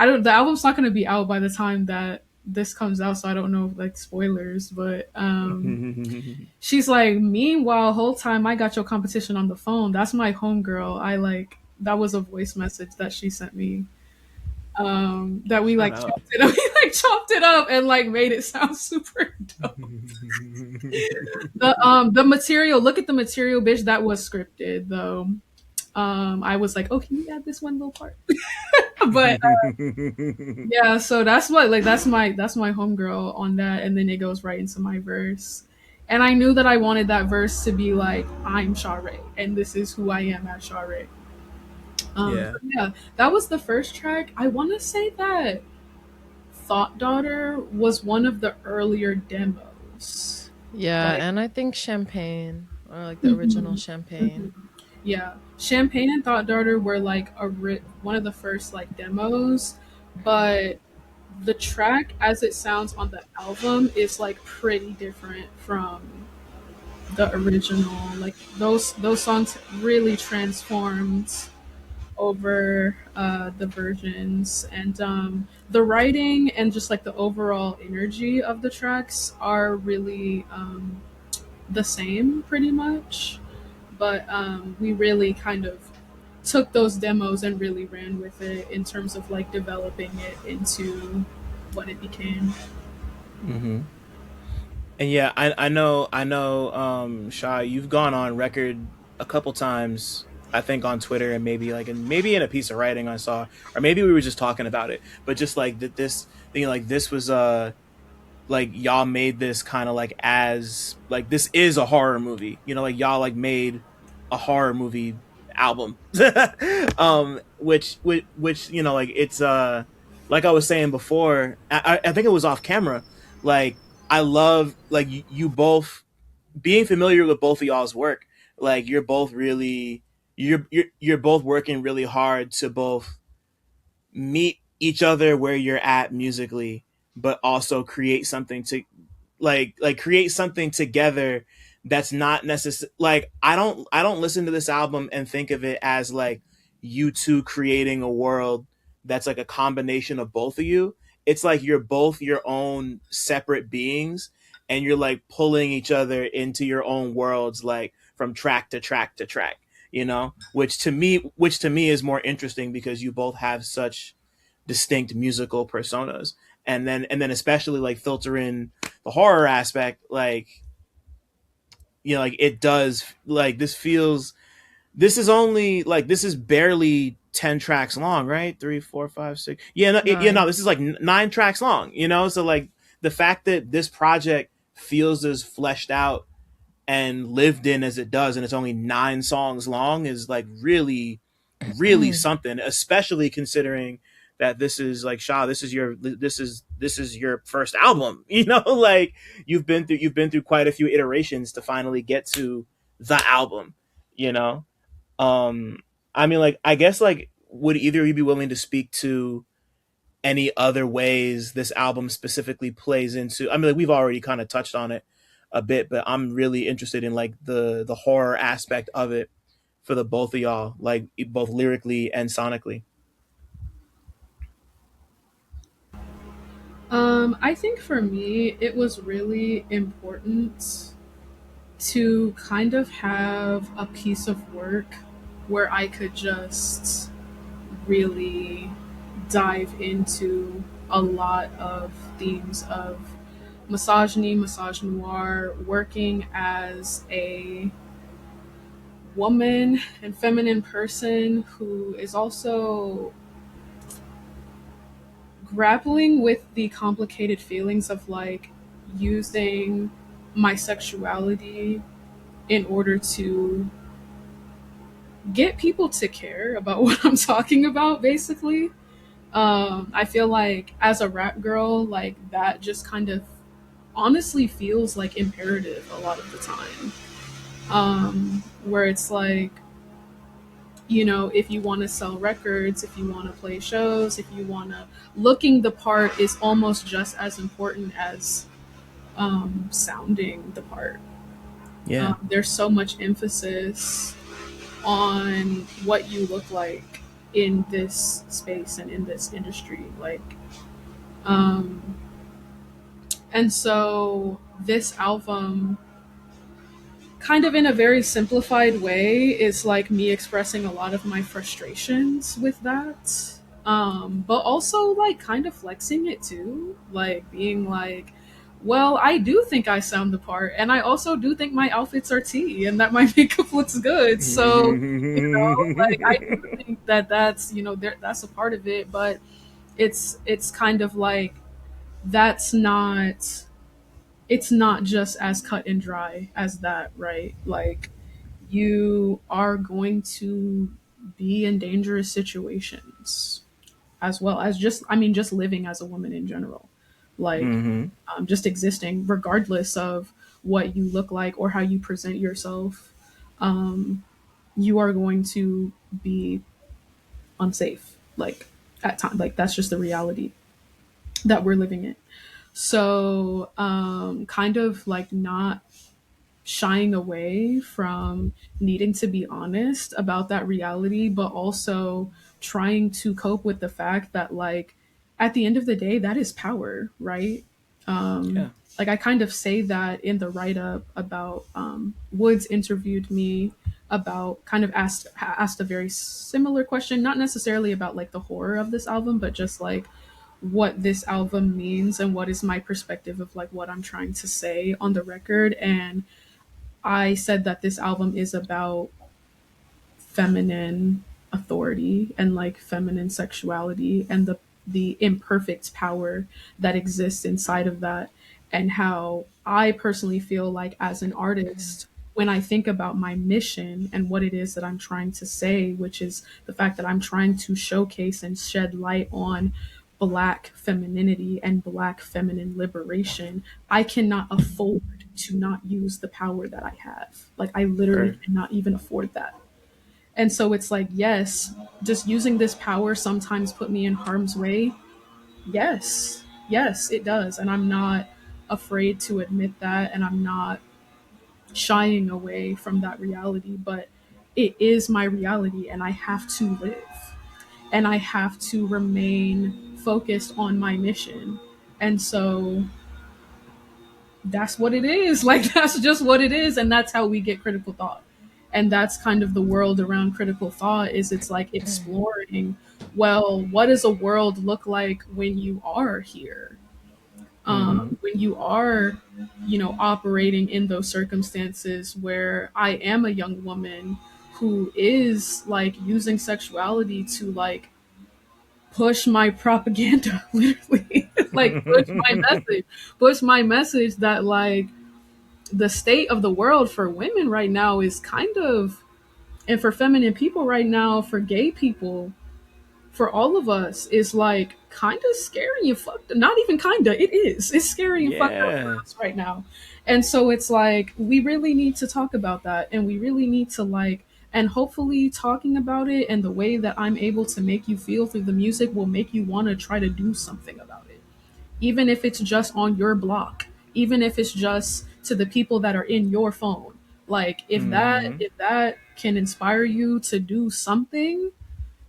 album's not gonna be out by the time that this comes out, so I don't know like spoilers, but she's like, meanwhile, whole time I got your competition on the phone. That's my homegirl. That was a voice message that she sent me. that we Shut like up. chopped it up. We like chopped it up and like made it sound super dope. The material, look at the material, bitch, that was scripted though. I was like, oh, can you add this one little part? But yeah, so that's what like that's my homegirl on that, and then it goes right into my verse. And I knew that I wanted that verse to be like, I'm Sha Ray, and this is who I am as Sha Ray. Yeah. So yeah, that was the first track. I want to say that Thought Daughter was one of the earlier demos. Yeah, Like, and I think Champagne, or like the original Champagne. yeah, Champagne and Thought Daughter were like one of the first like demos, but the track as it sounds on the album is like pretty different from the original. Like those songs really transformed over the versions, and the writing and just like the overall energy of the tracks are really the same pretty much, but we really kind of took those demos and really ran with it in terms of like developing it into what it became. Mm-hmm. And yeah, I know, Sha, you've gone on record a couple times, I think on Twitter, and maybe in a piece of writing I saw, or maybe we were just talking about it, but just like that this thing, like this was like y'all made this kind of like as like this is a horror movie, like y'all like made a horror movie album, which like it's like I was saying before, I think it was off camera, like I love like you both being familiar with both of y'all's work. Like you're both really you're both working really hard to both meet each other where you're at musically, but also create something to like create something together that's not necessary. Like I don't listen to this album and think of it as like you two creating a world that's like a combination of both of you. It's like you're both your own separate beings, and you're like pulling each other into your own worlds, like from track to track to track, which to me is more interesting because you both have such distinct musical personas. And then especially like filter in the horror aspect, like like it does, like this is only like this is barely 10 tracks long, right? 3, 4, 5, 6. Yeah, no, this is like 9 tracks long, so like the fact that this project feels as fleshed out and lived in as it does, and it's only 9 songs long, is like really something, especially considering that this is like Sha, this is your first album, like you've been through quite a few iterations to finally get to the album, I mean, like, I guess, like, would either of you be willing to speak to any other ways this album specifically plays into? I mean, like, we've already kind of touched on it a bit, but I'm really interested in like the horror aspect of it for the both of y'all, like both lyrically and sonically. I think for me, it was really important to kind of have a piece of work where I could just really dive into a lot of themes of misogyny, misogynoir, working as a woman and feminine person who is also grappling with the complicated feelings of like using my sexuality in order to get people to care about what I'm talking about, basically. I feel like as a rap girl, like that just kind of honestly feels like imperative a lot of the time. Where it's like, if you want to sell records, if you want to play shows, if you want to, looking the part is almost just as important as sounding the part. Yeah. There's so much emphasis on what you look like in this space and in this industry. Like, and so this album, kind of in a very simplified way, is like me expressing a lot of my frustrations with that. But also like kind of flexing it too, like being like, well, I do think I sound the part, and I also do think my outfits are tea, and that my makeup looks good. So, like I do think that that's that's a part of it, but it's kind of like that's not it's not just as cut and dry as that, right? Like you are going to be in dangerous situations as well as just just living as a woman in general, like just existing regardless of what you look like or how you present yourself. You are going to be unsafe, like at times. Like that's just the reality that we're living in. So kind of like not shying away from needing to be honest about that reality, but also trying to cope with the fact that, like, at the end of the day, that is power, right? Yeah. Like, I kind of say that in the write up about Woods interviewed me about kind of asked a very similar question, not necessarily about like the horror of this album, but just like what this album means and what is my perspective of like what I'm trying to say on the record. And I said that this album is about feminine authority and like feminine sexuality and the imperfect power that exists inside of that, and how I personally feel like as an artist, when I think about my mission and what it is that I'm trying to say, which is the fact that I'm trying to showcase and shed light on Black femininity and Black feminine liberation, I cannot afford to not use the power that I have. Like, I literally Right. cannot even afford that. And so it's like, yes, just using this power sometimes put me in harm's way. Yes, yes, it does. And I'm not afraid to admit that. And I'm not shying away from that reality. But it is my reality, and I have to live. And I have to remain focused on my mission. And so that's what it is. Like, that's just what it is. And that's how we get critical thought. And that's kind of the world around critical thought, is it's like exploring, well, what does a world look like when you are here? When you are, operating in those circumstances where I am a young woman who is like using sexuality to like push my propaganda, literally, like push my message that like the state of the world for women right now is kind of, and for feminine people right now, for gay people, for all of us, is like kind of scary and fucked. Not even kinda, it is. It's scary and fucked up for Yeah. us right now. And so it's like we really need to talk about that, and we really need to like, and hopefully talking about it and the way that I'm able to make you feel through the music will make you want to try to do something about it, even if it's just on your block, even if it's just to the people that are in your phone. Like if that can inspire you to do something,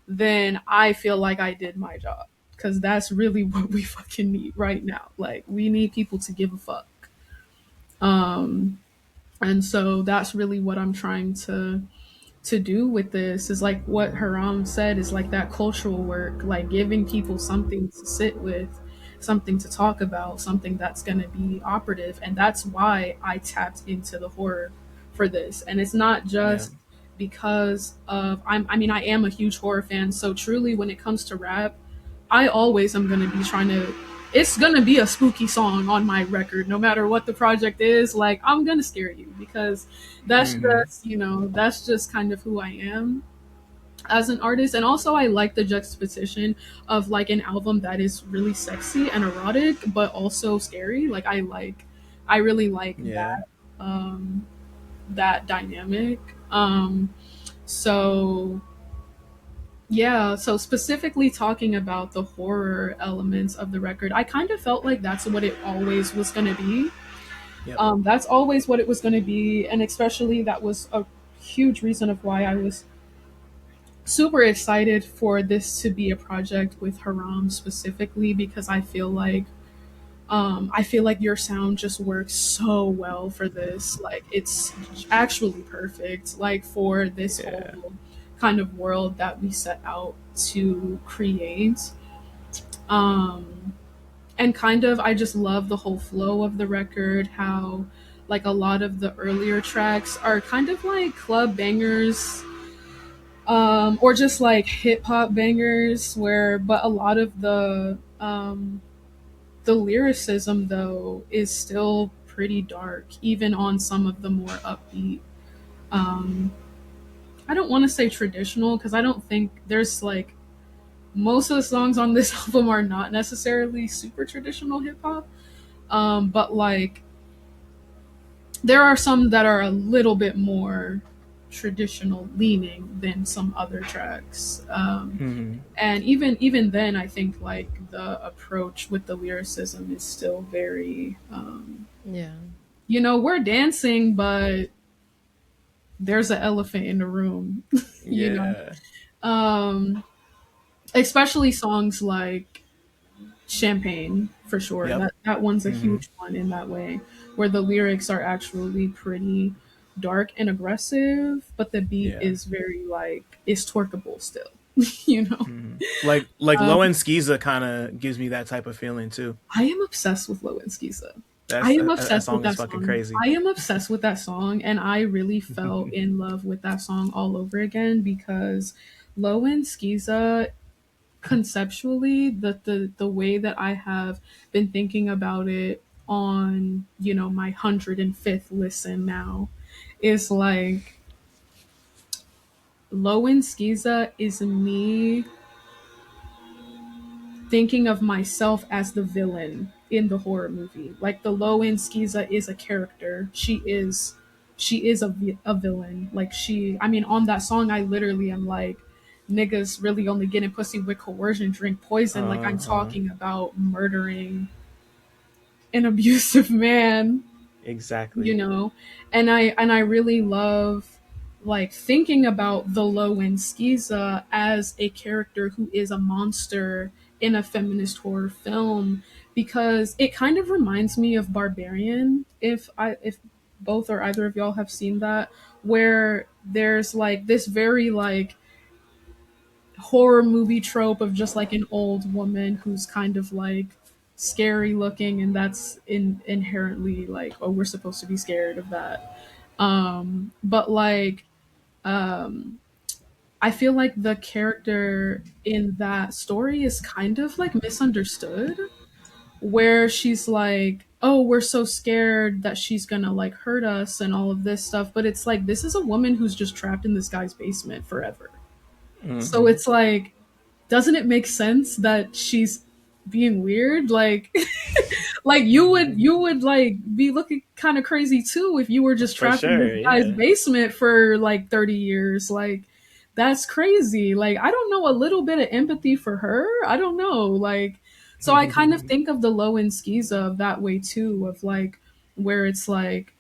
then I feel like I did my job, because that's really what we fucking need right now. Like, we need people to give a fuck. And so that's really what I'm trying to do with this, is like what Haram said, is like that cultural work, like giving people something to sit with, something to talk about, something that's going to be operative. And that's why I tapped into the horror for this. And it's not just because of I am a huge horror fan, so truly when it comes to rap, I always am going to be trying to, it's going to be a spooky song on my record no matter what the project is. Like, I'm going to scare you, because that's just, that's just kind of who I am as an artist. And also I like the juxtaposition of like an album that is really sexy and erotic but also scary. Like, I really like that dynamic. So yeah, so specifically talking about the horror elements of the record, I kind of felt like that's what it always was going to be. That's always what it was going to be. And especially that was a huge reason of why I was super excited for this to be a project with Haram specifically, because I feel like your sound just works so well for this. Like, it's actually perfect, like, for this whole kind of world that we set out to create. Um, and kind of, I just love the whole flow of the record, how like a lot of the earlier tracks are kind of like club bangers, or just like hip hop bangers, where but a lot of the lyricism though is still pretty dark, even on some of the more upbeat. um I don't want to say traditional, because I don't think there's like, most of the songs on this album are not necessarily super traditional hip hop. But like there are some that are a little bit more traditional leaning than some other tracks. And even then, I think like the approach with the lyricism is still very, Yeah. you know, we're dancing, but there's an elephant in the room. You know, especially songs like Champagne, for sure. Yep. That one's a huge one in that way, where the lyrics are actually pretty dark and aggressive, but the beat is very like, it's twerkable still. You know, Like Low End Skiza kind of gives me that type of feeling too. I am obsessed with Low End Skiza. That song With is that fucking song. crazy. I am obsessed with that song, and I really fell in love with that song all over again, because Low End Skiza, conceptually, the way that I have been thinking about it on, you know, my 105th listen now, is like, Low End Skiza is me thinking of myself as the villain in the horror movie. Like, the Low End Skiza is a character. She is a villain. Like, I mean, on that song, I literally am like, niggas really only getting pussy with coercion, drink poison. Like, I'm talking about murdering an abusive man. Exactly. You know, and I really love like thinking about the Low End Skiza as a character who is a monster in a feminist horror film, because it kind of reminds me of Barbarian, if both or either of y'all have seen that, where there's like this very like horror movie trope of just like an old woman who's kind of like scary looking, and that's inherently like, oh, we're supposed to be scared of that. But like, I feel like the character in that story is kind of like misunderstood, where she's like, oh, we're so scared that she's gonna like hurt us and all of this stuff, but it's like, this is a woman who's just trapped in this guy's basement forever. So it's like, doesn't it make sense that she's being weird? Like, like you would like be looking kind of crazy too if you were just trapped in this guy's basement for like 30 years. Like, that's crazy. Like, I don't know, a little bit of empathy for her. I don't know. Like, so I kind of think of the Low End Skiza that way too, of like, where it's like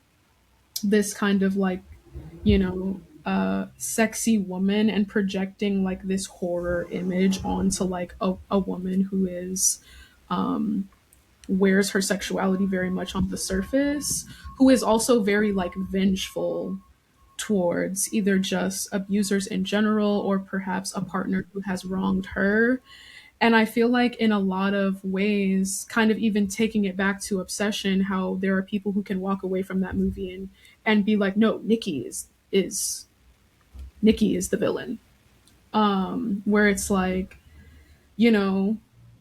this kind of like, you know, sexy woman, and projecting like this horror image onto like a woman who is, wears her sexuality very much on the surface, who is also very like vengeful towards either just abusers in general, or perhaps a partner who has wronged her. And I feel like in a lot of ways, kind of even taking it back to Obsession, how there are people who can walk away from that movie and be like, no, Nikki is the villain. Where it's like, you know,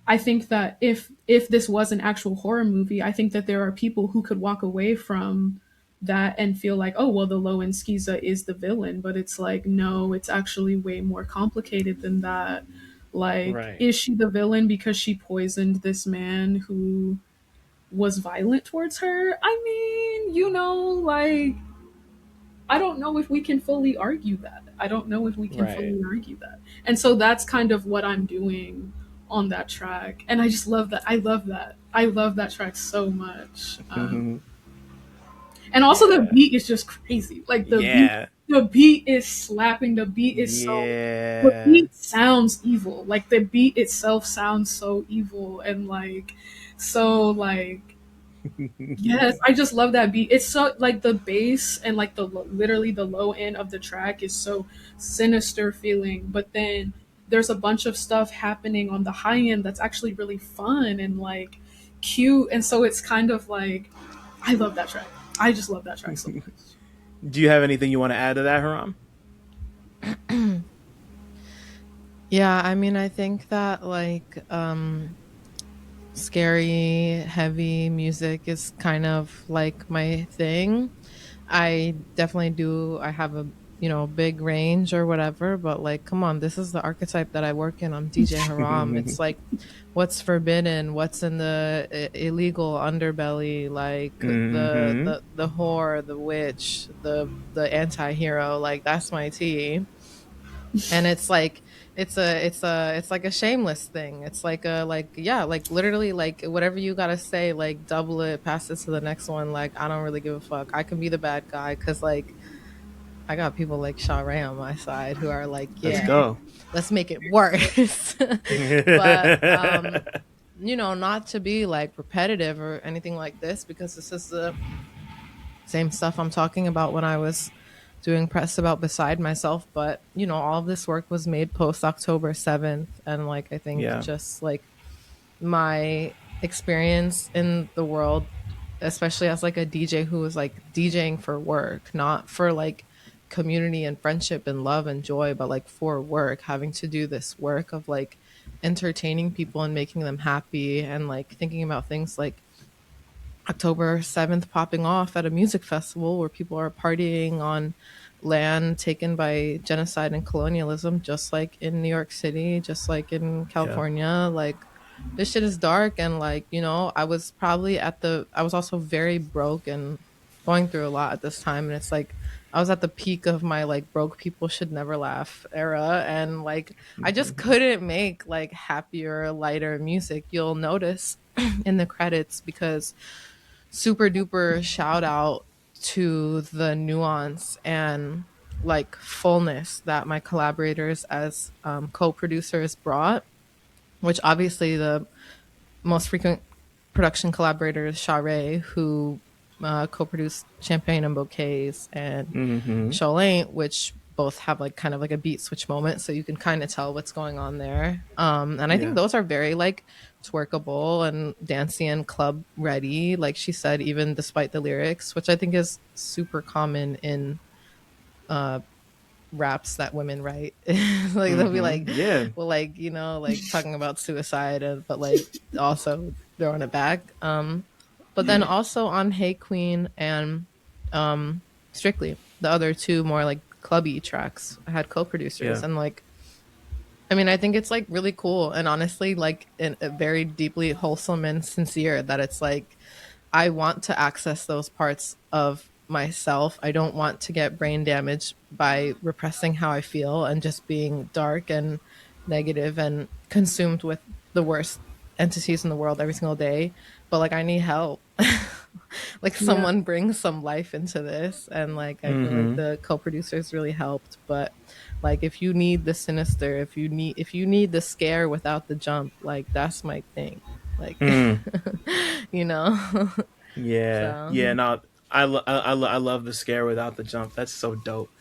I think that if this was an actual horror movie, I think that there are people who could walk away from that and feel like, oh, well, the Low End Skiza is the villain. But it's like, no, it's actually way more complicated than that. Like, is she the villain because she poisoned this man who was violent towards her? I mean, you know, like, I don't know if we can fully argue that. Fully argue that. And so that's kind of what I'm doing on that track. And I just love that. I love that track so much. And also the beat is just crazy. Like, the beat is slapping. The beat is the beat sounds evil. Like, the beat itself sounds so evil, and like, so like, yes, I just love that beat. It's so like, the bass and like literally the low end of the track is so sinister feeling, but then there's a bunch of stuff happening on the high end that's actually really fun and like cute. And so it's kind of like, I love that track. I just love that track so much. Do you have anything you want to add to that, Haram? Yeah, I mean, I think that like scary, heavy music is kind of like my thing. I definitely do. I have a, you know, big range or whatever, but like, come on, this is the archetype that I work in. I'm DJ Haram. It's like what's forbidden, what's in the illegal underbelly, like the whore, the witch, the anti-hero, like that's my tea. And it's like it's like a shameless thing. It's like a like yeah, like literally like whatever you gotta say, like double it, pass it to the next one. Like I don't really give a fuck. I can be the bad guy because like I got people like Sha Ray on my side who are like, yeah, Let's go. let's make it worse. But you know, not to be like repetitive or anything like this, because this is the same stuff I'm talking about when I was doing press about Beside Myself. But you know, all of this work was made post October 7th, and like I think just like my experience in the world, especially as like a DJ who was like DJing for work, not for like community and friendship and love and joy, but like for work, having to do this work of like entertaining people and making them happy, and like thinking about things like October 7th popping off at a music festival where people are partying on land taken by genocide and colonialism, just like in New York City, just like in California. Like this shit is dark. And like, you know, I was also very broke and going through a lot at this time. And it's like, I was at the peak of my like broke people should never laugh era. And like, I just couldn't make like happier, lighter music. You'll notice in the credits, because super duper shout out to the nuance and like fullness that my collaborators as co-producers brought, which obviously the most frequent production collaborator is Sha Ray, who co-produced Champagne and Bouquets, and Sholane, which both have like kind of like a beat switch moment, so you can kind of tell what's going on there. And I think those are very like twerkable and dancey and club ready, like she said, even despite the lyrics, which I think is super common in raps that women write. Like they'll be like, well, like, you know, like talking about suicide, but like also throwing it back. But then also on Hey Queen and Strictly, the other two more like clubby tracks, I had co-producers. And like, I mean, I think it's like really cool and honestly like very deeply wholesome and sincere that it's like I want to access those parts of myself. I don't want to get brain damage by repressing how I feel and just being dark and negative and consumed with the worst entities in the world every single day. But like I need help. Like someone brings some life into this, and like I feel like the co-producers really helped. But like if you need the sinister, if you need the scare without the jump, like that's my thing. Like you know. No, I love the scare without the jump. That's so dope.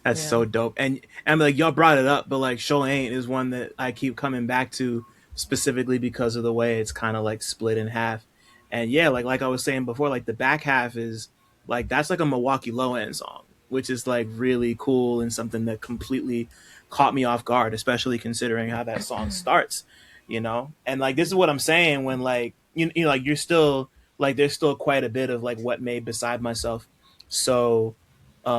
That's so dope. And like y'all brought it up, but like Sholane is one that I keep coming back to specifically because of the way it's kind of like split in half. And yeah, like I was saying before, like the back half is like that's like a Milwaukee Low End song, which is like really cool and something that completely caught me off guard, especially considering how that song starts, you know. And like this is what I'm saying when like you know like you're still like there's still quite a bit of like what made Beside Myself so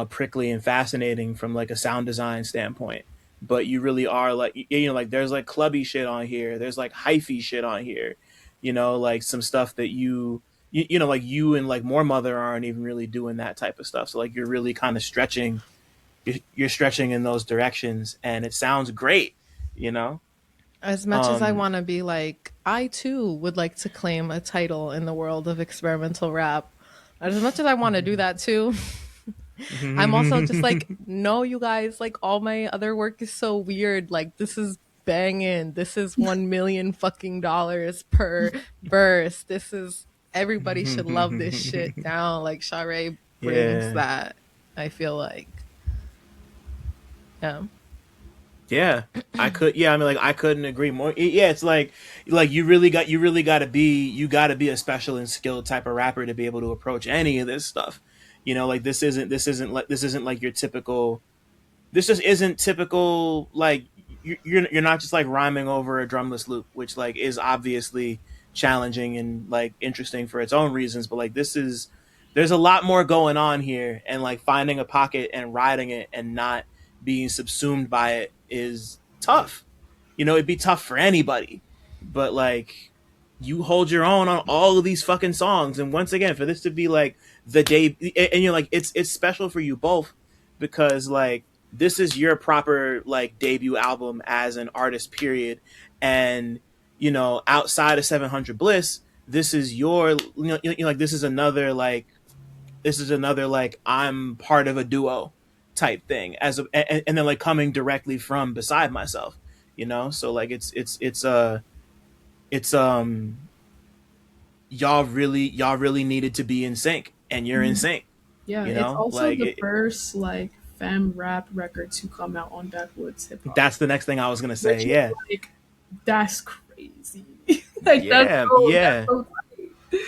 prickly and fascinating from like a sound design standpoint. But you really are like, you know, like there's like clubby shit on here, there's like hyphy shit on here, you know, like some stuff that you know, like you and like More Mother aren't even really doing that type of stuff. So like you're really kind of stretching, you're stretching in those directions, and it sounds great, you know. As much as I want to be like, I too would like to claim a title in the world of experimental rap. As much as I want to do that too, I'm also just like, no, you guys, like all my other work is so weird. Like this is banging. This is $1 million fucking dollars per verse. This is, everybody should love this shit down. Like Sha Ray brings that, I feel like. Yeah. Yeah, I could. Yeah, I mean, like I couldn't agree more. Yeah, it's like you really got to be a special and skilled type of rapper to be able to approach any of this stuff. You know, like this isn't like your typical. This just isn't typical. Like you're not just like rhyming over a drumless loop, which like is obviously challenging and like interesting for its own reasons. But like this is there's a lot more going on here, and like finding a pocket and riding it and not being subsumed by it is tough. You know, it'd be tough for anybody, but like you hold your own on all of these fucking songs, and once again, for this to be like the day, and you're like it's special for you both because like this is your proper like debut album as an artist, period, and you know outside of 700 Bliss, this is your like this is another like I'm part of a duo type thing and then like coming directly from Beside Myself, you know. So like it's y'all really needed to be in sync, and you're in sync, Yeah, you it's know. also Like the first like femme rap record to come out on Backwoodz hip hop. that's the next thing I was gonna say. Which is, Yeah, like, that's crazy. Like yeah, yeah. that's so tight.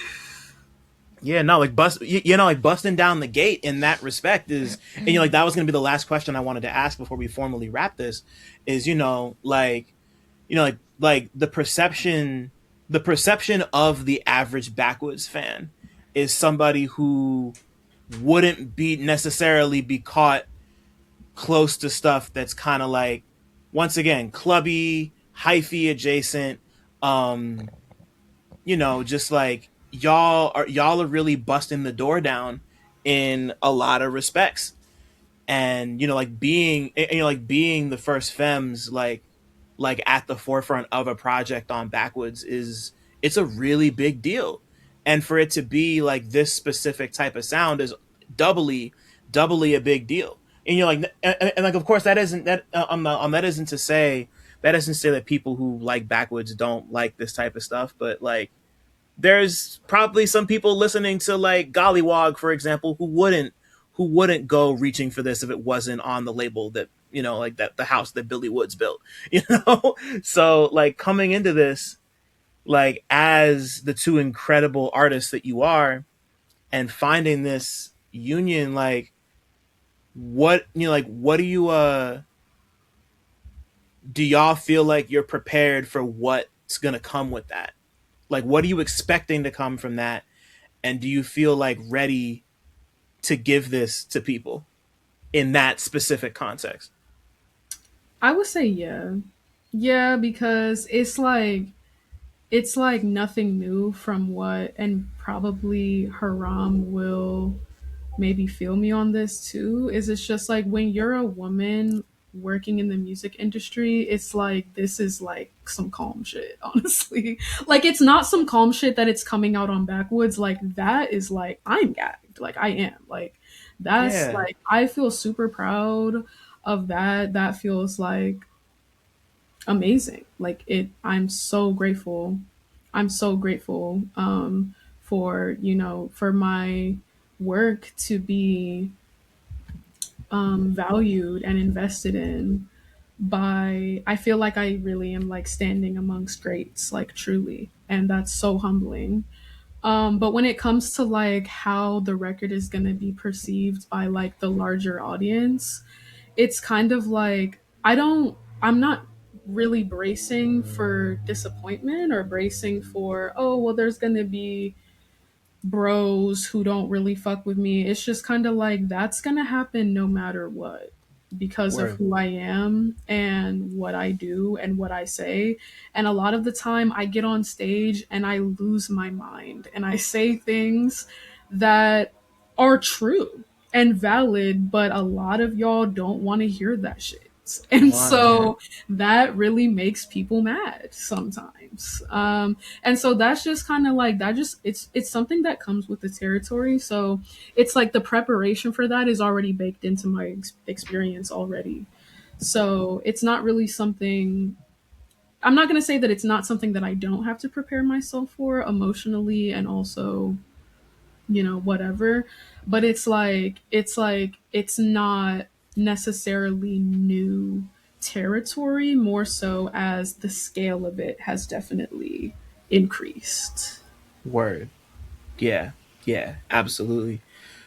Yeah, no, like you know, like busting down the gate in that respect is, and you know, like that was gonna be the last question I wanted to ask before we formally wrap this, is like the perception of the average Backwoodz fan is somebody who wouldn't be necessarily be caught close to stuff that's kind of like, once again, clubby, hyphy adjacent, um, you know, just like y'all are really busting the door down in a lot of respects. And you know, like being the first femmes like at the forefront of a project on Backwoodz is, it's a really big deal. And for it to be like this specific type of sound is doubly a big deal. And you're like, and like, of course, that isn't that that isn't to say that people who like Backwoodz don't like this type of stuff, but like there's probably some people listening to like Gollywog, for example, who wouldn't go reaching for this if it wasn't on the label that, you know, like that the house that Billy Woods built, you know. So like coming into this like as the two incredible artists that you are, and finding this union, like what, you know, like what do y'all feel like you're prepared for what's gonna come with that? Like what are you expecting to come from that? And do you feel like ready to give this to people in that specific context? I would say yeah. Yeah, because it's like nothing new from what, and probably Haram will maybe feel me on this too, is it's just like when you're a woman working in the music industry, it's like this is like some calm shit, honestly. Like it's not some calm shit that it's coming out on Backwoodz. Like that is like I'm gagged. Like I am. Like that's Yeah. like I feel super proud of that. That feels like amazing. Like it I'm so grateful. I'm so grateful for, you know, for my work to be valued and invested in by, I feel like I really am like standing amongst greats, like truly, and that's so humbling. But when it comes to like how the record is going to be perceived by like the larger audience, it's kind of like I'm not really bracing for disappointment or bracing for, oh well, there's going to be bros who don't really fuck with me. It's just kind of like that's going to happen no matter what, because of Word. who I am and what I do and what I say. And a lot of the time I get on stage and I lose my mind and I say things that are true and valid, but a lot of y'all don't want to hear that shit. And One. so that really makes people mad sometimes. And so that's just kind of like that, just it's something that comes with the territory. So it's like the preparation for that is already baked into my experience already. So it's not really something, I'm not going to say that it's not something that I don't have to prepare myself for emotionally and also, you know, whatever, but it's like it's not necessarily new territory, more so as the scale of it has definitely increased. Word. Yeah. Yeah. Absolutely.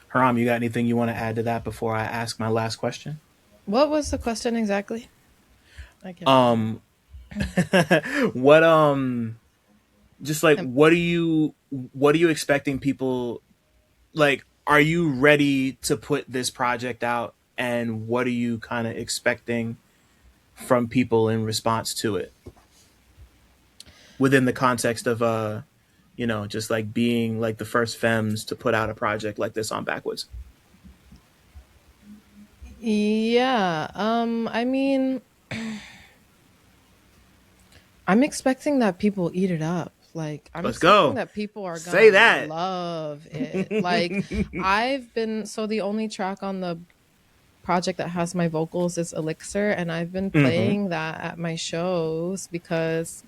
Haram, you got anything you want to add to that before I ask my last question? What was the question exactly? I can't remember. Um, what just like Um, what are you expecting people, like, are you ready to put this project out, and what are you kind of expecting from people in response to it within the context of just like being like the first femmes to put out a project like this on Backwoodz? Yeah. I mean, I'm expecting that people eat it up. Like, I'm Let's expecting go. that people are Say gonna that. love it. Like, so the only track on the project that has my vocals is Elixir, and I've been Mm-hmm. playing that at my shows because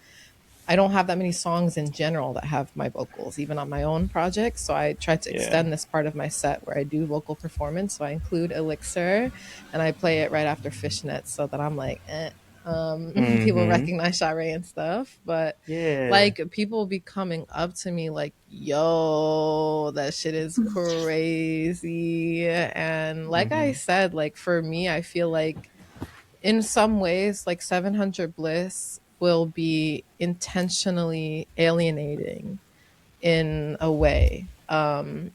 I don't have that many songs in general that have my vocals, even on my own projects. So I tried to Yeah. extend this part of my set where I do vocal performance. So I include Elixir and I play it right after Fishnets so that I'm like, people Mm-hmm. recognize Sha Ray and stuff. But Yeah. like people be coming up to me like, yo, that shit is crazy. And like I Mm-hmm. said, like for me, I feel like in some ways, like 700 Bliss will be intentionally alienating in a way. And,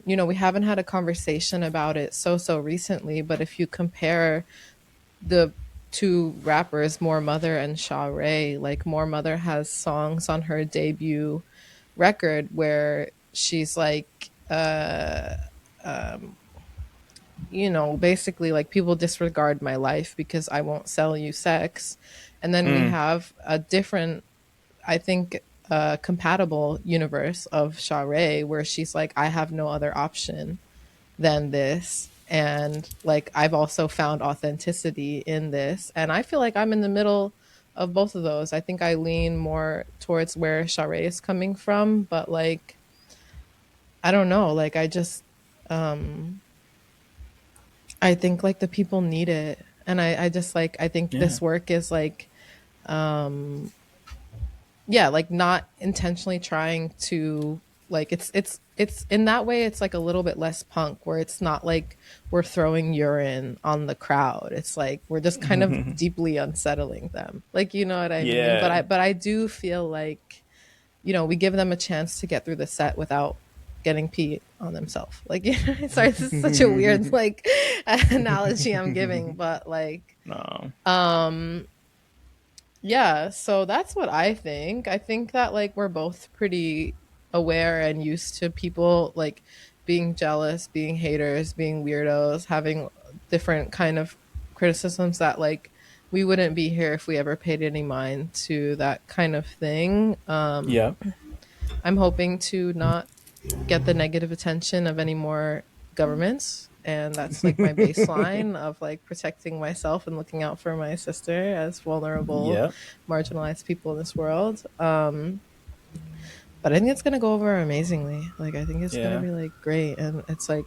we haven't had a conversation about it so recently, but if you compare the two rappers, More Mother and Sha Ray, like More Mother has songs on her debut record where she's like, um, basically like people disregard my life because I won't sell you sex. And then we Mm. have a different, I think, compatible universe of Sha Ray where she's like, I have no other option than this. And like, I've also found authenticity in this. And I feel like I'm in the middle of both of those. I think I lean more towards where Sha Ray is coming from, but like, I don't know. Like, um, I think like the people need it. And I just like, I think Yeah. this work is like, um, yeah, like not intentionally trying to like, it's in that way, it's like a little bit less punk where it's not like we're throwing urine on the crowd. It's like, we're just kind of deeply unsettling them. Like, you know what I mean? Yeah. But I do feel like, we give them a chance to get through the set without getting pee on themselves. Like, sorry, this is such a weird like analogy I'm giving, but like, No. yeah. So that's what I think. I think that like we're both pretty aware and used to people like being jealous, being haters, being weirdos, having different kind of criticisms that like we wouldn't be here if we ever paid any mind to that kind of thing. Yeah. I'm hoping to not get the negative attention of any more governments, and that's like my baseline of like protecting myself and looking out for my sister as vulnerable Yeah. marginalized people in this world. But I think it's gonna go over amazingly. Like I think it's gonna Yeah. be like great. And it's like,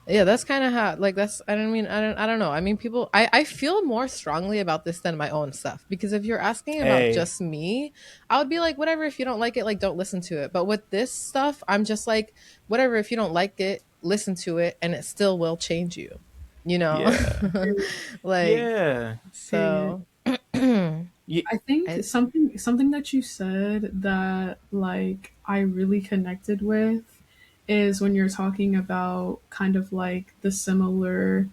yeah, that's kind of how like that's I don't know. I mean people I feel more strongly about this than my own stuff, because if you're asking about Hey. just me, I would be like, whatever, if you don't like it, like don't listen to it. But with this stuff, I'm just like, whatever, if you don't like it, listen to it and it still will change you. Yeah. Like Yeah. so Yeah. I think I, something that you said that like I really connected with is when you're talking about kind of like the similar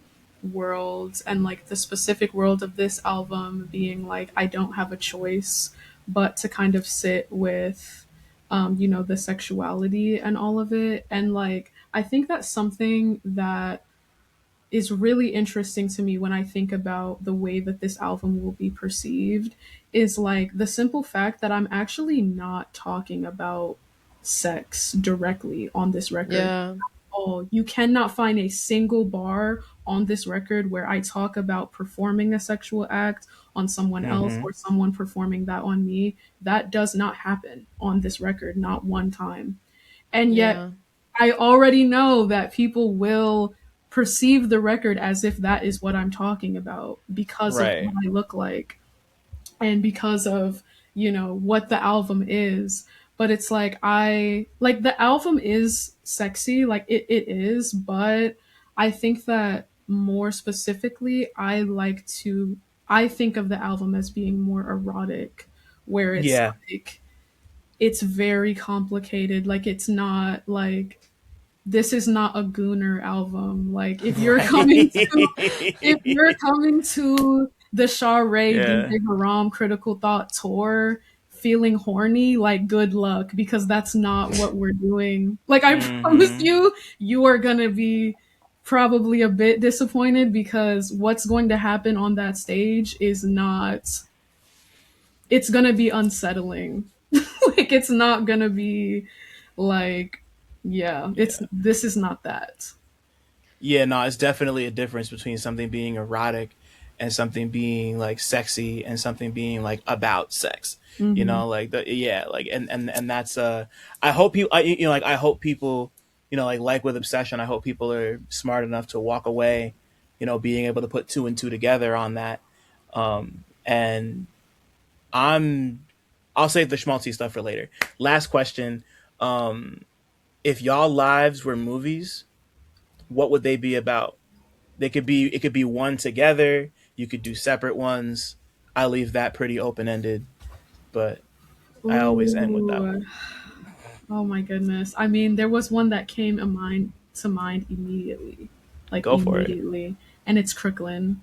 worlds and like the specific world of this album being like I don't have a choice but to kind of sit with the sexuality and all of it. And like I think that's something that is really interesting to me when I think about the way that this album will be perceived is like the simple fact that I'm actually not talking about sex directly on this record. yeah. Oh, you cannot find a single bar on this record where I talk about performing a sexual act on someone else Mm-hmm. or someone performing that on me. That does not happen on this record, not one time. And yet Yeah. I already know that people will perceive the record as if that is what I'm talking about because of Right. what I look like and because of, what the album is. But it's like the album is sexy, like it is, but I think that more specifically I think of the album as being more erotic, where it's Yeah. like it's very complicated. Like it's not like this is not a Gooner album. Like if you're coming to the Sha Ray Yeah. DJ Haram Critical Thot tour feeling horny, like good luck, because that's not what we're doing. Like I promise you are gonna be probably a bit disappointed because what's going to happen on that stage is not, it's gonna be unsettling. Like it's not gonna be like, this is not that. Yeah, no, it's definitely a difference between something being erotic and something being like sexy and something being like about sex. You know, like like and that's I hope you like I hope people, like with Obsession, I hope people are smart enough to walk away, being able to put two and two together on that. And I'll save the schmaltzy stuff for later. Last question. If y'all lives were movies, what would they be about? It could be one together. You could do separate ones. I leave that pretty open ended, but I always end with that Ooh. one. Oh my goodness. I mean, there was one that came to mind immediately. Like Go for it. immediately. And it's Crooklyn.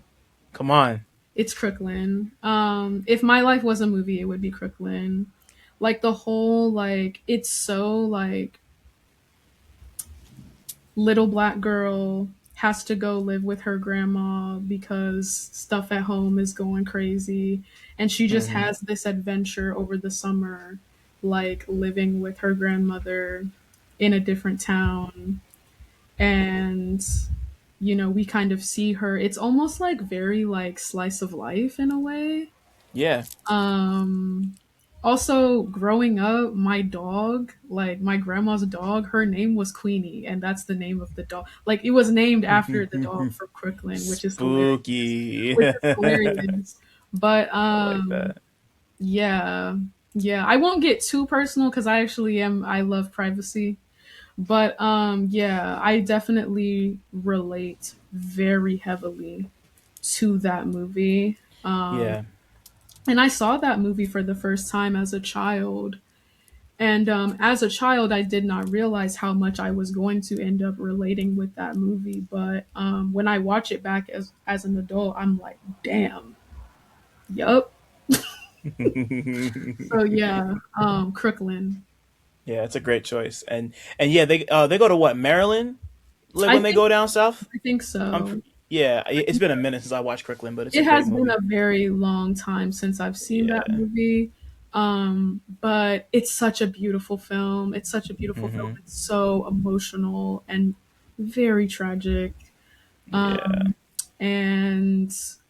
Come on. It's Crooklyn. If my life was a movie, it would be Crooklyn. Like the whole like it's so like little black girl has to go live with her grandma because stuff at home is going crazy, and she just has this adventure over the summer, like living with her grandmother in a different town. And we kind of see her, it's almost like very like slice of life in a way. Yeah. Also, growing up, my dog, like my grandma's dog, her name was Queenie, and that's the name of the dog. Like it was named after the dog from Crooklyn, which is hilarious. Spooky. Which is hilarious. But I like that. yeah, I won't get too personal because I love privacy. But I definitely relate very heavily to that movie. Yeah. And I saw that movie for the first time as a child. And as a child, I did not realize how much I was going to end up relating with that movie. But when I watch it back as an adult, I'm like, damn. Yup. So yeah, Crooklyn. Yeah, it's a great choice. And yeah, they go to what, Maryland? Like when they go down south? I think so. Yeah, it's been a minute since I watched Crooklyn, but it has been a very long time since I've seen that movie. But it's such a beautiful film. It's such a beautiful film. It's so emotional and very tragic. And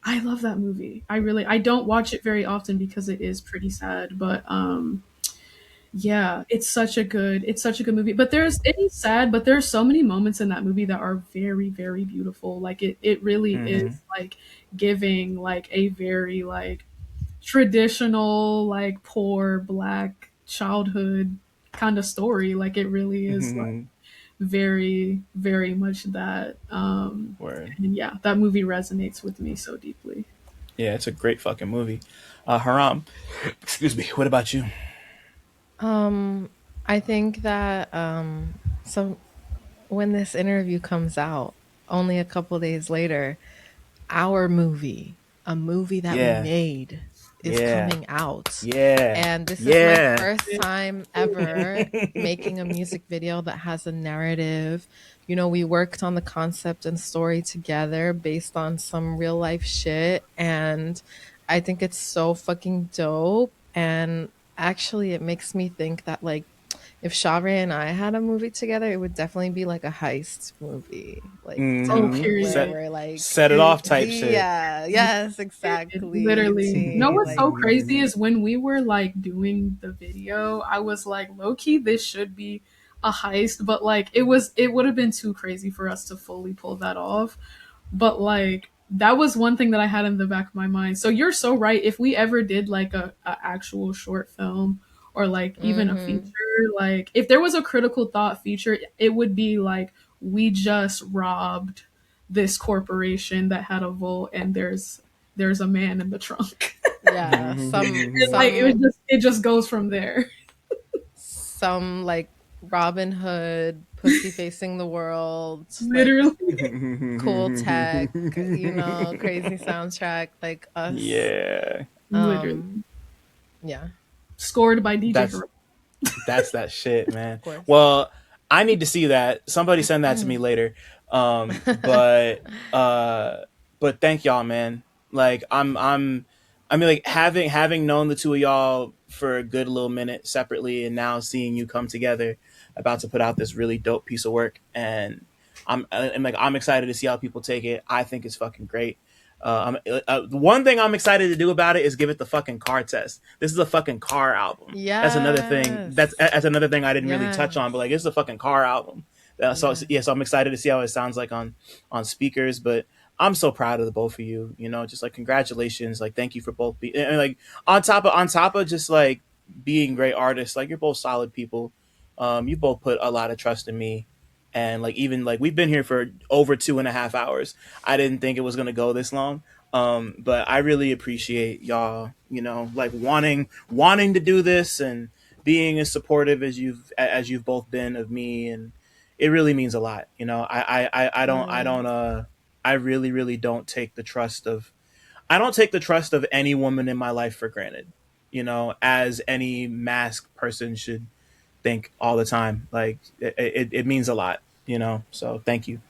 I love that movie. I don't watch it very often because it is pretty sad, but it's such a good movie. But it is sad, but there's so many moments in that movie that are very, very beautiful. Like it really is like giving like a very like traditional like poor black childhood kind of story. Like it really is like very, very much that. Word. And yeah, that movie resonates with me so deeply. Yeah, it's a great fucking movie. Haram, excuse me, what about you? I think that so when this interview comes out, only a couple days later, our movie, a movie that we made, is coming out. Yeah. And this is my first time ever making a music video that has a narrative. We worked on the concept and story together based on some real life shit. And I think it's so fucking dope. And actually, it makes me think that like if Sha Ray and I had a movie together, it would definitely be like a heist movie, like set it off type shit. Yeah, yes, exactly. Literally. What's so crazy is when we were like doing the video, I was like, low key, this should be a heist, but like it would have been too crazy for us to fully pull that off. But like that was one thing that I had in the back of my mind. So you're so right. If we ever did like a actual short film or like even a feature, like if there was a Critical Thot feature, it would be like we just robbed this corporation that had a vault and there's a man in the trunk. Yeah, Like it just goes from there. some like Robin Hood, pussy facing the world, Literally. like, cool tech, you know, crazy soundtrack, like us. Yeah. Literally. Yeah. Scored by DJ Haram. That's that shit, man. Of course. Well, I need to see that. Somebody send that to me later. But thank y'all, man. Like I mean, like having known the two of y'all for a good little minute separately, and now seeing you come together, about to put out this really dope piece of work, and I'm excited to see how people take it. I think it's fucking great. One thing I'm excited to do about it is give it the fucking car test. This is a fucking car album. Yeah, that's another thing. That's another thing I didn't really touch on, but like it's a fucking car album. So I'm excited to see how it sounds like on speakers. But I'm so proud of the both of you. You know, just like congratulations. Like thank you for both being, and like on top of just like being great artists. Like you're both solid people. You both put a lot of trust in me. And like even like we've been here for over 2.5 hours. I didn't think it was gonna go this long. But I really appreciate y'all, you know, like wanting to do this and being as supportive as you've both been of me, and it really means a lot. You know, I really don't take the trust of any woman in my life for granted, you know, as any masked person should think all the time. Like it means a lot, you know. So thank you,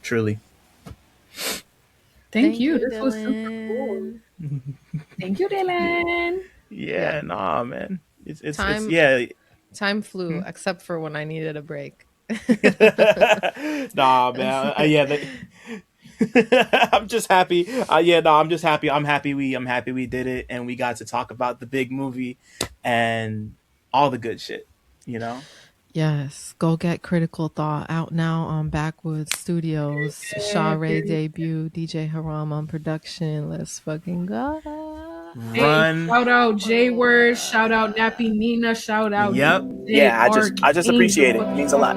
truly. Thank you. This was super cool. Thank you, Dylan. Yeah, nah, man. It's Time flew, except for when I needed a break. Nah, man. I'm just happy. I'm just happy. I'm happy we did it, and we got to talk about the big movie and all the good shit, you know. Yes, go get Critical Thot out now on Backwoodz Studioz. Sha Ray debut, DJ Haram on production. Let's fucking go. Run. Hey, shout out J Word, shout out Nappy Nina, shout out. Yep. Yeah, I just appreciate it. It means a lot.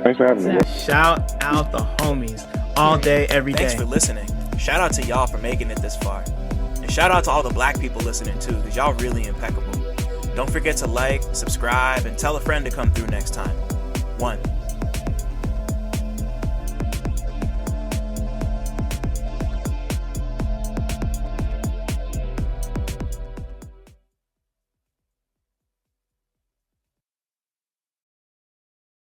Thanks for having me. Shout out the homies all day, every day. Thanks for listening. Shout out to y'all for making it this far. And shout out to all the black people listening too, because y'all really impeccable. Don't forget to like, subscribe, and tell a friend to come through next time. 1.